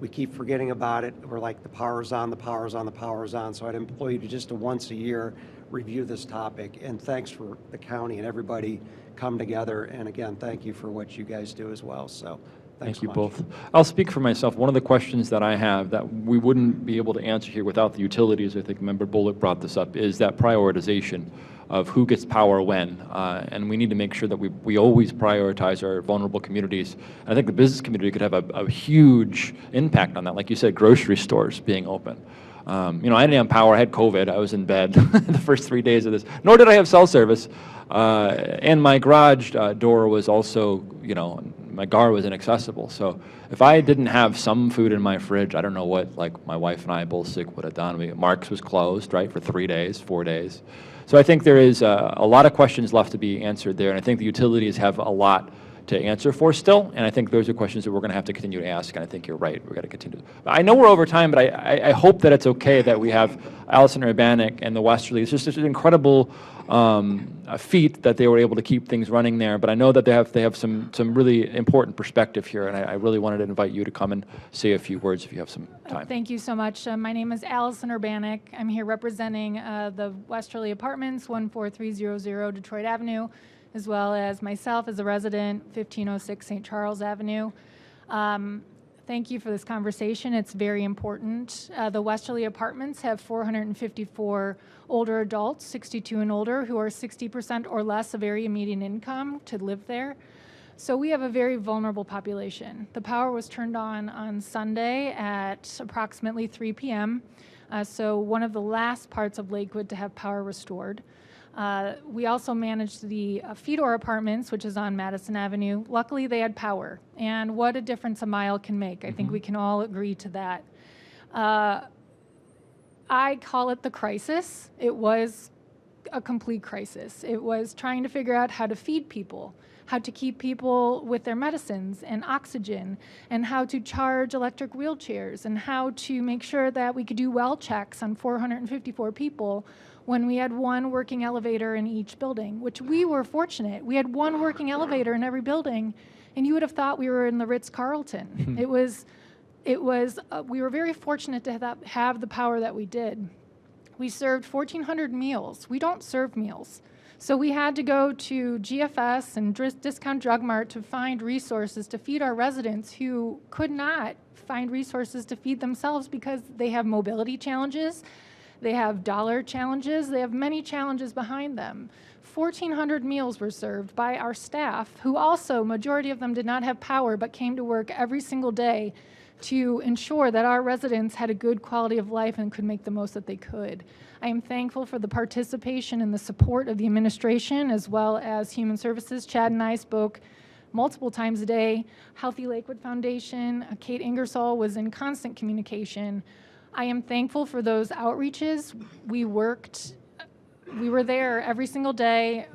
We keep forgetting about it. We're like, the power's on, the power's on, the power's on. So I'd implore you to just once a year review this topic. And thanks for the county and everybody come together. And again, thank you for what you guys do as well. So thank you both. I'll speak for myself. One of the questions that I have that we wouldn't be able to answer here without the utilities, I think Member Bullock brought this up, is that prioritization of who gets power when. And we need to make sure that we always prioritize our vulnerable communities. And I think the business community could have a huge impact on that. Like you said, grocery stores being open. I didn't have power. I had COVID. I was in bed the first 3 days of this. Nor did I have cell service. And my garage door was also, my GAR was inaccessible. So if I didn't have some food in my fridge, I don't know what, like, my wife and I both sick would have done. Mark's was closed, right, for 3 days, 4 days. So I think there is a lot of questions left to be answered there, and I think the utilities have a lot to answer for still, and I think those are questions that we're going to have to continue to ask, and I think you're right. We're going to continue. I know we're over time, but I hope that it's okay that we have Allison Urbanik and the Westerly. It's just an incredible feat that they were able to keep things running there, but I know that they have some really important perspective here, and I really wanted to invite you to come and say a few words if you have some time. Thank you so much. My name is Allison Urbanik. I'm here representing the Westerly Apartments, 14300 Detroit Avenue, as well as myself as a resident, 1506 St. Charles Avenue. Thank you for this conversation. It's very important. The Westerly Apartments have 454 older adults, 62 and older, who are 60% or less of area median income to live there. So we have a very vulnerable population. The power was turned on Sunday at approximately 3 p.m. So one of the last parts of Lakewood to have power restored. We also managed the Fedor Apartments, which is on Madison Avenue. Luckily, they had power, and what a difference a mile can make. I think we can all agree to that. I call it the crisis. It was a complete crisis. It was trying to figure out how to feed people, how to keep people with their medicines and oxygen, and how to charge electric wheelchairs, and how to make sure that we could do well checks on 454 people when we had one working elevator in each building, which we were fortunate. We had one working elevator in every building, and you would have thought we were in the Ritz-Carlton. We were very fortunate to have the power that we did. We served 1,400 meals. We don't serve meals. So we had to go to GFS and Discount Drug Mart to find resources to feed our residents who could not find resources to feed themselves because they have mobility challenges, they have dollar challenges, they have many challenges behind them. 1,400 meals were served by our staff, who also, majority of them did not have power, but came to work every single day to ensure that our residents had a good quality of life and could make the most that they could. I am thankful for the participation and the support of the administration as well as Human Services. Chad and I spoke multiple times a day. Healthy Lakewood Foundation, Kate Ingersoll was in constant communication. I am thankful for those outreaches. We were there every single day,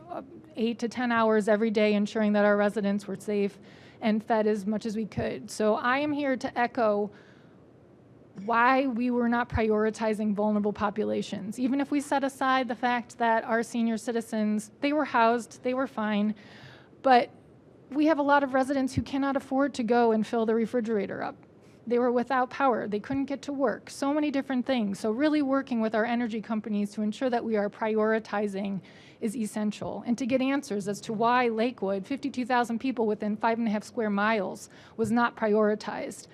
8 to 10 hours every day, ensuring that our residents were safe and fed as much as we could. So I am here to echo why we were not prioritizing vulnerable populations. Even if we set aside the fact that our senior citizens, they were housed, they were fine, but we have a lot of residents who cannot afford to go and fill the refrigerator up. They were without power, they couldn't get to work, so many different things. So really working with our energy companies to ensure that we are prioritizing is essential, and to get answers as to why Lakewood, 52,000 people within 5.5 square miles, was not prioritized.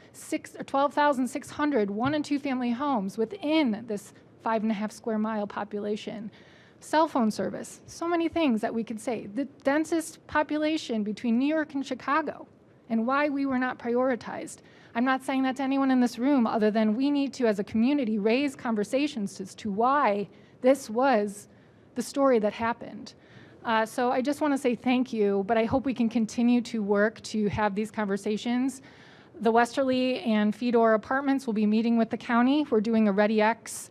12,600 one and two family homes within this 5.5 square mile population. Cell phone service, so many things that we could say. The densest population between New York and Chicago, and why we were not prioritized. I'm not saying that to anyone in this room other than we need to, as a community, raise conversations as to why this was the story that happened. So I just want to say thank you, but I hope we can continue to work to have these conversations. The Westerly and Fedor Apartments will be meeting with the county. We're doing a ReadyX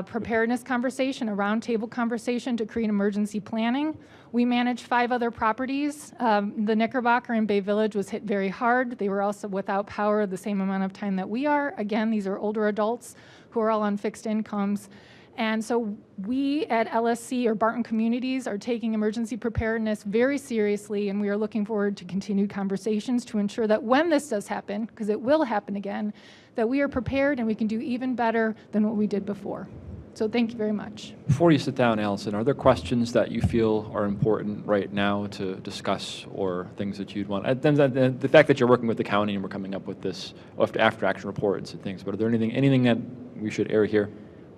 preparedness conversation, a roundtable conversation to create emergency planning. We manage 5 other properties. The Knickerbocker in Bay Village was hit very hard. They were also without power the same amount of time that we are. Again, these are older adults who are all on fixed incomes. And so we at LSC or Barton Communities are taking emergency preparedness very seriously, and we are looking forward to continued conversations to ensure that when this does happen, because it will happen again, that we are prepared and we can do even better than what we did before. So thank you very much. Before you sit down, Allison, are there questions that you feel are important right now to discuss, or things that you'd want? The fact that you're working with the county and we're coming up with this after action reports and things, but are there anything that we should air here?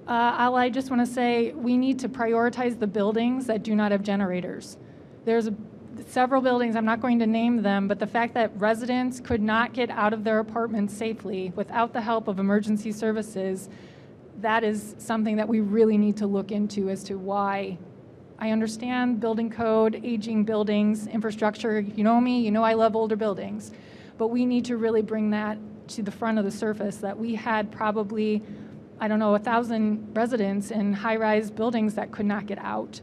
I just want to say we need to prioritize the buildings that do not have generators. There's several buildings, I'm not going to name them, but the fact that residents could not get out of their apartments safely without the help of emergency services, that is something that we really need to look into as to why. I understand building code, aging buildings, infrastructure. You know me, you know I love older buildings. But we need to really bring that to the front of the surface, that we had probably, 1,000 residents in high-rise buildings that could not get out,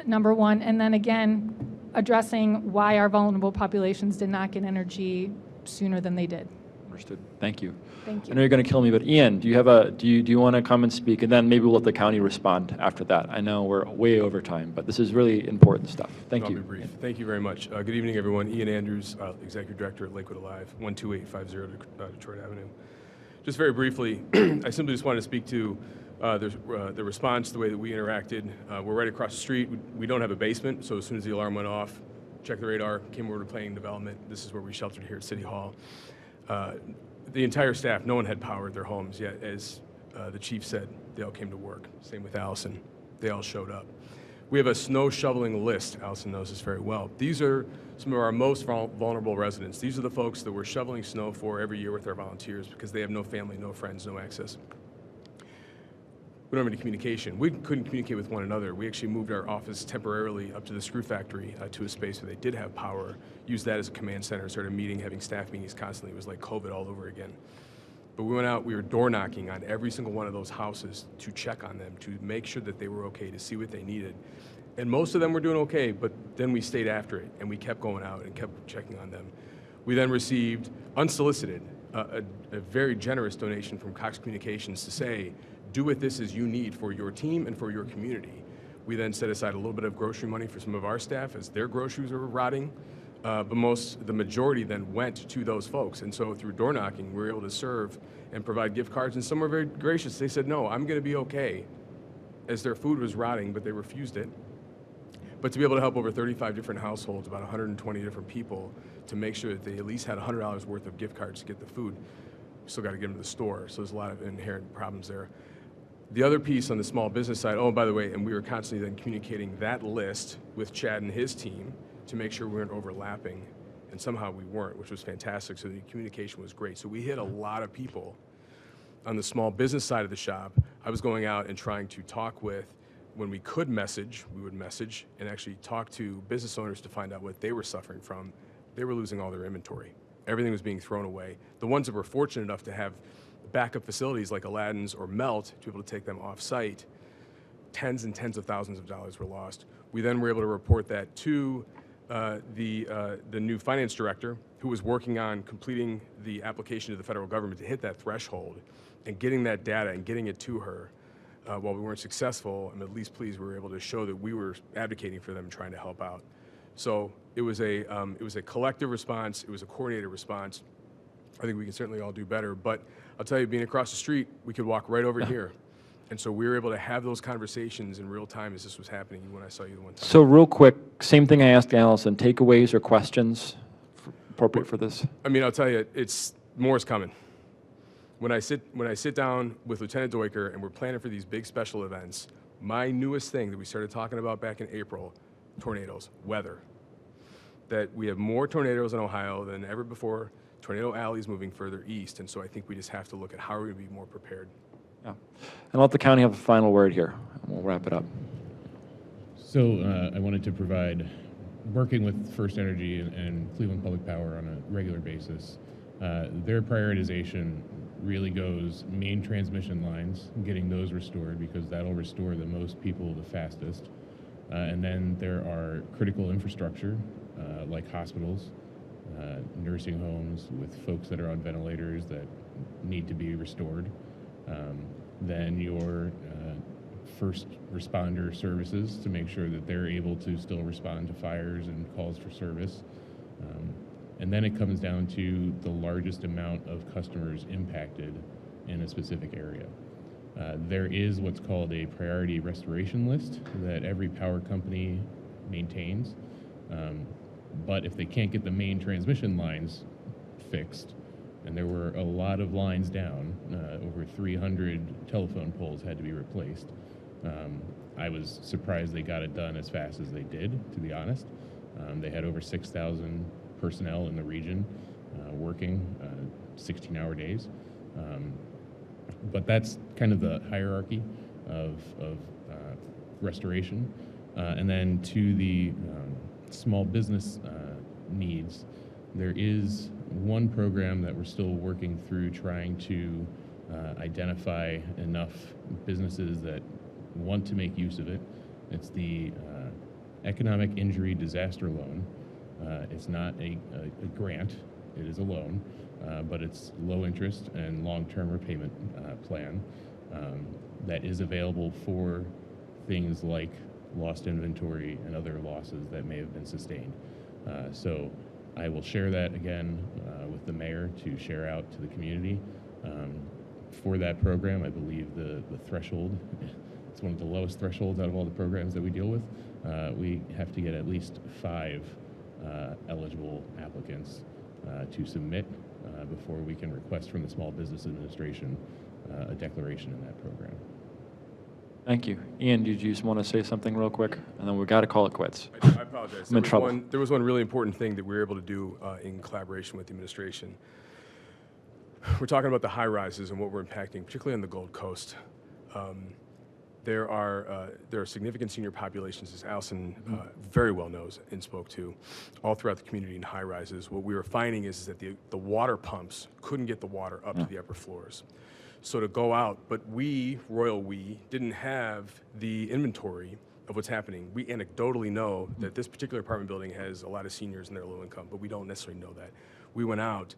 number one. And then again, addressing why our vulnerable populations did not get energy sooner than they did. Understood. Thank you. Thank you. I know you're going to kill me, but Ian, do you want to come and speak, and then maybe we'll let the county respond after that. I know we're way over time, but this is really important stuff. Thank you. I'll be brief. Thank you very much. Good evening, everyone. Ian Andrews, Executive Director at Lakewood Alive, 12850 Detroit Avenue. Just very briefly, I simply just wanted to speak to the response, the way that we interacted. We're right across the street. We don't have a basement, so as soon as the alarm went off, checked the radar, came over to planning development. This is where we sheltered here at City Hall. The entire staff, no one had power at their homes yet. As the chief said, they all came to work. Same with Allison. They all showed up. We have a snow shoveling list. Allison knows this very well. These are some of our most vulnerable residents. These are the folks that we're shoveling snow for every year with our volunteers because they have no family, no friends, no access. We don't have any communication. We couldn't communicate with one another. We actually moved our office temporarily up to the screw factory to a space where they did have power, used that as a command center, started meeting, having staff meetings constantly. It was like COVID all over again. But we went out, we were door knocking on every single one of those houses to check on them, to make sure that they were okay, to see what they needed. And most of them were doing okay, but then we stayed after it and we kept going out and kept checking on them. We then received, unsolicited, a very generous donation from Cox Communications to say, do with this as you need for your team and for your community. We then set aside a little bit of grocery money for some of our staff as their groceries were rotting, but the majority then went to those folks. And so through door knocking, we were able to serve and provide gift cards, and some were very gracious. They said, no, I'm gonna be okay, as their food was rotting, but they refused it. But to be able to help over 35 different households, about 120 different people, to make sure that they at least had $100 worth of gift cards to get the food, we still got to get them to the store. So there's a lot of inherent problems there. The other piece on the small business side, oh, by the way, and we were constantly then communicating that list with Chad and his team to make sure we weren't overlapping, and somehow we weren't, which was fantastic. So the communication was great. So we hit a lot of people. On the small business side of the shop, I was going out and trying to talk with, when we could message, we would message and actually talk to business owners to find out what they were suffering from. They were losing all their inventory. Everything was being thrown away. The ones that were fortunate enough to have backup facilities like Aladdin's or Melt to be able to take them off-site, tens and tens of thousands of dollars were lost. We then were able to report that to the new finance director, who was working on completing the application to the federal government to hit that threshold and getting that data and getting it to her. While we weren't successful, I'm at least pleased we were able to show that we were advocating for them and trying to help out. So it was a collective response. It was a coordinated response. I think we can certainly all do better. But I'll tell you, being across the street, we could walk right over here. And so we were able to have those conversations in real time as this was happening when I saw you the one time. So real quick, same thing I asked Allison, takeaways or questions appropriate for this? I mean, I'll tell you, more is coming. When I sit down with Lieutenant Duiker and we're planning for these big special events, my newest thing that we started talking about back in April, tornadoes, weather. That we have more tornadoes in Ohio than ever before. Tornado Alley is moving further east, and so I think we just have to look at how we're going to be more prepared. Yeah. And let the county have a final word here, and we'll wrap it up. So I wanted to provide, working with First Energy and Cleveland Public Power on a regular basis, their prioritization really goes main transmission lines, getting those restored because that'll restore the most people the fastest. And then there are critical infrastructure like hospitals, nursing homes with folks that are on ventilators that need to be restored. Then your first responder services to make sure that they're able to still respond to fires and calls for service. And then it comes down to the largest amount of customers impacted in a specific area. There is what's called a priority restoration list that every power company maintains. But if they can't get the main transmission lines fixed, and there were a lot of lines down, over 300 telephone poles had to be replaced. I was surprised they got it done as fast as they did, to be honest. They had over 6,000 personnel in the region working 16-hour days. But that's kind of the hierarchy of restoration. And then to the small business needs, there is one program that we're still working through trying to identify enough businesses that want to make use of it. It's the Economic Injury Disaster Loan. It's not a grant, it is a loan, but it's low interest and long-term repayment plan that is available for things like lost inventory and other losses that may have been sustained. So I will share that again with the mayor to share out to the community. For that program, I believe the threshold, it's one of the lowest thresholds out of all the programs that we deal with. We have to get at least 5 eligible applicants to submit before we can request from the Small Business Administration a declaration in that program. Thank you. Ian, did you just want to say something real quick? And then we've got to call it quits. I apologize. I'm in trouble. There was one really important thing that we were able to do in collaboration with the administration. We're talking about the high rises and what we're impacting, particularly on the Gold Coast. There are significant senior populations, as Allison very well knows and spoke to, all throughout the community in high rises. What we were finding is that the water pumps couldn't get the water up to the upper floors. So to go out, but we, Royal We, didn't have the inventory of what's happening. We anecdotally know that this particular apartment building has a lot of seniors and they're low income, but we don't necessarily know that. We went out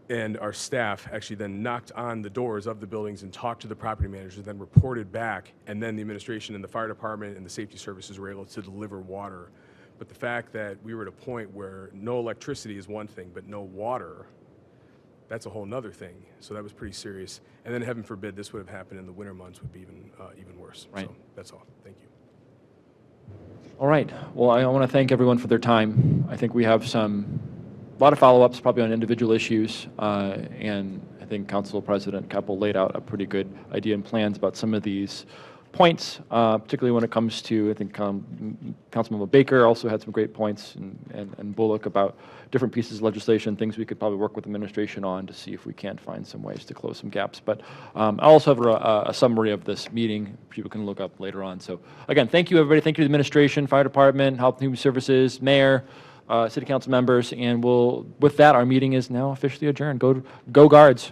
and our staff actually then knocked on the doors of the buildings and talked to the property managers, then reported back, and then the administration and the fire department and the safety services were able to deliver water. But the fact that we were at a point where no electricity is one thing, but no water, that's a whole nother thing. So that was pretty serious. And then heaven forbid this would have happened in the winter months would be even worse. Right. So that's all. Thank you. All right. Well, I want to thank everyone for their time. I think we have a lot of follow-ups, probably on individual issues, and I think Council President Keppel laid out a pretty good idea and plans about some of these points, particularly when it comes to, I think, Councilmember Baker also had some great points, and Bullock about different pieces of legislation, things we could probably work with administration on to see if we can't find some ways to close some gaps. But I also have a summary of this meeting people can look up later on. So again, thank you, everybody. Thank you to the administration, fire department, health and human services, mayor, city council members, and with that, our meeting is now officially adjourned. Go Guards.